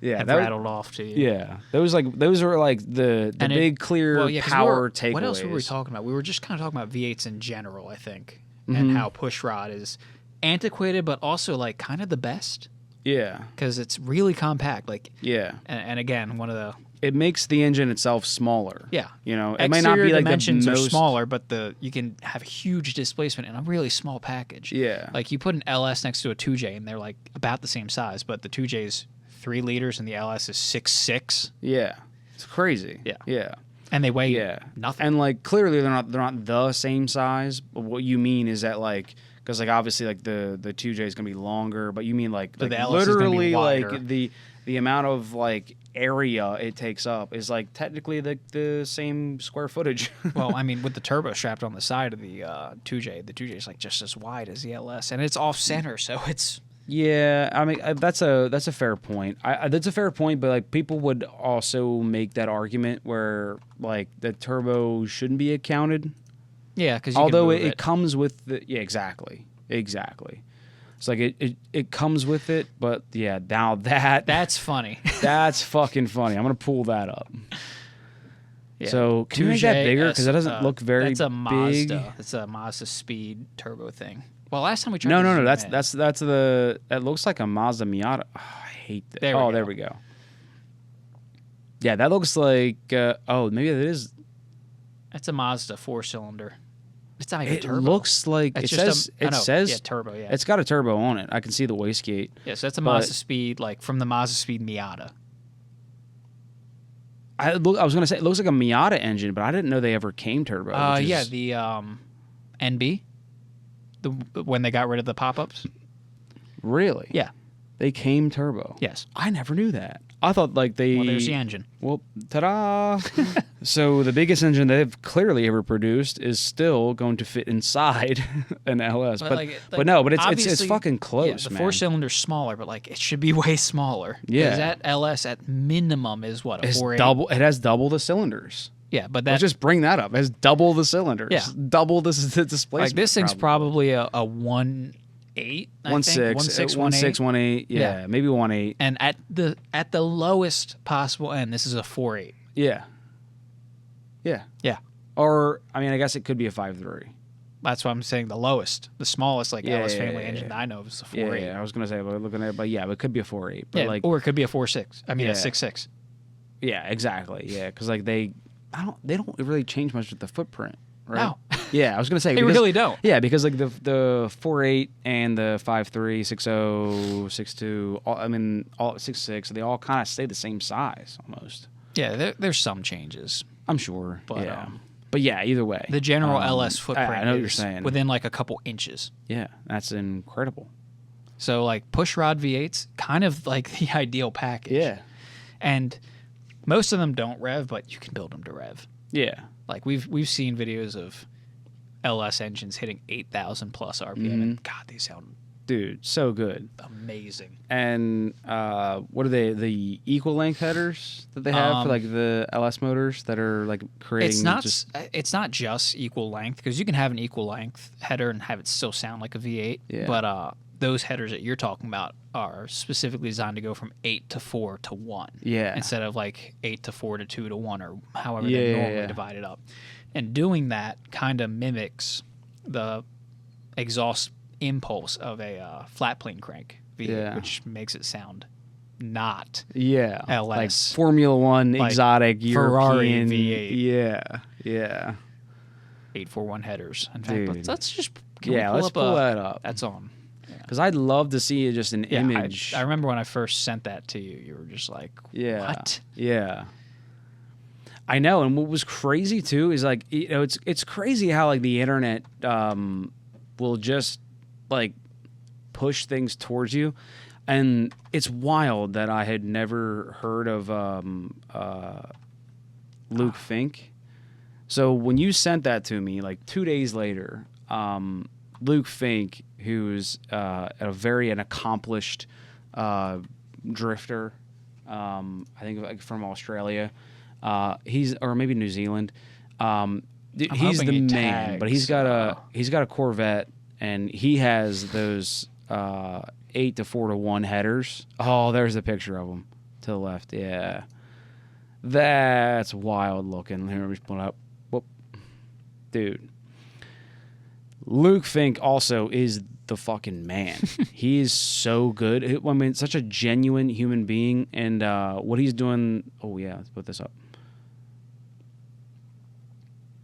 Speaker 2: Yeah,
Speaker 3: that rattled off to you.
Speaker 2: Yeah, those were like the big clear power takeaways.
Speaker 3: What else were we talking about? We were just kind of talking about V8s in general, I think, and how pushrod is antiquated, but also like kind of the best.
Speaker 2: Yeah,
Speaker 3: because it's really compact. Like and again, one of the
Speaker 2: it makes the engine itself smaller. Yeah, you know, it might not be like
Speaker 3: dimensions are smaller, but you can have huge displacement in a really small package. Yeah, like you put an LS next to a 2J, and they're like about the same size, but the 2J's 3 liters and the LS is 6.6.
Speaker 2: Yeah, it's crazy. Yeah,
Speaker 3: and they weigh nothing.
Speaker 2: And like clearly they're not the same size. But what you mean is that like because like obviously like the 2J is gonna be longer, but you mean like
Speaker 3: the LS literally
Speaker 2: like the amount of like area it takes up is like technically the same square footage.
Speaker 3: Well, I mean with the turbo strapped on the side of the 2J, the 2J is like just as wide as the LS, and it's off center, so it's.
Speaker 2: Yeah, I mean that's a fair point. That's a fair point, but like people would also make that argument where like the turbo shouldn't be accounted.
Speaker 3: Yeah, because
Speaker 2: although it comes with the exactly. It's like it comes with it, but yeah, now
Speaker 3: that's funny.
Speaker 2: That's fucking funny. I'm gonna pull that up.
Speaker 3: Yeah.
Speaker 2: So can you make that bigger because that doesn't look very big?
Speaker 3: That's a Mazda. It's a Mazda Speed turbo thing. Well, last time we tried.
Speaker 2: No. That's that looks like a Mazda Miata. Oh, I hate that. There we go. Yeah, that looks like. Maybe that is.
Speaker 3: That's a Mazda 4-cylinder. It's not even
Speaker 2: it
Speaker 3: turbo.
Speaker 2: It looks like it says
Speaker 3: turbo. Yeah,
Speaker 2: it's got a turbo on it. I can see the wastegate.
Speaker 3: Yeah, so that's a Mazda Speed, like from the Mazda Speed Miata.
Speaker 2: I was gonna say it looks like a Miata engine, but I didn't know they ever came turbo.
Speaker 3: The NB. When they got rid of the pop-ups?
Speaker 2: Really?
Speaker 3: Yeah.
Speaker 2: They came turbo?
Speaker 3: Yes.
Speaker 2: I never knew that. I thought like they...
Speaker 3: Well, there's the engine.
Speaker 2: Well, ta-da! So the biggest engine they've clearly ever produced is still going to fit inside an LS. But it's fucking close,
Speaker 3: the 4-cylinder's smaller, but like it should be way smaller. Yeah. That LS at minimum is what, a 4.8?
Speaker 2: It has double the cylinders.
Speaker 3: Yeah, but
Speaker 2: let's just bring that up. It has double the cylinders. Yeah. Double the displacement.
Speaker 3: Like this thing's probably a 1.8,
Speaker 2: 1.8. Yeah, maybe 1.8.
Speaker 3: And at the lowest possible end, this is a 4.8.
Speaker 2: Yeah. Or I mean, I guess it could be a 5.3.
Speaker 3: That's what I'm saying. The lowest, the smallest LS family engine that I know is a 4.8.
Speaker 2: Yeah, I was gonna say, but looking at it, but it could be a 4.8. But like,
Speaker 3: or it could be a 4.6. I mean, a 6.6.
Speaker 2: Yeah, exactly. Yeah, because like they don't really change much with the footprint, right?
Speaker 3: No.
Speaker 2: Yeah, I was gonna say
Speaker 3: they really don't.
Speaker 2: Yeah, because like the 4.8 and the 5.3, 6.0, 6.2, all 6.6, they all kind of stay the same size almost.
Speaker 3: Yeah, there's some changes,
Speaker 2: I'm sure. But yeah, either way,
Speaker 3: the general LS footprint.
Speaker 2: I know what you're saying.
Speaker 3: Within like a couple inches.
Speaker 2: Yeah, that's incredible.
Speaker 3: So like pushrod V8s, kind of like the ideal package.
Speaker 2: Yeah.
Speaker 3: And most of them don't rev, but you can build them to rev.
Speaker 2: Yeah.
Speaker 3: Like we've seen videos of LS engines hitting 8,000 plus RPM, and God, they sound
Speaker 2: Dude, so good.
Speaker 3: amazing.
Speaker 2: And what are they? The equal length headers that they have for like the LS motors that are like creating.
Speaker 3: It's not just equal length, because you can have an equal length header and have it still sound like a V8.
Speaker 2: Yeah.
Speaker 3: But those headers that you're talking about are specifically designed to go from 8 to 4 to 1.
Speaker 2: Yeah.
Speaker 3: Instead of like 8 to 4 to 2 to 1, or however they normally divide it up. And doing that kind of mimics the exhaust impulse of a flat plane crank V8, which makes it sound not LS.
Speaker 2: Like Formula One, like exotic,
Speaker 3: Ferrari
Speaker 2: European
Speaker 3: V8.
Speaker 2: Yeah.
Speaker 3: 841 headers. In fact, let's just
Speaker 2: pull that up.
Speaker 3: That's on.
Speaker 2: Because I'd love to see just an image.
Speaker 3: I remember when I first sent that to you, you were just like, what?
Speaker 2: Yeah. I know, and what was crazy too is like, you know, it's crazy how like the internet will just like push things towards you, and it's wild that I had never heard of Luke Fink. So when you sent that to me, like 2 days later, Luke Fink, who's an accomplished drifter, I think like from Australia. Or maybe New Zealand. He's the man, but he's got a Corvette, and he has those 8 to 4 to 1 headers. Oh, there's a picture of him to the left. Yeah, that's wild looking. Here, let me pull it up. Whoop, dude. Luke Fink also is the fucking man. He is so good. I mean, such a genuine human being, and what he's doing. Oh yeah, let's put this up.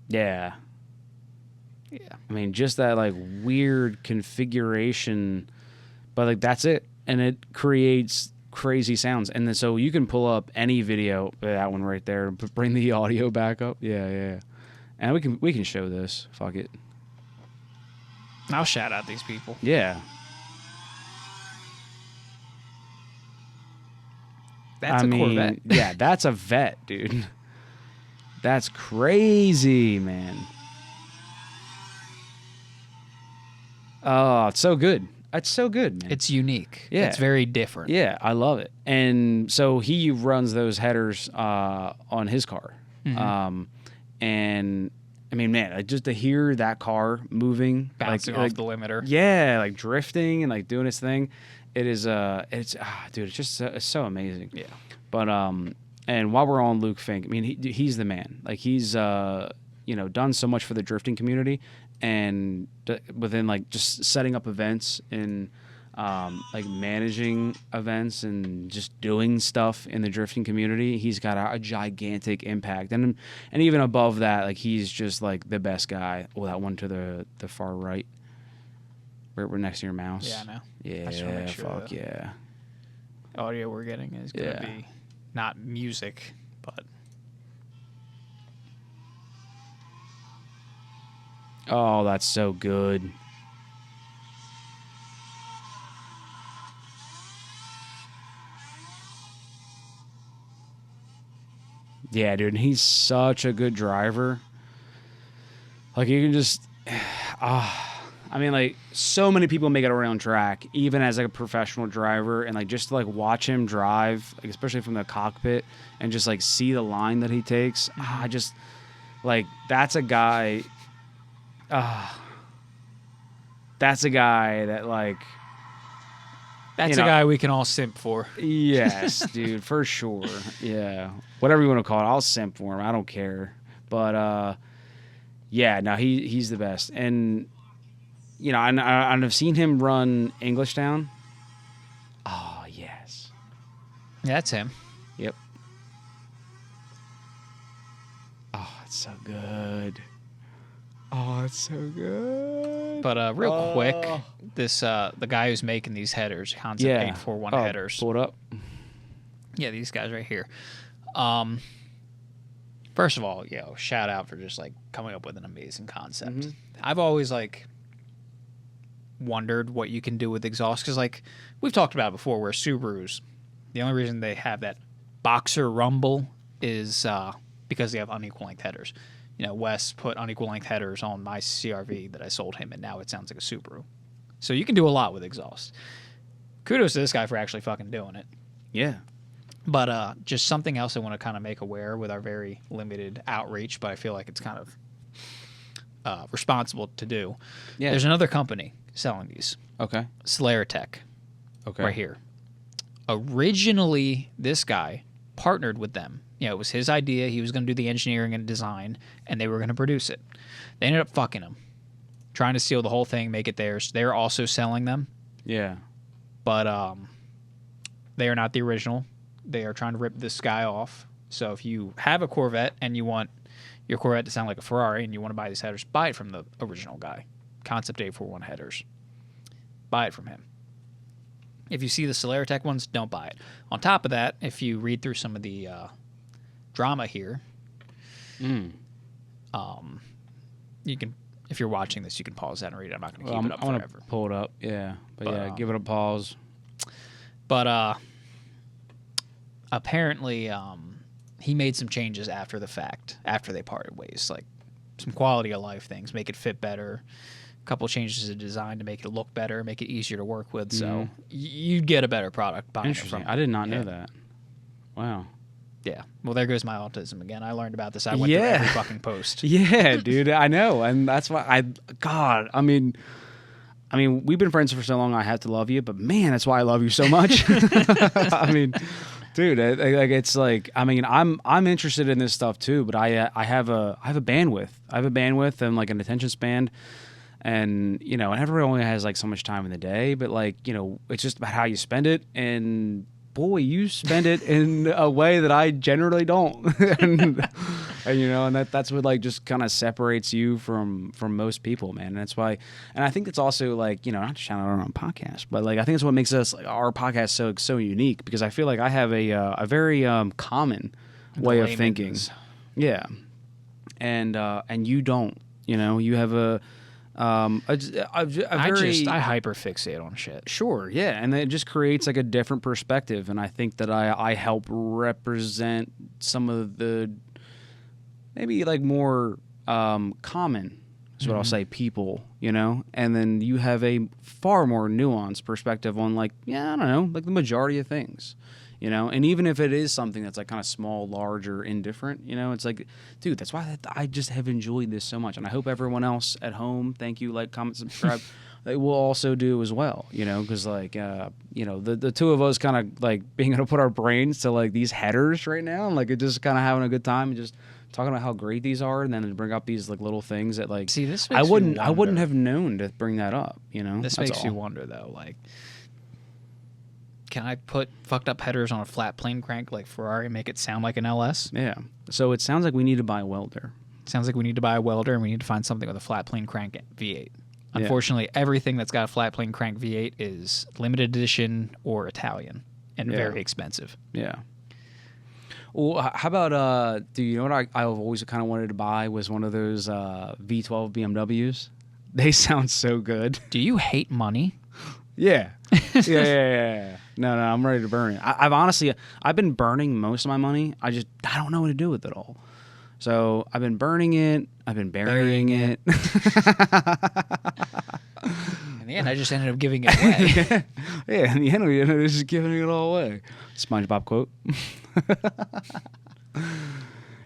Speaker 2: Yeah. I mean, just that like weird configuration, but like that's it, and it creates crazy sounds. And then so you can pull up any video, that one right there, bring the audio back up. Yeah. And we can show this. Fuck it.
Speaker 3: I'll shout out these people.
Speaker 2: Yeah.
Speaker 3: That's a Corvette.
Speaker 2: Yeah, that's a vet, dude. That's crazy, man. Oh, it's so good. It's so good, man.
Speaker 3: It's unique.
Speaker 2: Yeah.
Speaker 3: It's very different.
Speaker 2: Yeah, I love it. And so he runs those headers on his car.
Speaker 3: Mm-hmm.
Speaker 2: And I mean, man, like just to hear that car moving,
Speaker 3: bouncing off the limiter.
Speaker 2: Yeah, like drifting and like doing its thing. It is dude, it's just it's so amazing.
Speaker 3: Yeah.
Speaker 2: But and while we're on Luke Fink, I mean, he's the man. Like he's done so much for the drifting community, and within like just setting up events and like managing events and just doing stuff in the drifting community, he's got a gigantic impact. And even above that, like he's just like the best guy. Oh, that one to the far right, right next to your mouse.
Speaker 3: Yeah, I know.
Speaker 2: Yeah,
Speaker 3: I just wanna make sure
Speaker 2: fuck yeah.
Speaker 3: Audio we're getting is gonna be not music, but
Speaker 2: oh, that's so good. Yeah, dude, and he's such a good driver. Like you can just I mean, like, so many people make it around track, even as like a professional driver, and like just to like watch him drive, like, especially from the cockpit, and just like see the line that he takes. I just like that's a guy. That's a guy that like.
Speaker 3: That's a guy we can all simp for.
Speaker 2: Yes, dude, for sure. Yeah, whatever you want to call it, I'll simp for him. I don't care. But yeah, no, he's the best, and. You know, and I've seen him run English Town. Oh, yes.
Speaker 3: Yeah, that's him.
Speaker 2: Yep. Oh, it's so good. Oh, it's so good.
Speaker 3: But real quick, this the guy who's making these headers, Concept 841 headers.
Speaker 2: Pull it up.
Speaker 3: Yeah, these guys right here. First of all, shout out for just like coming up with an amazing concept. Mm-hmm. I've always like wondered what you can do with exhaust, because like we've talked about it before, where Subarus, the only reason they have that Boxer rumble is because they have unequal length headers. You know, Wes put unequal length headers on my CRV that I sold him, and now it sounds like a Subaru. So you can do a lot with exhaust. Kudos to this guy for actually fucking doing it.
Speaker 2: Yeah.
Speaker 3: But just something else I want to kind of make aware with our very limited outreach, but I feel like it's kind of responsible to do.
Speaker 2: Yeah.
Speaker 3: There's another company selling these.
Speaker 2: Okay.
Speaker 3: Solaritech.
Speaker 2: Okay.
Speaker 3: Right here. Originally, this guy partnered with them. You know, it was his idea. He was going to do the engineering and design, and they were going to produce it. They ended up fucking him, trying to steal the whole thing, make it theirs. They're also selling them,
Speaker 2: Yeah.
Speaker 3: but they are not the original. They are trying to rip this guy off. So if you have a Corvette and you want your Corvette to sound like a Ferrari and you want to buy these headers, buy it from the original guy. Concept 841 headers. Buy it from him. If you see the Solaritech ones, don't buy it. On top of that, if you read through some of the drama here, you can, if you're watching this, you can pause that and read it. I'm not going to keep it up
Speaker 2: I want
Speaker 3: forever.
Speaker 2: to pull it up. Yeah. But yeah, give it a pause.
Speaker 3: But apparently he made some changes after the fact, after they parted ways, like some quality of life things, make it fit better, a couple changes to design to make it look better, make it easier to work with. So you'd get a better product buying it from
Speaker 2: Interesting. I did not know that. Wow.
Speaker 3: Yeah. Well, there goes my autism again. I learned about this. I went through every fucking post.
Speaker 2: Yeah, dude, I know. And that's why I mean, we've been friends for so long, I have to love you, but man, that's why I love you so much. I mean, dude, like it's like, I mean, I'm interested in this stuff too, but I have a bandwidth. I have a bandwidth and like an attention span, and you know, and everyone only has like so much time in the day, but like, you know, it's just about how you spend it, and boy, you spend it in a way that I generally don't. and you know, and that's what like just kind of separates you from most people, man. And that's why, and I think it's also like, you know, not to shout out our own podcast, but like I think it's what makes us, like, our podcast so unique, because I feel like I have a very common way of thinking. Yeah. And you don't, you know, you have a very,
Speaker 3: I hyper fixate on shit.
Speaker 2: Sure, yeah, and it just creates like a different perspective, and I think that I help represent some of the maybe like more common is what I'll say, people, you know, and then you have a far more nuanced perspective on like, yeah, I don't know, like the majority of things. You know, and even if it is something that's like kind of small, large, or indifferent, you know, it's like, dude, that's why I just have enjoyed this so much. And I hope everyone else at home, thank you, like, comment, subscribe, they will also do as well, you know, because like, you know, the two of us kind of like being able to put our brains to like these headers right now, and like it just kind of having a good time and just talking about how great these are, and then to bring up these like little things that like,
Speaker 3: see, this
Speaker 2: I wouldn't have known to bring that up, you know.
Speaker 3: This makes you wonder though, like, can I put fucked up headers on a flat plane crank like Ferrari and make it sound like an LS?
Speaker 2: Yeah. So it sounds like we need to buy a welder.
Speaker 3: Sounds like we need to buy a welder, and we need to find something with a flat plane crank V8. Unfortunately, everything that's got a flat plane crank V8 is limited edition or Italian and very expensive.
Speaker 2: Yeah. Well, how about, do you know what I've always kind of wanted to buy was one of those V12 BMWs? They sound so good.
Speaker 3: Do you hate money?
Speaker 2: Yeah. Yeah. No, I'm ready to burn it. I've been burning most of my money. I don't know what to do with it all. So I've been burning it. I've been burying it.
Speaker 3: In the end, I just ended up giving it away.
Speaker 2: Yeah, in the end, we ended up just giving it all away. SpongeBob quote.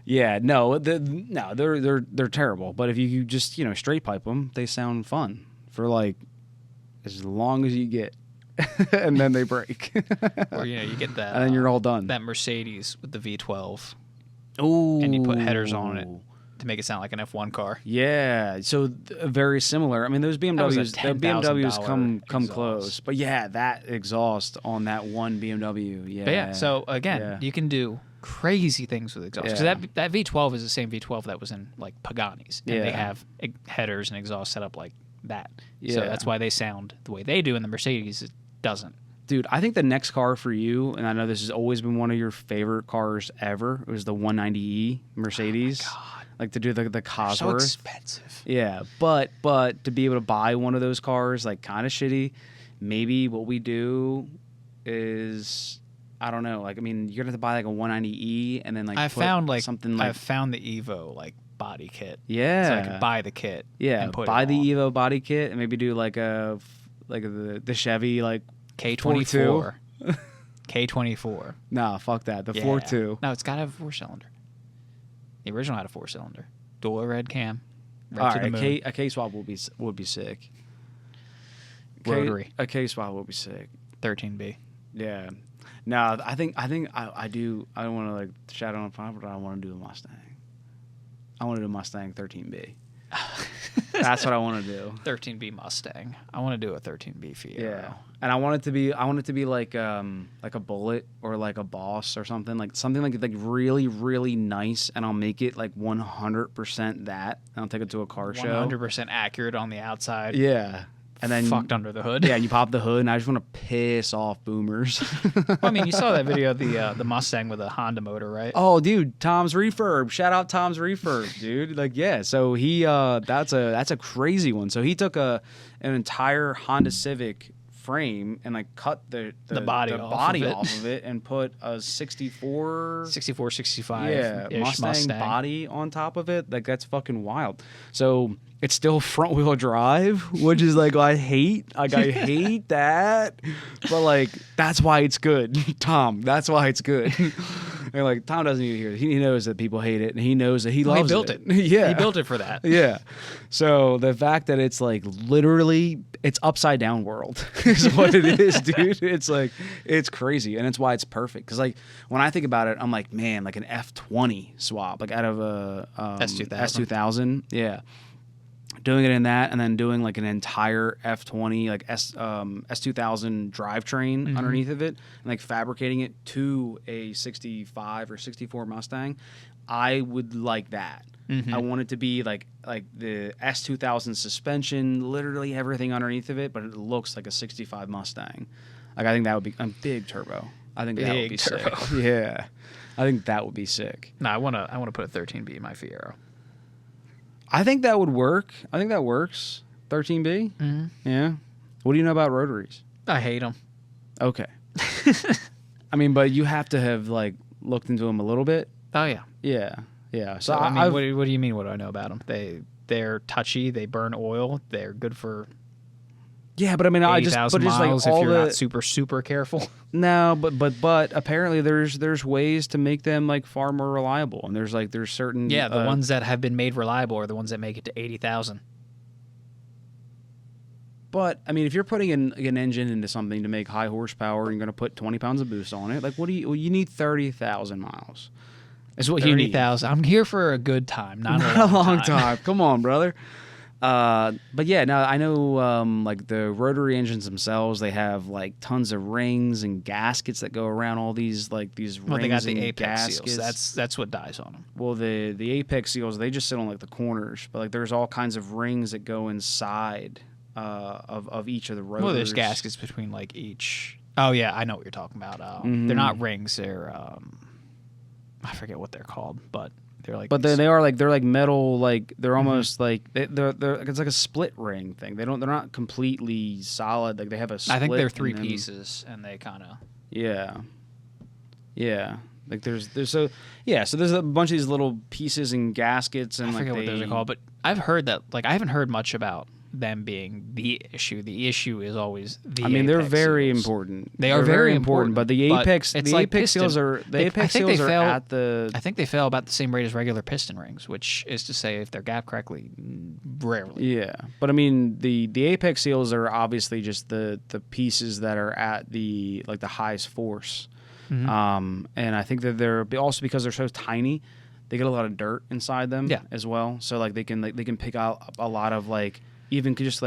Speaker 2: Yeah, they're terrible. But if you just, you know, straight pipe them, they sound fun for like as long as you get. And then they break.
Speaker 3: Or, you know, you get that.
Speaker 2: And then you're all done.
Speaker 3: That Mercedes with the V12.
Speaker 2: Ooh.
Speaker 3: And you put headers on it to make it sound like an F1 car.
Speaker 2: Yeah. So very similar. I mean, those BMWs come close. But yeah, that exhaust on that one BMW. Yeah.
Speaker 3: But yeah. So again, you can do crazy things with exhaust. Because that V12 is the same V12 that was in like Pagani's. And they have headers and exhaust set up like that. Yeah. So that's why they sound the way they do. In the Mercedes, it doesn't.
Speaker 2: Dude, I think the next car for you, and I know this has always been one of your favorite cars ever, it was the 190E Mercedes. Oh my God. Like to do the Cosworth.
Speaker 3: So expensive.
Speaker 2: Yeah, but to be able to buy one of those cars, like kind of shitty, maybe what we do is I don't know. Like, I mean, you're gonna have to buy like a 190E and then like
Speaker 3: I've
Speaker 2: put
Speaker 3: found the Evo like body kit.
Speaker 2: yeah,
Speaker 3: So I could buy the kit.
Speaker 2: yeah,
Speaker 3: and put
Speaker 2: buy
Speaker 3: it
Speaker 2: the
Speaker 3: on.
Speaker 2: Evo body kit and maybe do like the Chevy like
Speaker 3: K24. K24.
Speaker 2: nah, fuck that. The
Speaker 3: Yeah.
Speaker 2: 4.2.
Speaker 3: No, it's got to have a 4-cylinder. The original had a 4-cylinder. Dual red cam.
Speaker 2: All
Speaker 3: Right to the
Speaker 2: right,
Speaker 3: moon.
Speaker 2: a K swap would be sick.
Speaker 3: Rotary.
Speaker 2: A K swap would be sick.
Speaker 3: 13B.
Speaker 2: Yeah. No, I think I do. I don't want to like shout on pop, but I want to do a Mustang. I want to do a Mustang 13B. That's what I want to do.
Speaker 3: 13B Mustang. I want to do a 13B Fiero.
Speaker 2: Yeah, and I want it to be like a Bullet or like a Boss or something like really really nice, and I'll make it like 100% that, and I'll take it to a car show.
Speaker 3: 100% accurate on the outside.
Speaker 2: Yeah, and then
Speaker 3: Fucked under the hood.
Speaker 2: Yeah, you pop the hood, and I just want to piss off boomers.
Speaker 3: Well, I mean, you saw that video of the Mustang with a Honda motor, right?
Speaker 2: Oh, dude, Tom's Refurb. Shout out Tom's Refurb, dude. Like, yeah. So he, that's a crazy one. So he took an entire Honda Civic frame and like cut the
Speaker 3: body
Speaker 2: off of it and put a 64,
Speaker 3: 65
Speaker 2: Mustang body on top of it. Like, that's fucking wild. So it's still front wheel drive, which is like I hate that, but like that's why it's good, Tom. That's why it's good. And like Tom doesn't even hear it. He knows that people hate it, and he knows that he loves
Speaker 3: he built it.
Speaker 2: Yeah,
Speaker 3: He built it for that.
Speaker 2: Yeah. So the fact that it's like literally it's upside down world is what it is, dude. It's like it's crazy, and it's why it's perfect. Because like when I think about it, I'm like, man, like an F20 swap, like out of a S2000, yeah. Doing it in that, and then doing like an entire F20 like S2000 drivetrain underneath of it, and like fabricating it to a 65 or 64 Mustang, I would like that. I want it to be like the S2000 suspension, literally everything underneath of it, but it looks like a 65 Mustang. Like I think that would be a big turbo. I think that would be
Speaker 3: turbo.
Speaker 2: sick. Yeah, I think that would be sick.
Speaker 3: No, I wanna put a 13B in my Fiero.
Speaker 2: I think that would work. I think that works. 13B? Mm-hmm. Yeah. What do you know about rotaries?
Speaker 3: I hate them.
Speaker 2: Okay. I mean, but you have to have, like, looked into them a little bit.
Speaker 3: Oh, yeah.
Speaker 2: Yeah. Yeah.
Speaker 3: So, I mean, what do you mean, what do I know about them? They're touchy. They burn oil. They're good for...
Speaker 2: Yeah, but I mean, I just
Speaker 3: miles
Speaker 2: like all
Speaker 3: if you're
Speaker 2: the
Speaker 3: not super careful.
Speaker 2: No, but apparently there's ways to make them like far more reliable, and there's certain
Speaker 3: Yeah, the ones that have been made reliable are the ones that make it to 80,000.
Speaker 2: But I mean, if you're putting an engine into something to make high horsepower, and you're going to put 20 pounds of boost on it. Like, you need 30,000 miles. Is what you need.
Speaker 3: 30,000. I'm here for a good time, not
Speaker 2: a long time. Come on, brother. But yeah, no, I know like the rotary engines themselves, they have like tons of rings and gaskets that go around all these rings.
Speaker 3: Well, they got the
Speaker 2: and
Speaker 3: apex
Speaker 2: gaskets.
Speaker 3: seals. That's what dies on them.
Speaker 2: Well, the apex seals, they just sit on like the corners, but like there's all kinds of rings that go inside of each of the rotors.
Speaker 3: Well, there's gaskets between like each. Oh yeah, I know what you're talking about. They're not rings. They're I forget what they're called, but.
Speaker 2: But they're like metal, like they're almost like they're it's like a split ring thing. They're not completely solid. Like they have a split.
Speaker 3: I think they're three pieces, and they kind of
Speaker 2: yeah. Like there's there's a bunch of these little pieces and gaskets, and
Speaker 3: I forget what those are called. But I've heard that I haven't heard much about them being the issue. The issue is always the.
Speaker 2: I mean, they're very
Speaker 3: seals.
Speaker 2: important.
Speaker 3: They're very important,
Speaker 2: but the apex seals are at the.
Speaker 3: I think they fail about the same rate as regular piston rings, which is to say, if they're gapped correctly, rarely.
Speaker 2: Yeah, but I mean, the apex seals are obviously just the pieces that are at the highest force, and I think that they're also because they're so tiny, they get a lot of dirt inside them as well. So like they can pick out a lot of even just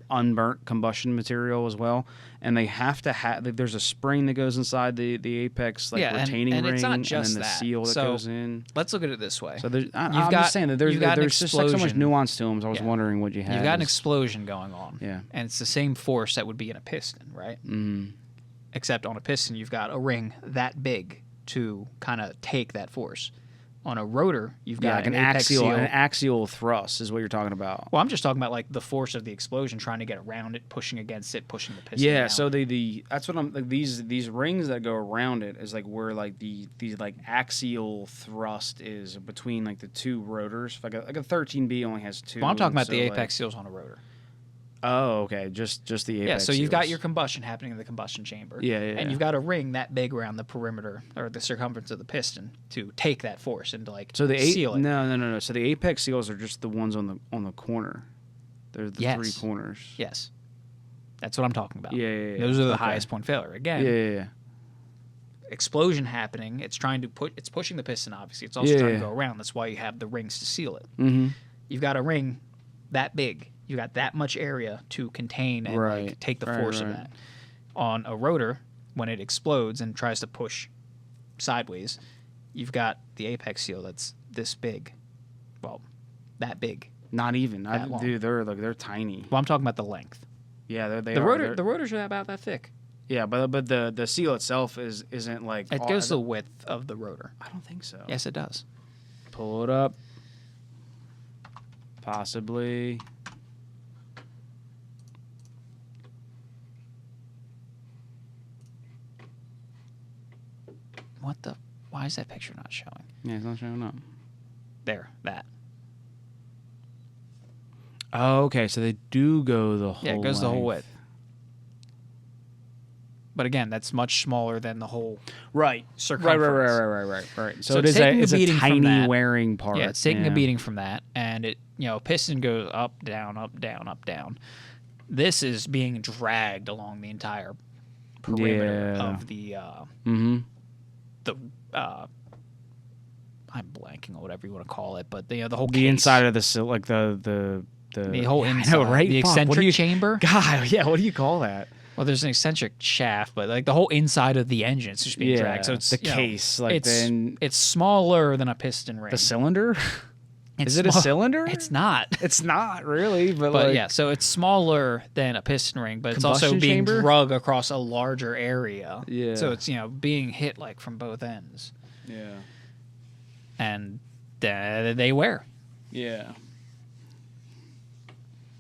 Speaker 2: unburnt combustion material as well, and they have to have. There's a spring that goes inside the apex retaining ring,
Speaker 3: it's not just
Speaker 2: and then the seal that goes in.
Speaker 3: Let's look at it this way.
Speaker 2: So I'm just saying that there's just so much nuance to them. So I was wondering what you had.
Speaker 3: You've got an explosion going on,
Speaker 2: yeah,
Speaker 3: and it's the same force that would be in a piston, right? Mm. Except on a piston, you've got a ring that big to kind of take that force. On a rotor, you've got
Speaker 2: like an axial thrust is what you're talking about.
Speaker 3: Well, I'm just talking about like the force of the explosion, trying to get around it, pushing against it, pushing the piston.
Speaker 2: Yeah,
Speaker 3: down.
Speaker 2: so that's what I'm like. These rings that go around it is like where like the like axial thrust is between like the two rotors. Like a 13B only has two.
Speaker 3: Well, I'm talking about
Speaker 2: so
Speaker 3: the
Speaker 2: like,
Speaker 3: apex seals on a rotor.
Speaker 2: Oh, okay, just the apex.
Speaker 3: Yeah, so you've got
Speaker 2: seals.
Speaker 3: your combustion happening in the combustion chamber.
Speaker 2: Yeah,
Speaker 3: And you've got a ring that big around the perimeter or the circumference of the piston to take that force and to like seal it.
Speaker 2: No. So the apex seals are just the ones on the corner. They're the three corners.
Speaker 3: Yes. That's what I'm talking about.
Speaker 2: Yeah.
Speaker 3: Those are the highest point failure. Again.
Speaker 2: Yeah.
Speaker 3: Explosion happening. It's trying to it's pushing the piston. Obviously, it's also trying to go around. That's why you have the rings to seal it.
Speaker 2: Mm-hmm.
Speaker 3: You've got a ring that big. You got that much area to contain and like, take the force of that. On a rotor, when it explodes and tries to push sideways, you've got the apex seal that's this big. Well, that big.
Speaker 2: Not even.
Speaker 3: Dude,
Speaker 2: they're tiny.
Speaker 3: Well, I'm talking about the length.
Speaker 2: Yeah,
Speaker 3: the rotors are about that thick.
Speaker 2: Yeah, but the seal itself isn't like
Speaker 3: it goes the width of the rotor.
Speaker 2: I don't think so.
Speaker 3: Yes, it does.
Speaker 2: Pull it up. Possibly.
Speaker 3: What the? Why is that picture not showing?
Speaker 2: Yeah, it's not showing up.
Speaker 3: There, that.
Speaker 2: Oh, okay. So they do go the whole.
Speaker 3: Yeah, it goes
Speaker 2: length.
Speaker 3: the whole width. But again, that's much smaller than the whole circumference.
Speaker 2: Right. So it's a tiny wearing part.
Speaker 3: Yeah, it's taking a beating from that, and it piston goes up, down, up, down, up, down. This is being dragged along the entire perimeter of the I'm blanking on whatever you want to call it, but the whole
Speaker 2: the
Speaker 3: case.
Speaker 2: Inside of the like the
Speaker 3: whole inside,
Speaker 2: I know, right?
Speaker 3: The eccentric chamber.
Speaker 2: God, yeah. What do you call that?
Speaker 3: Well, there's an eccentric shaft, but like the whole inside of the engine is just being dragged. So it's
Speaker 2: the case, like
Speaker 3: it's smaller than a piston ring.
Speaker 2: The cylinder.
Speaker 3: It's
Speaker 2: Is it a cylinder?
Speaker 3: It's not.
Speaker 2: It's not really, but
Speaker 3: But
Speaker 2: like,
Speaker 3: yeah, so it's smaller than a piston ring, but it's also
Speaker 2: Combustion
Speaker 3: being
Speaker 2: chamber?
Speaker 3: drug across a larger area.
Speaker 2: Yeah.
Speaker 3: So it's being hit like from both ends,
Speaker 2: Yeah.
Speaker 3: and they wear.
Speaker 2: Yeah.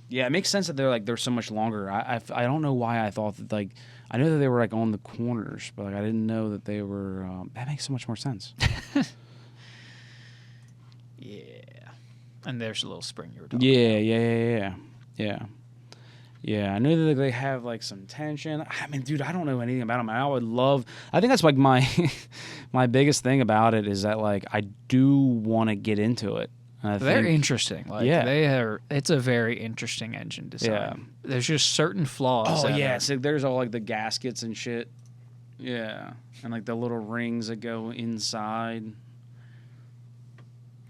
Speaker 2: Yeah, it makes sense that they're so much longer. I don't know why I thought that like I know that they were like on the corners, but like I didn't know that they were. That makes so much more sense.
Speaker 3: Yeah. And there's a little spring you were talking about.
Speaker 2: Yeah, I know that they have like some tension. I mean, dude, I don't know anything about them. I think that's like my my biggest thing about it is that like I do want to get into it.
Speaker 3: They're interesting. Like it's a very interesting engine design.
Speaker 2: Yeah.
Speaker 3: There's just certain flaws.
Speaker 2: Oh yeah, so there's all like the gaskets and shit. Yeah, and like the little rings that go inside.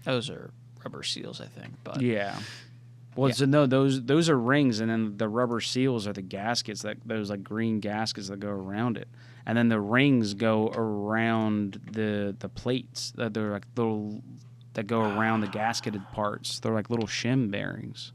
Speaker 3: Those are rubber seals, I think. But
Speaker 2: yeah. Well, so no, those are rings, and then the rubber seals are the gaskets those like green gaskets that go around it, and then the rings go around the plates. They're like little that go around the gasketed parts. They're like little shim bearings.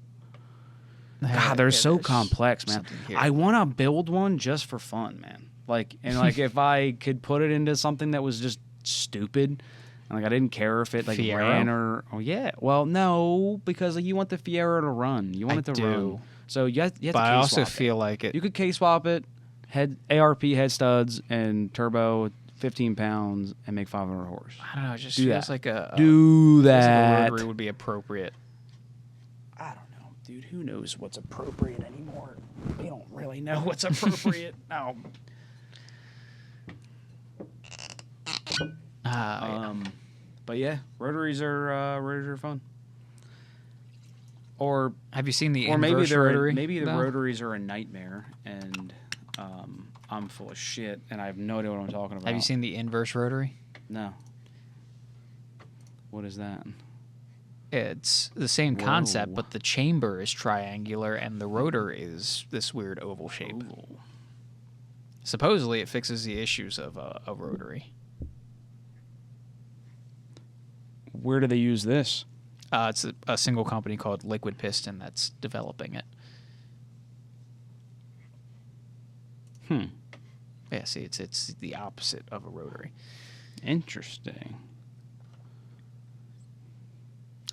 Speaker 2: God, they're so complex, man. I want to build one just for fun, man. Like, and like if I could put it into something that was just stupid. Like I didn't care if it like
Speaker 3: Fiero?
Speaker 2: ran or yeah. Well, no, because like, you want the Fiero to run. You want it to run. So you have to
Speaker 3: but I also
Speaker 2: K-swap
Speaker 3: feel like it.
Speaker 2: You could K-swap it, ARP head studs and turbo 15 pounds and make 500 horse.
Speaker 3: I don't know. It just
Speaker 2: Do
Speaker 3: feels
Speaker 2: that.
Speaker 3: like a
Speaker 2: Do that.
Speaker 3: Like a rotary would be appropriate.
Speaker 2: I don't know, dude. Who knows what's appropriate anymore? We don't really know what's appropriate. No. But yeah, rotaries are fun. Or
Speaker 3: have you seen the
Speaker 2: or
Speaker 3: inverse rotary?
Speaker 2: Maybe the rotaries are a nightmare, and I'm full of shit, and I have no idea what I'm talking about.
Speaker 3: Have you seen the inverse rotary?
Speaker 2: No. What is that?
Speaker 3: It's the same concept, but the chamber is triangular and the rotor is this weird oval shape.
Speaker 2: Ooh.
Speaker 3: Supposedly, it fixes the issues of a rotary.
Speaker 2: Where do they use this?
Speaker 3: It's a single company called Liquid Piston that's developing it. Yeah, see, it's the opposite of a rotary.
Speaker 2: Interesting.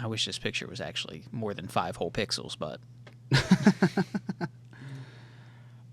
Speaker 3: I wish this picture was actually more than 5 whole pixels, but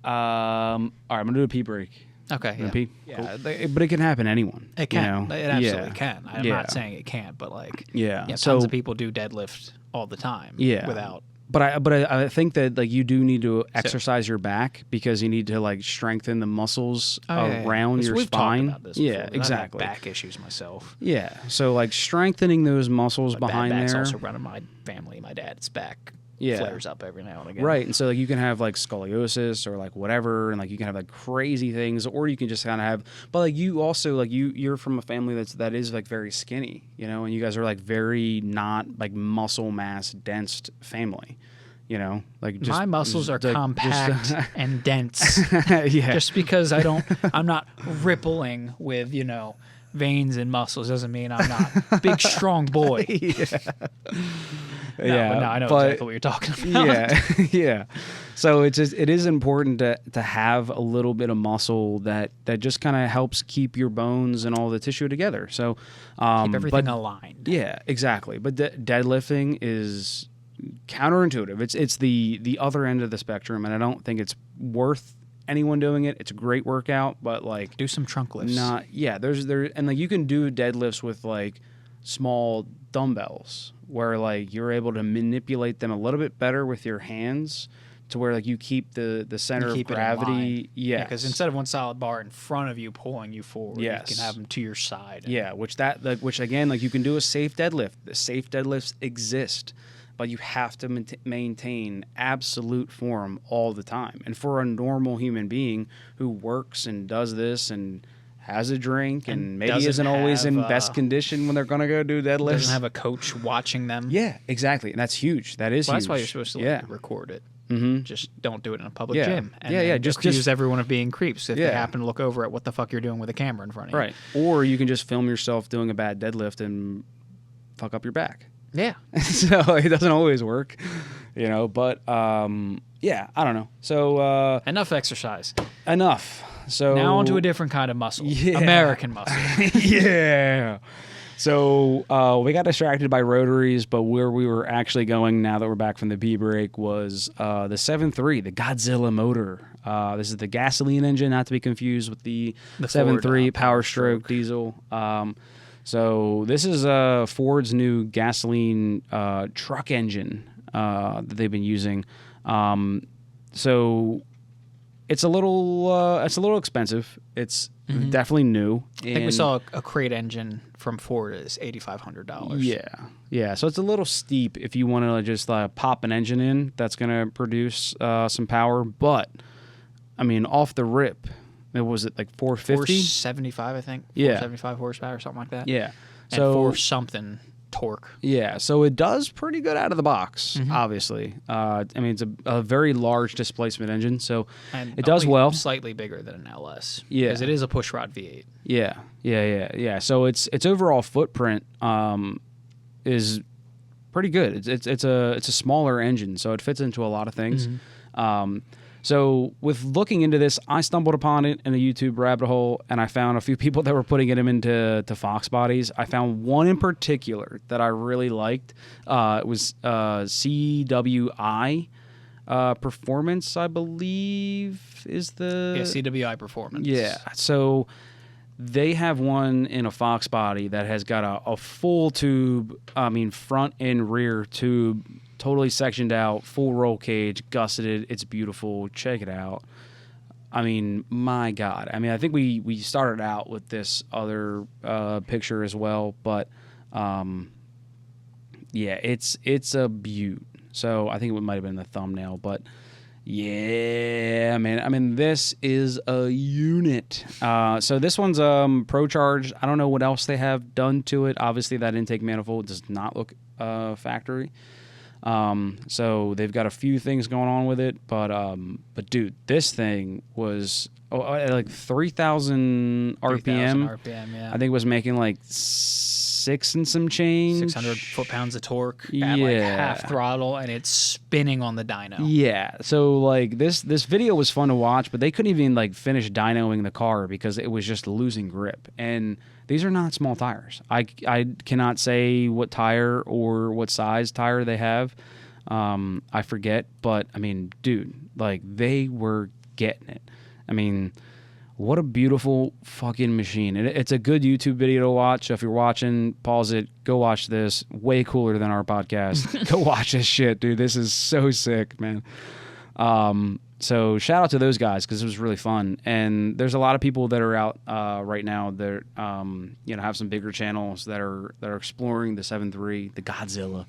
Speaker 2: All right, I'm gonna do a pee break.
Speaker 3: okay.
Speaker 2: Gonna
Speaker 3: Yeah,
Speaker 2: pee? But it can happen to anyone.
Speaker 3: it can.
Speaker 2: You know?
Speaker 3: It absolutely
Speaker 2: Yeah.
Speaker 3: can. I'm
Speaker 2: Yeah.
Speaker 3: not saying it can't, but like,
Speaker 2: Yeah.
Speaker 3: tons
Speaker 2: So-
Speaker 3: of people do deadlift all the time.
Speaker 2: Yeah.
Speaker 3: Without.
Speaker 2: But I think that like you do need to exercise your back because you need to like strengthen the muscles around your
Speaker 3: We've
Speaker 2: spine.
Speaker 3: Talked about this
Speaker 2: Yeah,
Speaker 3: before, 'cause
Speaker 2: exactly.
Speaker 3: I have back issues myself.
Speaker 2: Yeah. So like strengthening those muscles
Speaker 3: My
Speaker 2: behind
Speaker 3: back's
Speaker 2: there.
Speaker 3: also running my family. My dad's back
Speaker 2: Yeah.
Speaker 3: flares up every now and again.
Speaker 2: Right. And so like you can have like scoliosis or like whatever, and like you can have like crazy things, or you can just kind of have, but like you also like you're from a family that is like very skinny, you know, and you guys are like very not like muscle mass dense family, you know, like just
Speaker 3: My muscles are
Speaker 2: like,
Speaker 3: compact and dense.
Speaker 2: yeah.
Speaker 3: Just because I'm not rippling with, veins and muscles doesn't mean I'm not a big, strong boy.
Speaker 2: Yeah,
Speaker 3: but no, I know
Speaker 2: but-
Speaker 3: exactly what you're talking about.
Speaker 2: Yeah, yeah. So it is important to have a little bit of muscle that just kind of helps keep your bones and all the tissue together. So
Speaker 3: Keep everything
Speaker 2: but-
Speaker 3: aligned.
Speaker 2: Yeah, exactly. But deadlifting is counterintuitive. It's the other end of the spectrum, and I don't think it's worth anyone doing it. It's a great workout, but like
Speaker 3: Do some trunk lifts.
Speaker 2: and like you can do deadlifts with like small dumbbells where like you're able to manipulate them a little bit better with your hands to where like you keep the center
Speaker 3: You
Speaker 2: of
Speaker 3: keep it in line.
Speaker 2: gravity. Yeah,
Speaker 3: Because instead of one solid bar in front of you pulling you forward,
Speaker 2: Yes.
Speaker 3: you can have them to your side.
Speaker 2: yeah, which again like you can do a safe deadlift. The safe deadlifts exist, but you have to maintain absolute form all the time. And for a normal human being who works and does this and has a drink and maybe
Speaker 3: doesn't
Speaker 2: isn't always in
Speaker 3: have,
Speaker 2: best condition when they're going to go do deadlifts.
Speaker 3: Doesn't have a coach watching them.
Speaker 2: Yeah, exactly. And that's huge. That is
Speaker 3: Well,
Speaker 2: huge.
Speaker 3: that's why you're supposed to
Speaker 2: yeah.
Speaker 3: record it.
Speaker 2: Mm-hmm.
Speaker 3: Just don't do it in a public
Speaker 2: Yeah.
Speaker 3: gym. And
Speaker 2: Yeah, yeah,
Speaker 3: then
Speaker 2: just
Speaker 3: accuse everyone of being creeps if they
Speaker 2: Yeah.
Speaker 3: happen to look over at what the fuck you're doing with a camera in front of you.
Speaker 2: Right. Or you can just film yourself doing a bad deadlift and fuck up your back.
Speaker 3: Yeah.
Speaker 2: So it doesn't always work, but yeah, I don't know. So
Speaker 3: Enough exercise.
Speaker 2: enough. So
Speaker 3: Now onto a different kind of muscle.
Speaker 2: Yeah.
Speaker 3: American muscle.
Speaker 2: yeah. So we got distracted by rotaries, but where we were actually going now that we're back from the pee break was the 7.3, the Godzilla motor. This is the gasoline engine, not to be confused with the
Speaker 3: The
Speaker 2: 7.3
Speaker 3: Ford,
Speaker 2: Power Stroke diesel. So this is Ford's new gasoline truck engine that they've been using. So it's a little expensive. It's definitely new.
Speaker 3: I think we saw a crate engine from Ford is $8,500.
Speaker 2: Yeah. So it's a little steep if you want to just pop an engine in that's going to produce some power. But I mean, off the rip, was it like 450?
Speaker 3: 475, I think.
Speaker 2: Yeah.
Speaker 3: 475 horsepower or something like that.
Speaker 2: Yeah.
Speaker 3: And
Speaker 2: So
Speaker 3: 4 something torque.
Speaker 2: yeah, so it does pretty good out of the box. Obviously, I mean it's a very large displacement engine, so
Speaker 3: And
Speaker 2: it does
Speaker 3: only
Speaker 2: well.
Speaker 3: Slightly bigger than an LS.
Speaker 2: Yeah.
Speaker 3: Because it is a pushrod V8.
Speaker 2: Yeah. So its overall footprint is pretty good. It's a smaller engine, so it fits into a lot of things. So with looking into this, I stumbled upon it in a YouTube rabbit hole, and I found a few people that were putting them into Fox bodies. I found one in particular that I really liked. It was CWI Performance, I believe, is the
Speaker 3: CWI Performance.
Speaker 2: yeah. So they have one in a Fox body that has got a full tube, front and rear tube, totally sectioned out, full roll cage, gusseted. It's beautiful. Check it out. I mean, my God. I mean, I think we started out with this other picture as well, but yeah, it's a beaut. So I think it might have been the thumbnail, but yeah, man. I mean, this is a unit. So this one's Pro Charged. I don't know what else they have done to it. Obviously, that intake manifold does not look factory. So they've got a few things going on with it, but dude, this thing was at like 3,000 RPM.
Speaker 3: 3,000 RPM, yeah.
Speaker 2: I think it was making like 6 and some change.
Speaker 3: 600 foot-pounds of torque at like half throttle, and it's spinning on the dyno.
Speaker 2: Yeah. So like this video was fun to watch, but they couldn't even like finish dynoing the car because it was just losing grip. And these are not small tires. I cannot say what tire or what size tire they have. I forget, but I mean, dude, like they were getting it. I mean, what a beautiful fucking machine. It's a good YouTube video to watch. So if you're watching, pause it, go watch this. Way cooler than our podcast. Go watch this shit, dude. This is so sick, man. So shout out to those guys because it was really fun. And there's a lot of people that are out right now that have some bigger channels that are exploring the 7.3, the Godzilla.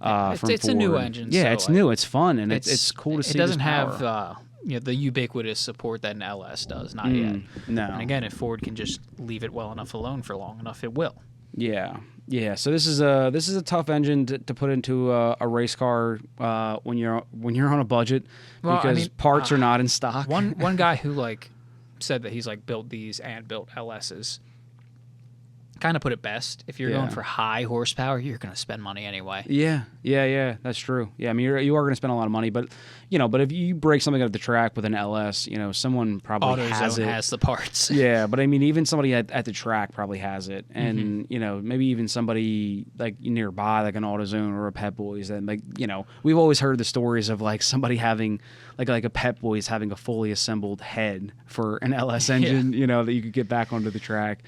Speaker 3: It's a new engine.
Speaker 2: Yeah,
Speaker 3: so
Speaker 2: it's new. It's fun, and it's cool to see.
Speaker 3: It doesn't
Speaker 2: this
Speaker 3: have
Speaker 2: power.
Speaker 3: the ubiquitous support that an LS does. Not yet.
Speaker 2: No.
Speaker 3: And again, if Ford can just leave it well enough alone for long enough, it will.
Speaker 2: Yeah. So this is a tough engine to put into a race car when you're on a budget because parts are not in stock.
Speaker 3: One guy who like said that he's like built these and built LSs. Kind of put it best. If you're going for high horsepower, you're going to spend money anyway.
Speaker 2: Yeah, that's true. Yeah, I mean, you are going to spend a lot of money, but but if you break something at the track with an LS, someone probably has it.
Speaker 3: Has the parts.
Speaker 2: Yeah, but I mean, even somebody at the track probably has it, and maybe even somebody like nearby, like an AutoZone or a Pep Boys, and like we've always heard the stories of like somebody having like a Pep Boys having a fully assembled head for an LS engine, that you could get back onto the track.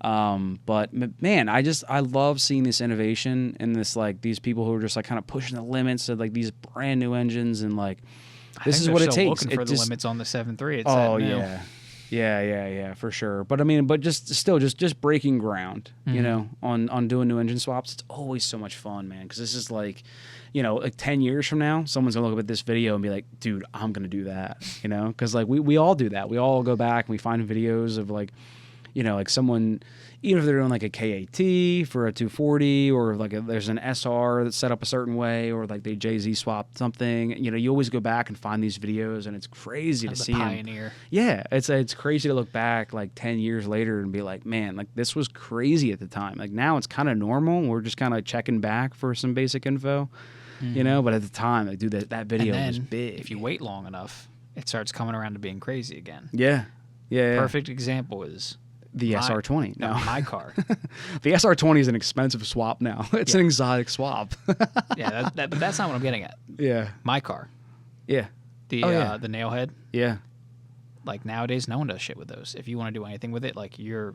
Speaker 2: But man, I love seeing this innovation and this like these people who are just like kind of pushing the limits of like these brand new engines and like this is what it takes.
Speaker 3: Looking for the limits on the 7.3.
Speaker 2: Yeah, for sure. But I mean, just breaking ground, on doing new engine swaps. It's always so much fun, man. Because this is like, like 10 years from now, someone's gonna look at this video and be like, dude, I'm gonna do that, Because like we all do that. We all go back and we find videos of like. Like someone, even if they're doing like a KAT for a 240 or like there's an SR that's set up a certain way or like they JZ swapped something, you always go back and find these videos and it's crazy to see
Speaker 3: pioneer.
Speaker 2: Them. Yeah, it's crazy to look back like 10 years later and be like, man, like this was crazy at the time. Like now it's kind of normal. We're just kind of checking back for some basic info, but at the time, like dude, that video was big.
Speaker 3: If you wait long enough, it starts coming around to being crazy again.
Speaker 2: Yeah.
Speaker 3: Perfect example is
Speaker 2: the SR20.
Speaker 3: No, my car.
Speaker 2: The SR20 is an expensive swap now. It's an exotic swap.
Speaker 3: Yeah, but that's not what I'm getting at.
Speaker 2: Yeah.
Speaker 3: My car.
Speaker 2: Yeah.
Speaker 3: The nailhead.
Speaker 2: Yeah.
Speaker 3: Like nowadays, no one does shit with those. If you want to do anything with it, like you're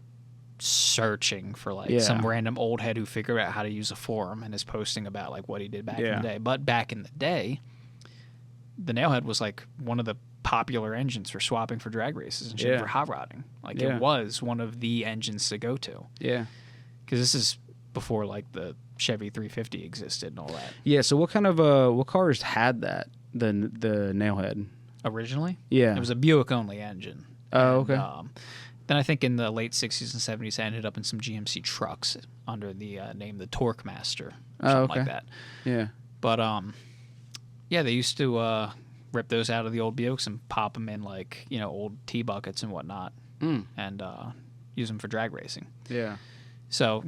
Speaker 3: searching for like some random old head who figured out how to use a forum and is posting about like what he did back in the day. But back in the day, the nailhead was like one of the popular engines for swapping for drag races and shit for hot rodding. Like it was one of the engines to go to.
Speaker 2: Yeah.
Speaker 3: Because this is before like the Chevy 350 existed and all that.
Speaker 2: Yeah. So what kind of what cars had that the nailhead
Speaker 3: originally?
Speaker 2: Yeah.
Speaker 3: It was a Buick only engine.
Speaker 2: Oh, okay.
Speaker 3: Then I think in the late 60s and 70s, I ended up in some GMC trucks under the name the Torque Master or something like that.
Speaker 2: Yeah.
Speaker 3: But they used to rip those out of the old Buicks and pop them in like old T-buckets and whatnot, and use them for drag racing.
Speaker 2: Yeah.
Speaker 3: So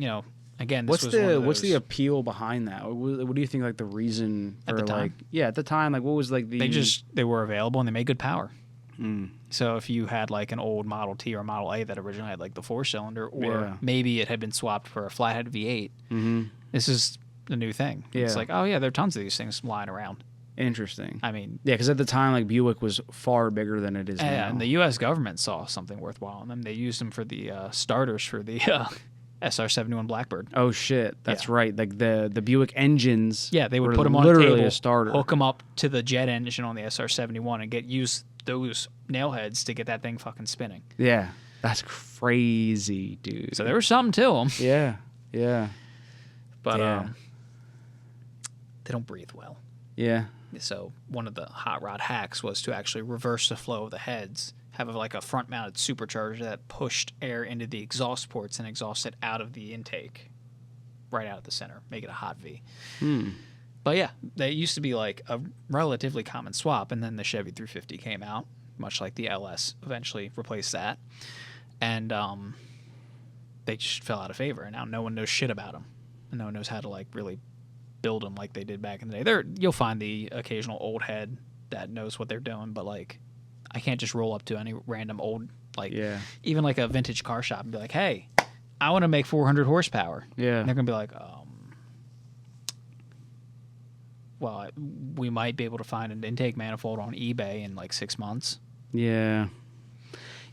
Speaker 3: again,
Speaker 2: what's the appeal behind that? What do you think like the reason for
Speaker 3: at the time?
Speaker 2: at the time, like what was like the
Speaker 3: they were available and they made good power. So if you had like an old Model T or Model A that originally had like the 4-cylinder, or maybe it had been swapped for a flathead V8, this is the new thing. It's like, oh yeah, there are tons of these things lying around.
Speaker 2: Interesting.
Speaker 3: I mean,
Speaker 2: yeah, because at the time, like Buick was far bigger than it is now.
Speaker 3: And the U.S. government saw something worthwhile in them. They used them for the starters for the SR-71 Blackbird.
Speaker 2: Oh shit, that's right. Like the Buick engines.
Speaker 3: Yeah, they would
Speaker 2: were
Speaker 3: put them on
Speaker 2: literally
Speaker 3: a table,
Speaker 2: a starter.
Speaker 3: hook them up to the jet engine on the SR-71, and use those nailheads to get that thing fucking spinning.
Speaker 2: Yeah, that's crazy, dude.
Speaker 3: So there was something to them.
Speaker 2: Yeah.
Speaker 3: But they don't breathe well.
Speaker 2: Yeah.
Speaker 3: So one of the hot rod hacks was to actually reverse the flow of the heads, have like a front-mounted supercharger that pushed air into the exhaust ports and exhaust it out of the intake, right out of the center, make it a hot V. But yeah, they used to be like a relatively common swap, and then the Chevy 350 came out, much like the LS eventually replaced that. And they just fell out of favor, and now no one knows shit about them, and no one knows how to like really build them like they did back in the day. You'll find the occasional old head that knows what they're doing, but like I can't just roll up to any random old even like a vintage car shop and be like, hey, I want to make 400 horsepower.
Speaker 2: Yeah.
Speaker 3: And they're gonna be like, well, we might be able to find an intake manifold on eBay in like 6 months.
Speaker 2: Yeah.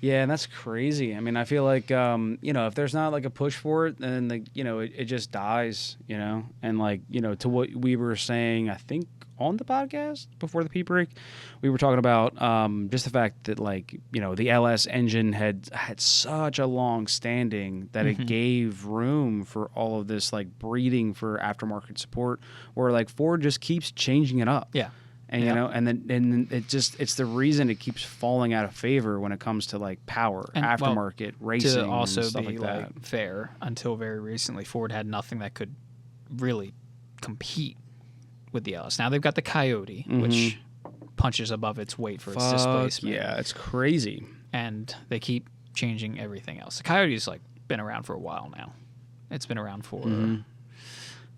Speaker 2: Yeah, and that's crazy. I mean, I feel like, if there's not like a push for it, then it just dies, and like, to what we were saying, I think on the podcast before the pee break, we were talking about just the fact that like, the LS engine had such a long standing that it gave room for all of this like breeding for aftermarket support, where like Ford just keeps changing it up.
Speaker 3: Yeah.
Speaker 2: And and then it's the reason it keeps falling out of favor when it comes to like power, and, aftermarket, racing,
Speaker 3: to also
Speaker 2: and stuff
Speaker 3: be
Speaker 2: like that.
Speaker 3: Fair, until very recently, Ford had nothing that could really compete with the LS. Now they've got the Coyote, which punches above its weight for its displacement.
Speaker 2: Yeah, it's crazy.
Speaker 3: And they keep changing everything else. The Coyote's like been around for a while now. It's been around for.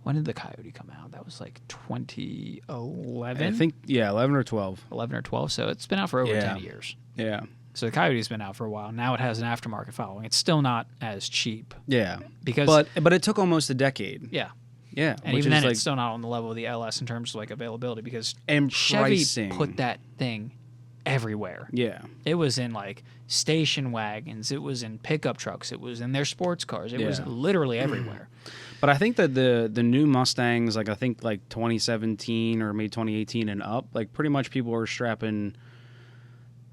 Speaker 3: When did the Coyote come out? That was like 2011?
Speaker 2: I think, 11 or 12.
Speaker 3: 11 or 12, so it's been out for over 10 years.
Speaker 2: Yeah.
Speaker 3: So the Coyote's been out for a while. Now it has an aftermarket following. It's still not as cheap.
Speaker 2: Yeah.
Speaker 3: Because
Speaker 2: but it took almost a decade.
Speaker 3: Yeah.
Speaker 2: Yeah.
Speaker 3: And even then, it's still not on the level of the LS in terms of like availability, because Chevy
Speaker 2: pricing.
Speaker 3: Put that thing everywhere.
Speaker 2: Yeah.
Speaker 3: It was in like station wagons. It was in pickup trucks. It was in their sports cars. It was literally everywhere.
Speaker 2: But I think that the new Mustangs, like I think like 2017 or maybe 2018 and up, like pretty much people are strapping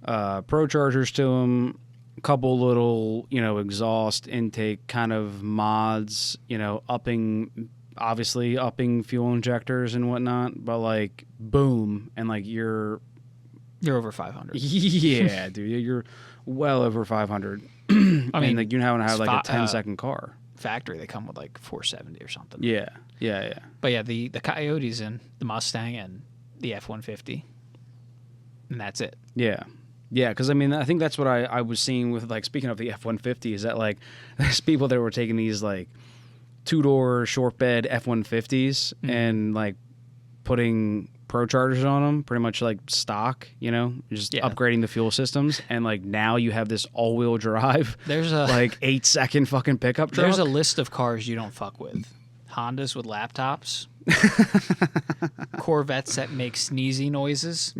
Speaker 2: Pro Chargers to them, a couple little, exhaust intake kind of mods, upping fuel injectors and whatnot, but like boom, and like you're
Speaker 3: over 500.
Speaker 2: Yeah, dude, you're well over 500. I mean, like you have like a 10-second car.
Speaker 3: Factory, they come with like 470 or something.
Speaker 2: Yeah.
Speaker 3: But yeah, the Coyote's in the Mustang and the F-150, and that's it.
Speaker 2: Yeah, because I think that's what I was seeing with like, speaking of the F-150, is that like there's people that were taking these like 2-door short bed F-150s and like putting Pro Chargers on them, pretty much like stock, just upgrading the fuel systems, and like now you have this all-wheel drive. There's a like 8-second fucking pickup truck.
Speaker 3: There's a list of cars you don't fuck with: Hondas with laptops, Corvettes that make sneezy noises,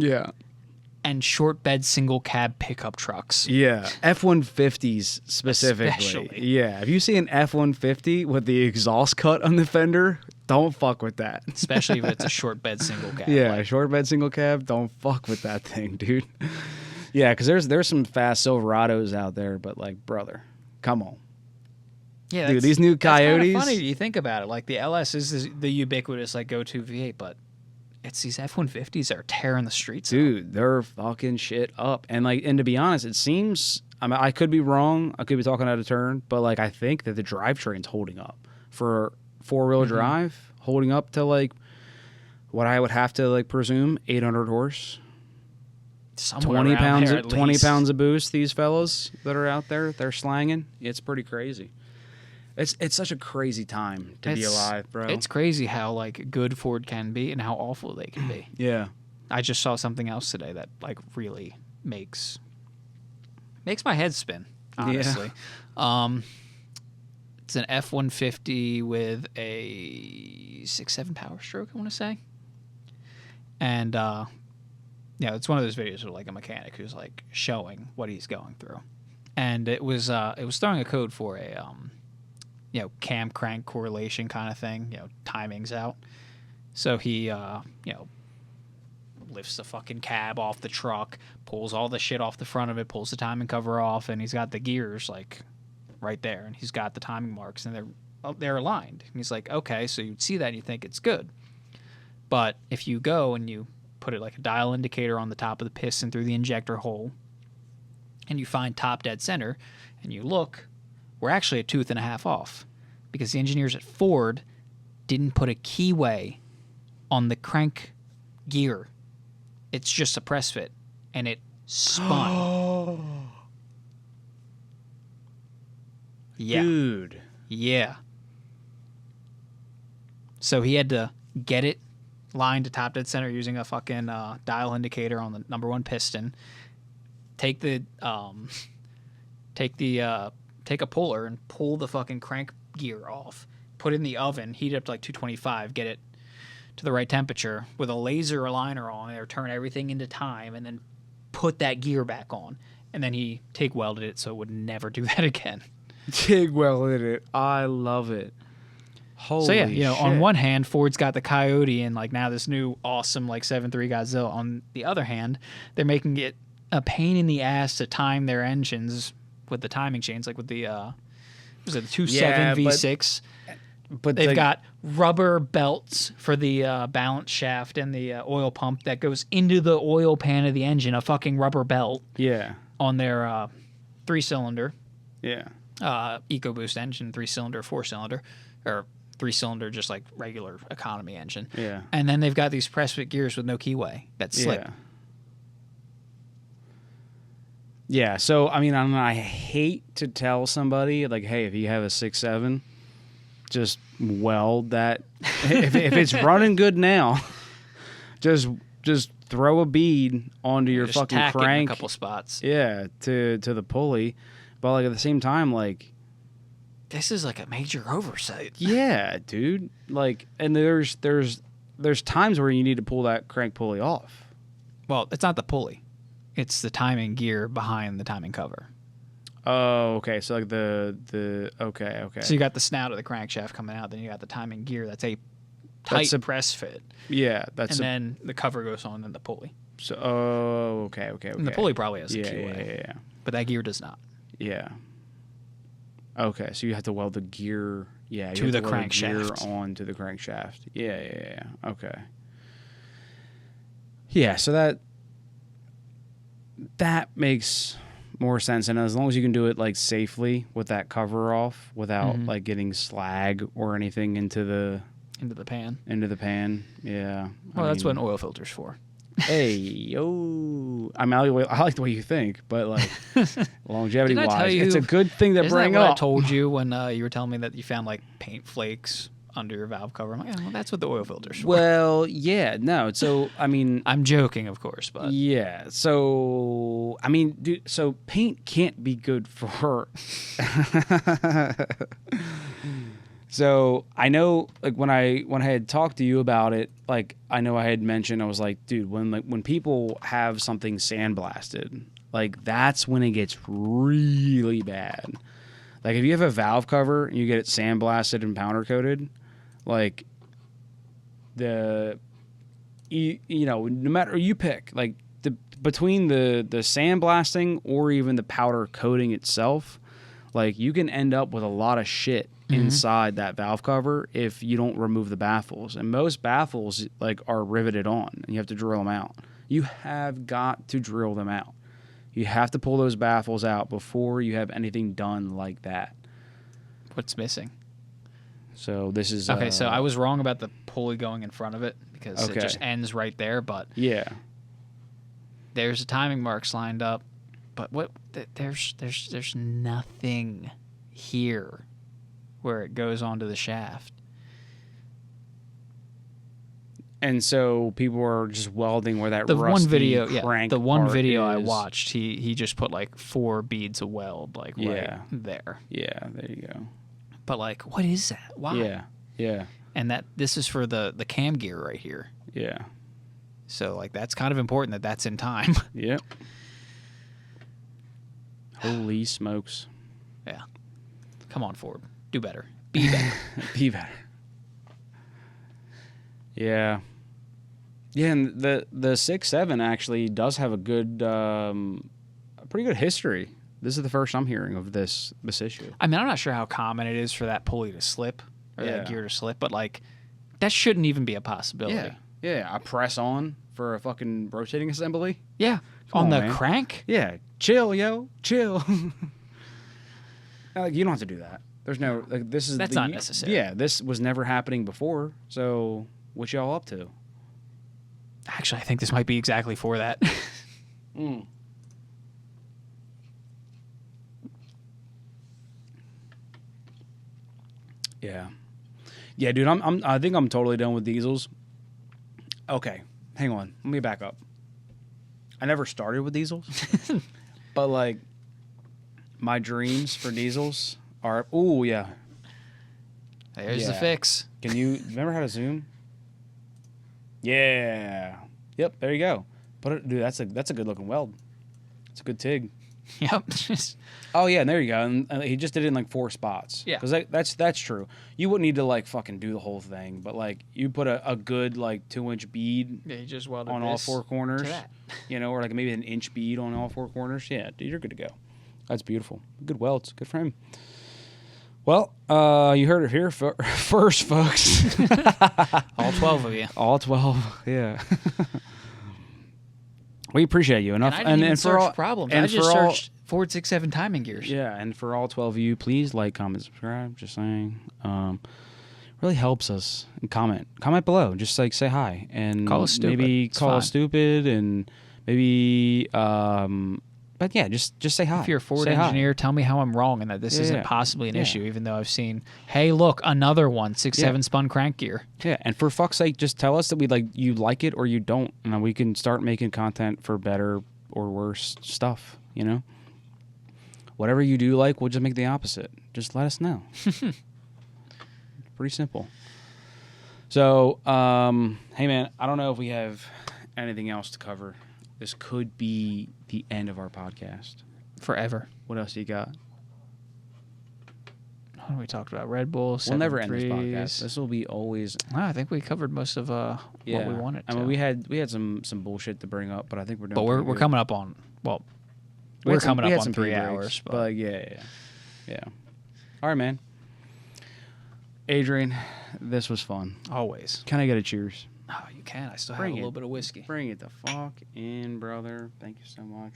Speaker 3: and short bed single cab pickup trucks.
Speaker 2: Yeah, F-150s specifically.
Speaker 3: Especially.
Speaker 2: Yeah, if you see an F-150 with the exhaust cut on the fender, don't fuck with that.
Speaker 3: Especially if it's a short bed single cab.
Speaker 2: Yeah, short bed single cab, don't fuck with that thing, dude. Yeah, because there's some fast Silverados out there, but like, brother, come on.
Speaker 3: Yeah,
Speaker 2: dude, these new Coyotes.
Speaker 3: That's funny you think about it. Like the LS is the ubiquitous like go-to V8, but it's these F-150s that are tearing the streets
Speaker 2: dude,
Speaker 3: up.
Speaker 2: They're fucking shit up. And to be honest, it seems, I could be wrong. I could be talking out of turn, but like I think that the drivetrain's holding up for four-wheel drive, holding up to like what I would have to like presume 800 horse.
Speaker 3: Somewhere
Speaker 2: 20 pounds,
Speaker 3: there,
Speaker 2: 20 pounds of boost. These fellas that are out there, they're slanging. It's pretty crazy. It's such a crazy time to be alive, bro.
Speaker 3: It's crazy how like good Ford can be and how awful they can be.
Speaker 2: Yeah.
Speaker 3: I just saw something else today that like really makes my head spin, honestly.
Speaker 2: Yeah.
Speaker 3: It's an F-150 with a 6.7 Power Stroke, I want to say. And it's one of those videos where like a mechanic who's like showing what he's going through. And it was throwing a code for a cam crank correlation kind of thing, timings out. So he lifts the fucking cab off the truck, pulls all the shit off the front of it, pulls the timing cover off, and he's got the gears like right there, and he's got the timing marks, and they're aligned. And he's like, okay, so you'd see that and you think it's good. But if you go and you put it like a dial indicator on the top of the piston through the injector hole, and you find top dead center, and you look, we're actually a tooth and a half off, because the engineers at Ford didn't put a keyway on the crank gear. It's just a press fit, and it spun. Yeah.
Speaker 2: Dude.
Speaker 3: Yeah. So he had to get it lined to top dead center using a fucking dial indicator on the number 1 piston. Take a puller and pull the fucking crank gear off. Put it in the oven, heat it up to like 225, get it to the right temperature with a laser aligner on there, turn everything into time, and then put that gear back on. And then he TIG welded it so it would never do that again.
Speaker 2: TIG welded it. I love it. Holy
Speaker 3: So yeah,
Speaker 2: shit.
Speaker 3: on one hand, Ford's got the Coyote and like now this new awesome like 7.3 Godzilla. On the other hand, they're making it a pain in the ass to time their engines with the timing chains, like with the was it the 2.7 V6?
Speaker 2: But
Speaker 3: They've got rubber belts for the balance shaft and the oil pump that goes into the oil pan of the engine, a fucking rubber belt.
Speaker 2: Yeah.
Speaker 3: On their 3-cylinder.
Speaker 2: Yeah.
Speaker 3: EcoBoost engine, 3-cylinder, 4-cylinder, or 3-cylinder, just like regular economy engine.
Speaker 2: Yeah.
Speaker 3: And then they've got these press fit gears with no keyway that slip.
Speaker 2: Yeah. So I mean, I hate to tell somebody like, hey, if you have a 6.7, just weld that. if it's running good now, just throw a bead onto your
Speaker 3: Just
Speaker 2: fucking
Speaker 3: tack it in
Speaker 2: crank.
Speaker 3: a couple spots.
Speaker 2: Yeah, to the pulley, but like at the same time, like,
Speaker 3: This is like a major oversight.
Speaker 2: yeah, dude. Like, and there's times where you need to pull that crank pulley off.
Speaker 3: Well, it's not the pulley. It's the timing gear behind the timing cover.
Speaker 2: Oh, okay. So like the okay.
Speaker 3: So you got the snout of the crankshaft coming out, then you got the timing gear that's a tight press fit.
Speaker 2: Yeah, that's
Speaker 3: and then the cover goes on and the pulley.
Speaker 2: so. Oh, okay.
Speaker 3: And the pulley probably has a
Speaker 2: Yeah,
Speaker 3: keyway.
Speaker 2: yeah.
Speaker 3: But that gear does not.
Speaker 2: Yeah. Okay, so you have to weld the gear. Yeah,
Speaker 3: To
Speaker 2: you
Speaker 3: the
Speaker 2: have to weld
Speaker 3: crankshaft.
Speaker 2: gear onto the crankshaft. Yeah. Okay. Yeah, so that makes more sense, and as long as you can do it like safely with that cover off without like getting slag or anything into the
Speaker 3: pan.
Speaker 2: Yeah.
Speaker 3: Well, that's what an oil filter's for.
Speaker 2: Hey, yo. I like the way you think, but like longevity
Speaker 3: Didn't I tell
Speaker 2: wise,
Speaker 3: you-
Speaker 2: it's a good thing to
Speaker 3: Isn't
Speaker 2: bring
Speaker 3: that what
Speaker 2: up.
Speaker 3: I told you when you were telling me that you found like paint flakes under your valve cover? I'm like, well, that's what the oil filter's for.
Speaker 2: Well, yeah, no. So I mean,
Speaker 3: I'm joking, of course, but
Speaker 2: yeah. So I mean, dude. So paint can't be good for. So I know, like when I had talked to you about it, like I know I had mentioned, I was like, dude, when people have something sandblasted, like that's when it gets really bad. Like if you have a valve cover and you get it sandblasted and powder coated, like no matter you pick, like between the sandblasting or even the powder coating itself, like you can end up with a lot of shit inside that valve cover if you don't remove the baffles. And most baffles like are riveted on and you have to drill them out. You have got to drill them out. You have to pull those baffles out before you have anything done like that.
Speaker 3: what's missing?
Speaker 2: So this is
Speaker 3: Okay, so I was wrong about the pulley going in front of it because it
Speaker 2: Okay.
Speaker 3: just ends right there, but
Speaker 2: yeah.
Speaker 3: there's timing marks lined up. But there's nothing here where it goes onto the shaft.
Speaker 2: And so people are just welding where that
Speaker 3: The
Speaker 2: rusty
Speaker 3: one video,
Speaker 2: crank
Speaker 3: the one
Speaker 2: part
Speaker 3: video I
Speaker 2: is.
Speaker 3: watched, he just put like 4 beads of weld like right there.
Speaker 2: Yeah, there you go.
Speaker 3: But like, what is that? Why?
Speaker 2: Yeah.
Speaker 3: And this is for the cam gear right here.
Speaker 2: Yeah.
Speaker 3: So like that's kind of important that that's in time.
Speaker 2: Yep. Holy smokes.
Speaker 3: Yeah. Come on, Ford. Do better. Be better.
Speaker 2: Be better. Yeah. Yeah, and the 6.7 actually does have a good, a pretty good history. This is the first I'm hearing of this issue.
Speaker 3: I mean, I'm not sure how common it is for that pulley to slip or
Speaker 2: Yeah.
Speaker 3: that gear to slip, but like that shouldn't even be a possibility.
Speaker 2: Yeah. I press on for a fucking rotating assembly.
Speaker 3: Yeah.
Speaker 2: Come
Speaker 3: On
Speaker 2: on,
Speaker 3: the
Speaker 2: man.
Speaker 3: crank?
Speaker 2: Yeah. Chill, yo. Chill. Like, you don't have to do that. There's no, like, this is
Speaker 3: That's not necessary.
Speaker 2: Yeah, this was never happening before. So, what y'all up to?
Speaker 3: Actually, I think this might be exactly for that.
Speaker 2: Yeah. Yeah, dude, I think I'm totally done with diesels. Okay, hang on. Let me back up. I never started with diesels, but like my dreams for diesels are. Oh yeah.
Speaker 3: There's the fix.
Speaker 2: Can you remember how to zoom? Yeah. Yep. There you go. Dude, that's a good looking weld. It's a good TIG.
Speaker 3: Yep.
Speaker 2: Oh yeah, and there you go. And he just did it in like 4 spots.
Speaker 3: Yeah.
Speaker 2: Because that's true. You wouldn't need to like fucking do the whole thing, but like you put a good like 2-inch bead.
Speaker 3: Yeah, you just welded
Speaker 2: on all 4 corners.
Speaker 3: to that.
Speaker 2: Or like maybe an inch bead on all 4 corners. Yeah, dude, you're good to go. That's beautiful. Good welds. Good for him. Well, you heard it here first, folks.
Speaker 3: All 12 of you.
Speaker 2: All 12. Yeah. We appreciate you enough.
Speaker 3: And I didn't even
Speaker 2: for all
Speaker 3: search problems.
Speaker 2: And
Speaker 3: I just
Speaker 2: for all,
Speaker 3: searched 467 timing gears.
Speaker 2: Yeah, and for all 12 of you, please like, comment, subscribe. Just saying. Really helps us. And comment below. Just like say hi and
Speaker 3: call us stupid.
Speaker 2: Maybe
Speaker 3: it's
Speaker 2: call
Speaker 3: fine.
Speaker 2: us stupid and maybe. But yeah, just say hi.
Speaker 3: If you're a Ford
Speaker 2: say
Speaker 3: engineer, tell me how I'm wrong and that this isn't possibly an issue, even though I've seen, hey, look, another one, 6.7 spun crank gear.
Speaker 2: Yeah, and for fuck's sake, just tell us that you like it or you don't, and we can start making content for better or worse stuff. Whatever you do like, we'll just make the opposite. Just let us know. Pretty simple. So, hey man, I don't know if we have anything else to cover. This could be the end of our podcast.
Speaker 3: Forever.
Speaker 2: What else do you got?
Speaker 3: We talked about Red Bull.
Speaker 2: We'll never end this
Speaker 3: 7.3s.
Speaker 2: podcast. This will be always.
Speaker 3: I think we covered most of what we wanted to.
Speaker 2: I mean, we had some bullshit to bring up, but I think we're doing.
Speaker 3: But we're coming up on we're coming up on
Speaker 2: some
Speaker 3: 3
Speaker 2: breaks,
Speaker 3: hours.
Speaker 2: But yeah. All right, man. Adrian, this was fun.
Speaker 3: Always.
Speaker 2: Can I get a cheers?
Speaker 3: Oh, you can. I still have
Speaker 2: Bring
Speaker 3: a
Speaker 2: it.
Speaker 3: little bit of whiskey.
Speaker 2: Bring it the fuck in, brother. Thank you so much.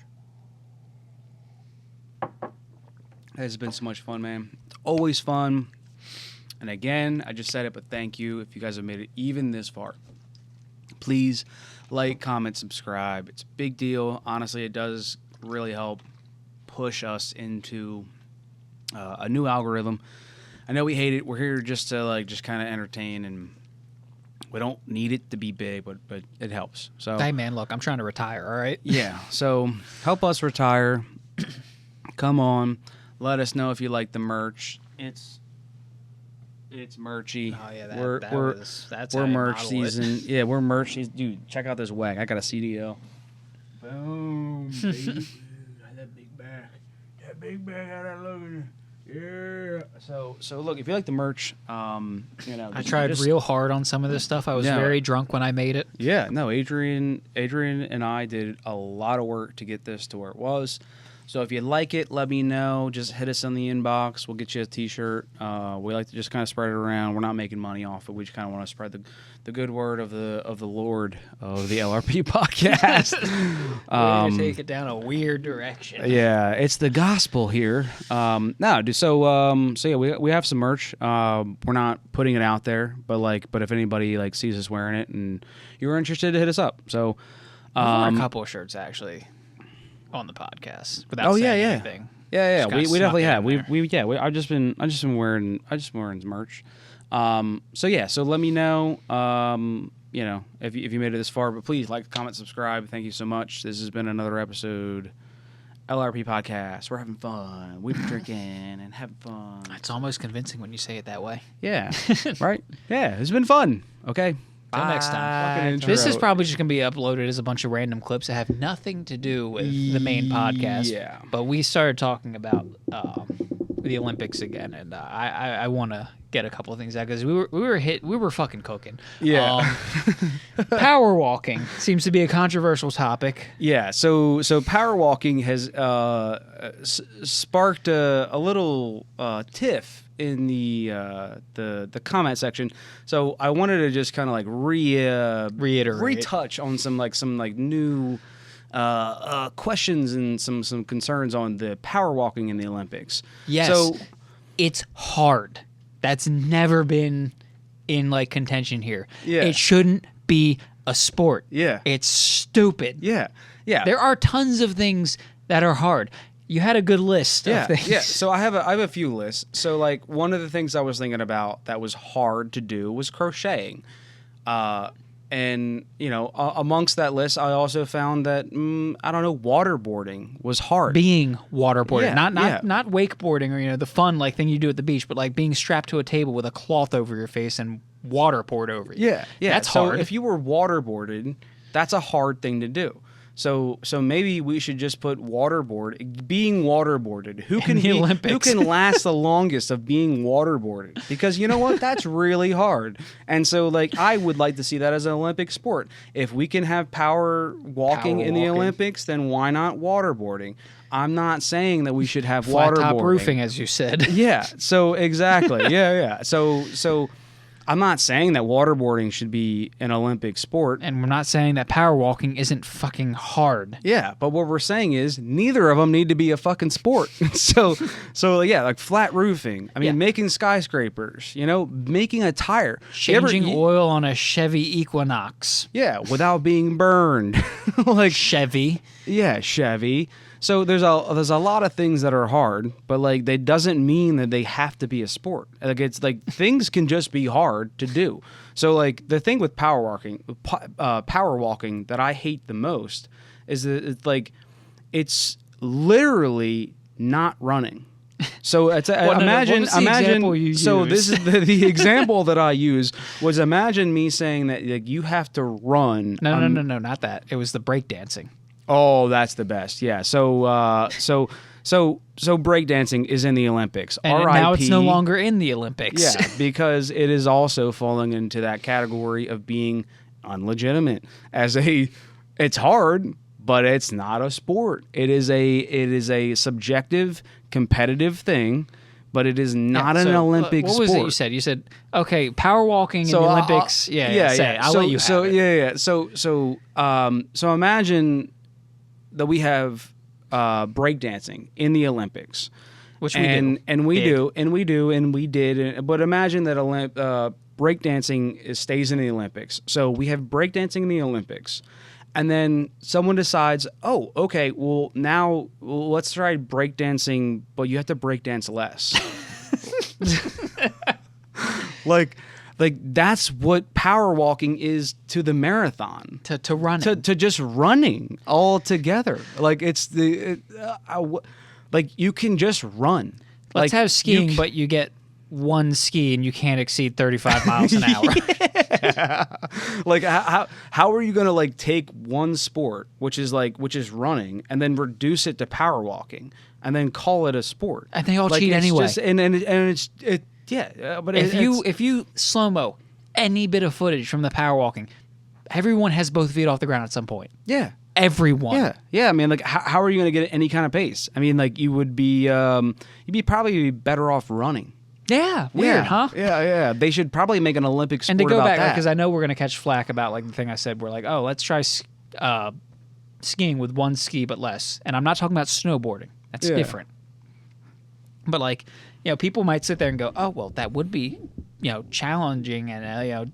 Speaker 2: It's been so much fun, man. It's always fun. And again, I just said it, but thank you if you guys have made it even this far. Please like, comment, subscribe. It's a big deal. Honestly, it does really help push us into a new algorithm. I know we hate it. We're here just to just kind of entertain, and we don't need it to be big, but it helps. So
Speaker 3: Hey, man, look, I'm trying to retire, all right?
Speaker 2: yeah. So help us retire. Come on. Let us know if you like the merch. It's merchy.
Speaker 3: Oh yeah, that's
Speaker 2: we're
Speaker 3: how you
Speaker 2: merch
Speaker 3: model it.
Speaker 2: season. Yeah, we're merch season. Dude, check out this wag. I got a CDL. Boom, baby. That big bag. That big bag. How that looking? Yeah. So look, if you like the merch,
Speaker 3: I tried real hard on some of this stuff. I was very drunk when I made it.
Speaker 2: Yeah, no, Adrian and I did a lot of work to get this to where it was. So if you like it, let me know. Just hit us in the inbox. We'll get you a T-shirt. We like to just kind of spread it around. We're not making money off it. We just kind of want to spread the good word of the Lord of the LRP podcast.
Speaker 3: We're gonna take it down a weird direction.
Speaker 2: Yeah, it's the gospel here. No, dude. So yeah, we have some merch. We're not putting it out there, but if anybody sees us wearing it and you're interested, to hit us up. So
Speaker 3: I've worn a couple of shirts actually on the podcast without saying anything.
Speaker 2: Yeah. We definitely have.
Speaker 3: There.
Speaker 2: I've just been wearing merch. So let me know. If you made it this far, but please like, comment, subscribe. Thank you so much. This has been another episode. LRP podcast. We're having fun. We've been drinking and having fun.
Speaker 3: It's almost convincing when you say it that way.
Speaker 2: Yeah. Right? Yeah. It's been fun. Okay.
Speaker 3: Until next time.
Speaker 2: Bye.
Speaker 3: This is probably just going to be uploaded as a bunch of random clips that have nothing to do with the main podcast.
Speaker 2: Yeah.
Speaker 3: But we started talking about the Olympics again, and I want to get a couple of things out because we were fucking cooking.
Speaker 2: Yeah.
Speaker 3: Power walking seems to be a controversial topic.
Speaker 2: Yeah. So power walking has sparked a little tiff in the comment section. So I wanted to just kind of
Speaker 3: reiterate,
Speaker 2: retouch on some new questions and some concerns on the power walking in the Olympics.
Speaker 3: Yes. So it's hard. That's never been in contention here.
Speaker 2: Yeah.
Speaker 3: It shouldn't be a sport.
Speaker 2: Yeah.
Speaker 3: It's stupid.
Speaker 2: Yeah. Yeah.
Speaker 3: There are tons of things that are hard. You had a good list of things.
Speaker 2: Yeah. So I have a few lists. So like one of the things I was thinking about that was hard to do was crocheting. And you know, amongst that list, I also found that I don't know, waterboarding was hard.
Speaker 3: Being waterboarded,
Speaker 2: Yeah,
Speaker 3: not wakeboarding or, you know, the fun like thing you do at the beach, but like being strapped to a table with a cloth over your face and water poured over you.
Speaker 2: Yeah.
Speaker 3: That's
Speaker 2: so
Speaker 3: hard.
Speaker 2: if you were waterboarded, that's a hard thing to do. So maybe we should just put being waterboarded. Who can last the longest of being waterboarded? Because you know what? That's really hard. And so like I would like to see that as an Olympic sport. If we can have power walking in the Olympics, then why not waterboarding? I'm not saying that we should have
Speaker 3: Flat
Speaker 2: waterboarding.
Speaker 3: top roofing, as you said.
Speaker 2: Yeah. So exactly. Yeah. So I'm not saying that waterboarding should be an Olympic sport.
Speaker 3: And we're not saying that power walking isn't fucking hard.
Speaker 2: Yeah, but what we're saying is neither of them need to be a fucking sport. so yeah, like flat roofing. I mean, making skyscrapers, you know, making a tire.
Speaker 3: Changing oil on a Chevy Equinox.
Speaker 2: Yeah, without being burned. Like
Speaker 3: Chevy.
Speaker 2: Yeah, Chevy. So there's a lot of things that are hard, but like that doesn't mean that they have to be a sport. Like it's like things can just be hard to do. So like the thing with power walking that I hate the most is that it's literally not running. So it's imagine. So this is the example that I use was imagine me saying that like you have to run.
Speaker 3: No, not that. It was the breakdancing.
Speaker 2: Oh, that's the best. Yeah. So breakdancing is in the Olympics.
Speaker 3: And
Speaker 2: R.I.P.
Speaker 3: now it's no longer in the Olympics.
Speaker 2: Yeah, because it is also falling into that category of being unlegitimate. It's hard, but it's not a sport. It is a subjective, competitive thing. But it is not an Olympic sport.
Speaker 3: What was it you said? You said, okay, power walking in the Olympics. I'll let you have it.
Speaker 2: So imagine that we have breakdancing in the Olympics,
Speaker 3: which we did.
Speaker 2: But imagine that breakdancing stays in the Olympics. So we have breakdancing in the Olympics, and then someone decides, oh, okay, well now let's try breakdancing, but you have to breakdance less. Like that's what power walking is to the marathon,
Speaker 3: to running,
Speaker 2: to just running all together. Like it's like you can just run.
Speaker 3: Let's
Speaker 2: like,
Speaker 3: have skiing, but you get one ski and you can't exceed 35 miles an hour.
Speaker 2: Yeah. Like how are you going to like take one sport, which is running, and then reduce it to power walking, and then call it a sport?
Speaker 3: And they all cheat anyway.
Speaker 2: But
Speaker 3: if you slow-mo any bit of footage from the power walking, everyone has both feet off the ground at some point.
Speaker 2: Yeah.
Speaker 3: Everyone.
Speaker 2: Yeah. I mean, like, how are you going to get any kind of pace? I mean, like, you'd be probably better off running.
Speaker 3: Yeah. Weird, huh?
Speaker 2: Yeah. They should probably make an Olympic sport
Speaker 3: and to go
Speaker 2: about
Speaker 3: back,
Speaker 2: that.
Speaker 3: because I know we're going to catch flack about like the thing I said. We're like, oh, let's try skiing with one ski but less. And I'm not talking about snowboarding. That's different. But like, you know, people might sit there and go, oh, well, that would be, you know, challenging, and you know,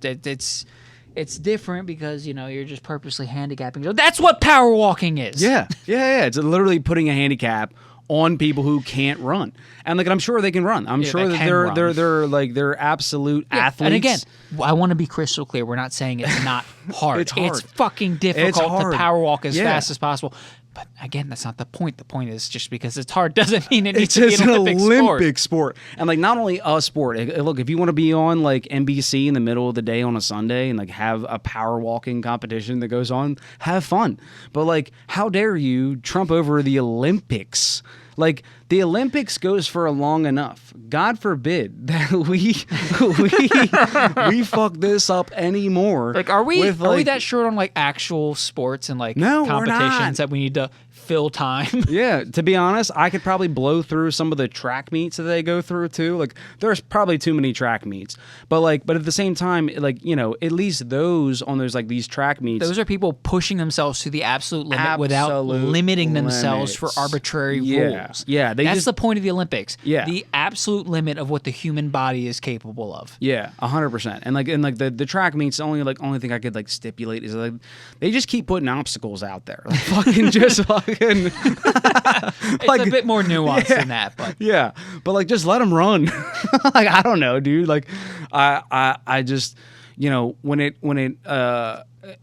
Speaker 3: it's different because, you know, you're just purposely handicapping. So that's what power walking is.
Speaker 2: Yeah. It's literally putting a handicap on people who can't run. And like I'm sure they can run. I'm sure that they're absolute athletes.
Speaker 3: And again, I want to be crystal clear. We're not saying it's not hard.
Speaker 2: It's hard.
Speaker 3: It's fucking difficult to power walk as fast as possible. But again, that's not the point. The point is just because it's hard doesn't mean it needs to be an Olympic sport.
Speaker 2: And like not only a sport. Look, if you want to be on like NBC in the middle of the day on a Sunday and like have a power walking competition that goes on, have fun. But like, how dare you trump over the Olympics? Like the Olympics goes for long enough. God forbid that we fuck this up anymore.
Speaker 3: Like, are we that short on like actual sports and like competitions that we need to fill time?
Speaker 2: Yeah, to be honest, I could probably blow through some of the track meets that they go through too. Like, there's probably too many track meets, but at the same time, like, you know, at least those on those like these track meets,
Speaker 3: those are people pushing themselves to the absolute limit without limiting themselves for arbitrary rules.
Speaker 2: Yeah,
Speaker 3: that's the point of the Olympics.
Speaker 2: Yeah,
Speaker 3: the absolute limit of what the human body is capable of.
Speaker 2: Yeah, 100%. And the track meets, the only thing I could like stipulate is like they just keep putting obstacles out there, like fucking just like.
Speaker 3: It's a bit more nuanced than that, but
Speaker 2: yeah, but like just let them run. Like I don't know, dude. Like I just when it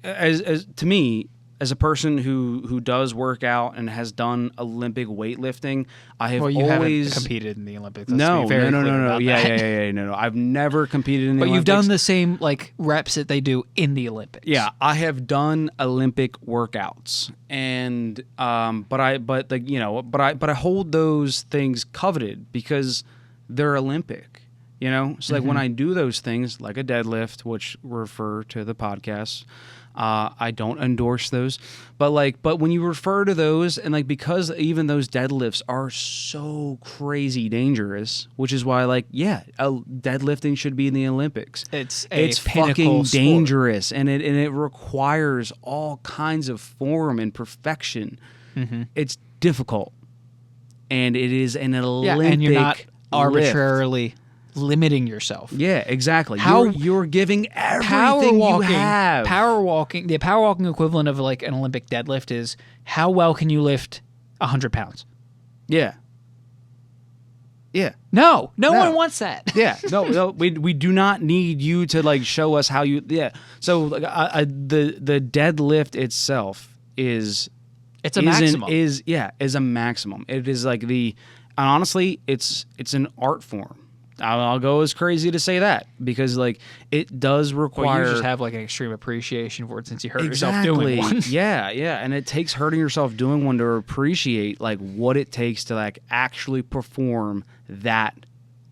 Speaker 2: as to me, as a person who does work out and has done Olympic weightlifting, I have
Speaker 3: you
Speaker 2: always
Speaker 3: haven't competed in the Olympics.
Speaker 2: No.
Speaker 3: Yeah.
Speaker 2: No. I've never competed in the Olympics.
Speaker 3: But you've done the same like reps that they do in the Olympics.
Speaker 2: Yeah, I have done Olympic workouts, and but I hold those things coveted because they're Olympic. So like when I do those things, like a deadlift, which refer to the podcast. I don't endorse those, but when you refer to those and because even those deadlifts are so crazy dangerous, which is why deadlifting should be in the Olympics.
Speaker 3: It's
Speaker 2: fucking
Speaker 3: sport.
Speaker 2: dangerous, and it requires all kinds of form and perfection. Mm-hmm. It's difficult, and it is an Olympic
Speaker 3: and you're not
Speaker 2: lift.
Speaker 3: arbitrarily limiting yourself.
Speaker 2: Yeah, exactly.
Speaker 3: How
Speaker 2: you're giving everything you have.
Speaker 3: The power walking equivalent of like an Olympic deadlift is how well can you lift 100 pounds?
Speaker 2: Yeah. Yeah.
Speaker 3: No one wants that.
Speaker 2: Yeah. No, we do not need you to show us how you. Yeah. So the deadlift itself is
Speaker 3: a maximum.
Speaker 2: Is a maximum. It is and honestly, it's an art form. I'll go as crazy to say that because it does require.
Speaker 3: Well, you just have an extreme appreciation for it since you hurt yourself doing one.
Speaker 2: Yeah, and it takes hurting yourself doing one to appreciate what it takes to actually perform that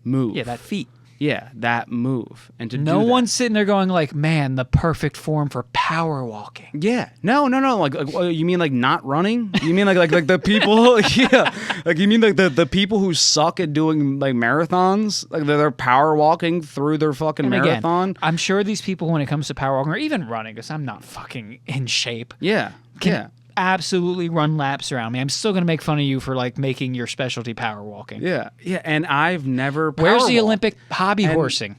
Speaker 2: move.
Speaker 3: Yeah, that feat.
Speaker 2: Yeah, that move. And to
Speaker 3: no
Speaker 2: do that.
Speaker 3: one's sitting there going man, the perfect form for power walking.
Speaker 2: Yeah. No. You mean not running? You mean like the people? Yeah. You mean the people who suck at doing marathons? They're power walking through their fucking marathon?
Speaker 3: Again, I'm sure these people, when it comes to power walking or even running, because I'm not fucking in shape.
Speaker 2: Yeah.
Speaker 3: Can absolutely run laps around me. I'm still going to make fun of you for making your specialty power walking.
Speaker 2: Yeah. Yeah. And I've never
Speaker 3: Where's the Olympic hobby horsing?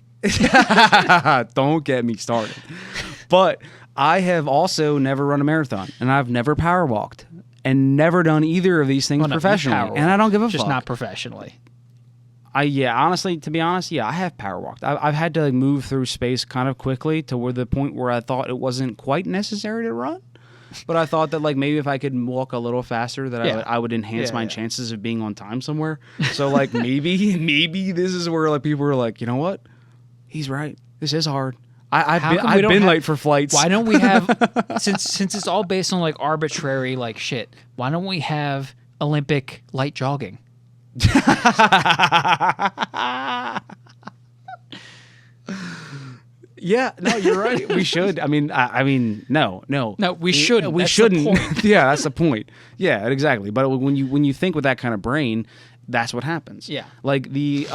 Speaker 2: Don't get me started. But I have also never run a marathon, and I've never power walked, and never done either of these things professionally. And I don't give a fuck.
Speaker 3: Just not professionally.
Speaker 2: Honestly, to be honest, I have power walked. I've had to move through space kind of quickly to the point where I thought it wasn't quite necessary to run. But I thought that maybe if I could walk a little faster, that I would enhance my chances of being on time somewhere. So maybe this is where people are like, you know what? He's right. This is hard. I've been late for flights.
Speaker 3: Why don't we have since it's all based on arbitrary shit? Why don't we have Olympic light jogging?
Speaker 2: Yeah, no, you're right. We should. No,
Speaker 3: we shouldn't.
Speaker 2: We shouldn't. Yeah, that's the point. Yeah, exactly. But when you think with that kind of brain, that's what happens.
Speaker 3: Yeah,
Speaker 2: the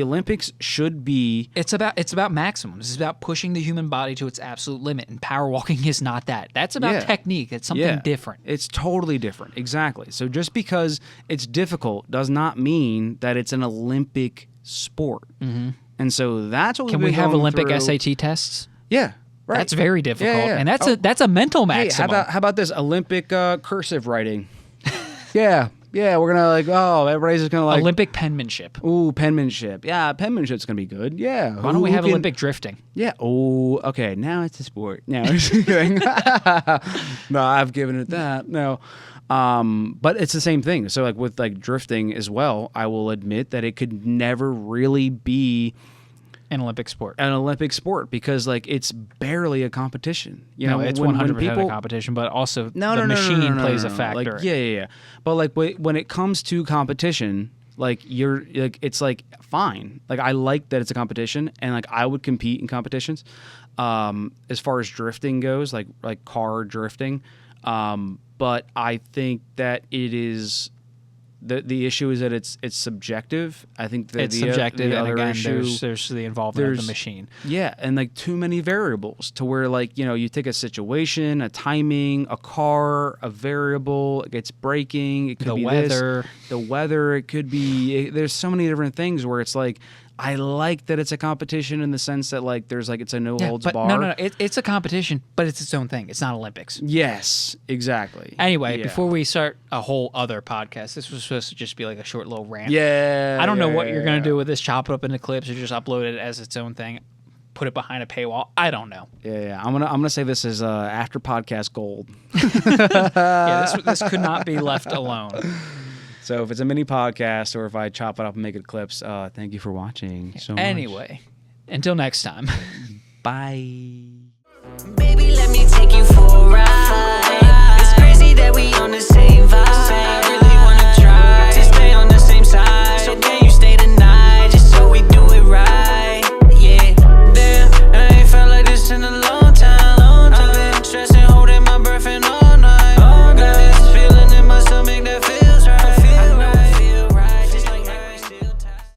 Speaker 2: Olympics should be.
Speaker 3: It's about maximums. It's about pushing the human body to its absolute limit, and power walking is not that. That's about technique. It's something different.
Speaker 2: It's totally different. Exactly. So just because it's difficult does not mean that it's an Olympic sport. Mm-hmm. And so that's what
Speaker 3: Can we have Olympic SAT tests?
Speaker 2: Yeah, right.
Speaker 3: That's very difficult, and that's a mental maximum.
Speaker 2: Hey, how about this Olympic cursive writing? Yeah, we're gonna everybody's just gonna
Speaker 3: Olympic penmanship.
Speaker 2: Ooh, penmanship. Yeah, penmanship's gonna be good. Yeah.
Speaker 3: Why don't we have Olympic drifting?
Speaker 2: Yeah. Oh, okay. Now it's a sport. No, I'm just kidding. No, I've given it that. No. But it's the same thing. So with drifting as well, I will admit that it could never really be
Speaker 3: an Olympic sport.
Speaker 2: Because it's barely a competition.
Speaker 3: It's 100% a competition, but also the machine plays a factor.
Speaker 2: Yeah. But when it comes to competition, it's fine. I like that it's a competition, and I would compete in competitions. As far as drifting goes, like car drifting. But I think that it is the issue is that it's subjective. I think that
Speaker 3: it's subjective, and again, there's the involvement of the machine.
Speaker 2: Yeah, and too many variables to where you take a situation, a timing, a car, a variable, it's braking, it could be
Speaker 3: weather.
Speaker 2: The weather, it could be. There's so many different things where it's I like that it's a competition in the sense that like there's like it's a no holds bar.
Speaker 3: No. It's a competition, but it's its own thing. It's not Olympics.
Speaker 2: Yes, exactly.
Speaker 3: Anyway, before we start a whole other podcast, this was supposed to just be like a short little rant.
Speaker 2: Yeah.
Speaker 3: I don't know what you're gonna do with this. Chop it up into clips or just upload it as its own thing. Put it behind a paywall. I don't know.
Speaker 2: Yeah. I'm gonna say this is after podcast gold.
Speaker 3: This could not be left alone.
Speaker 2: So if it's a mini podcast or if I chop it up and make it clips, thank you for watching so much.
Speaker 3: Anyway, until next time.
Speaker 2: Bye.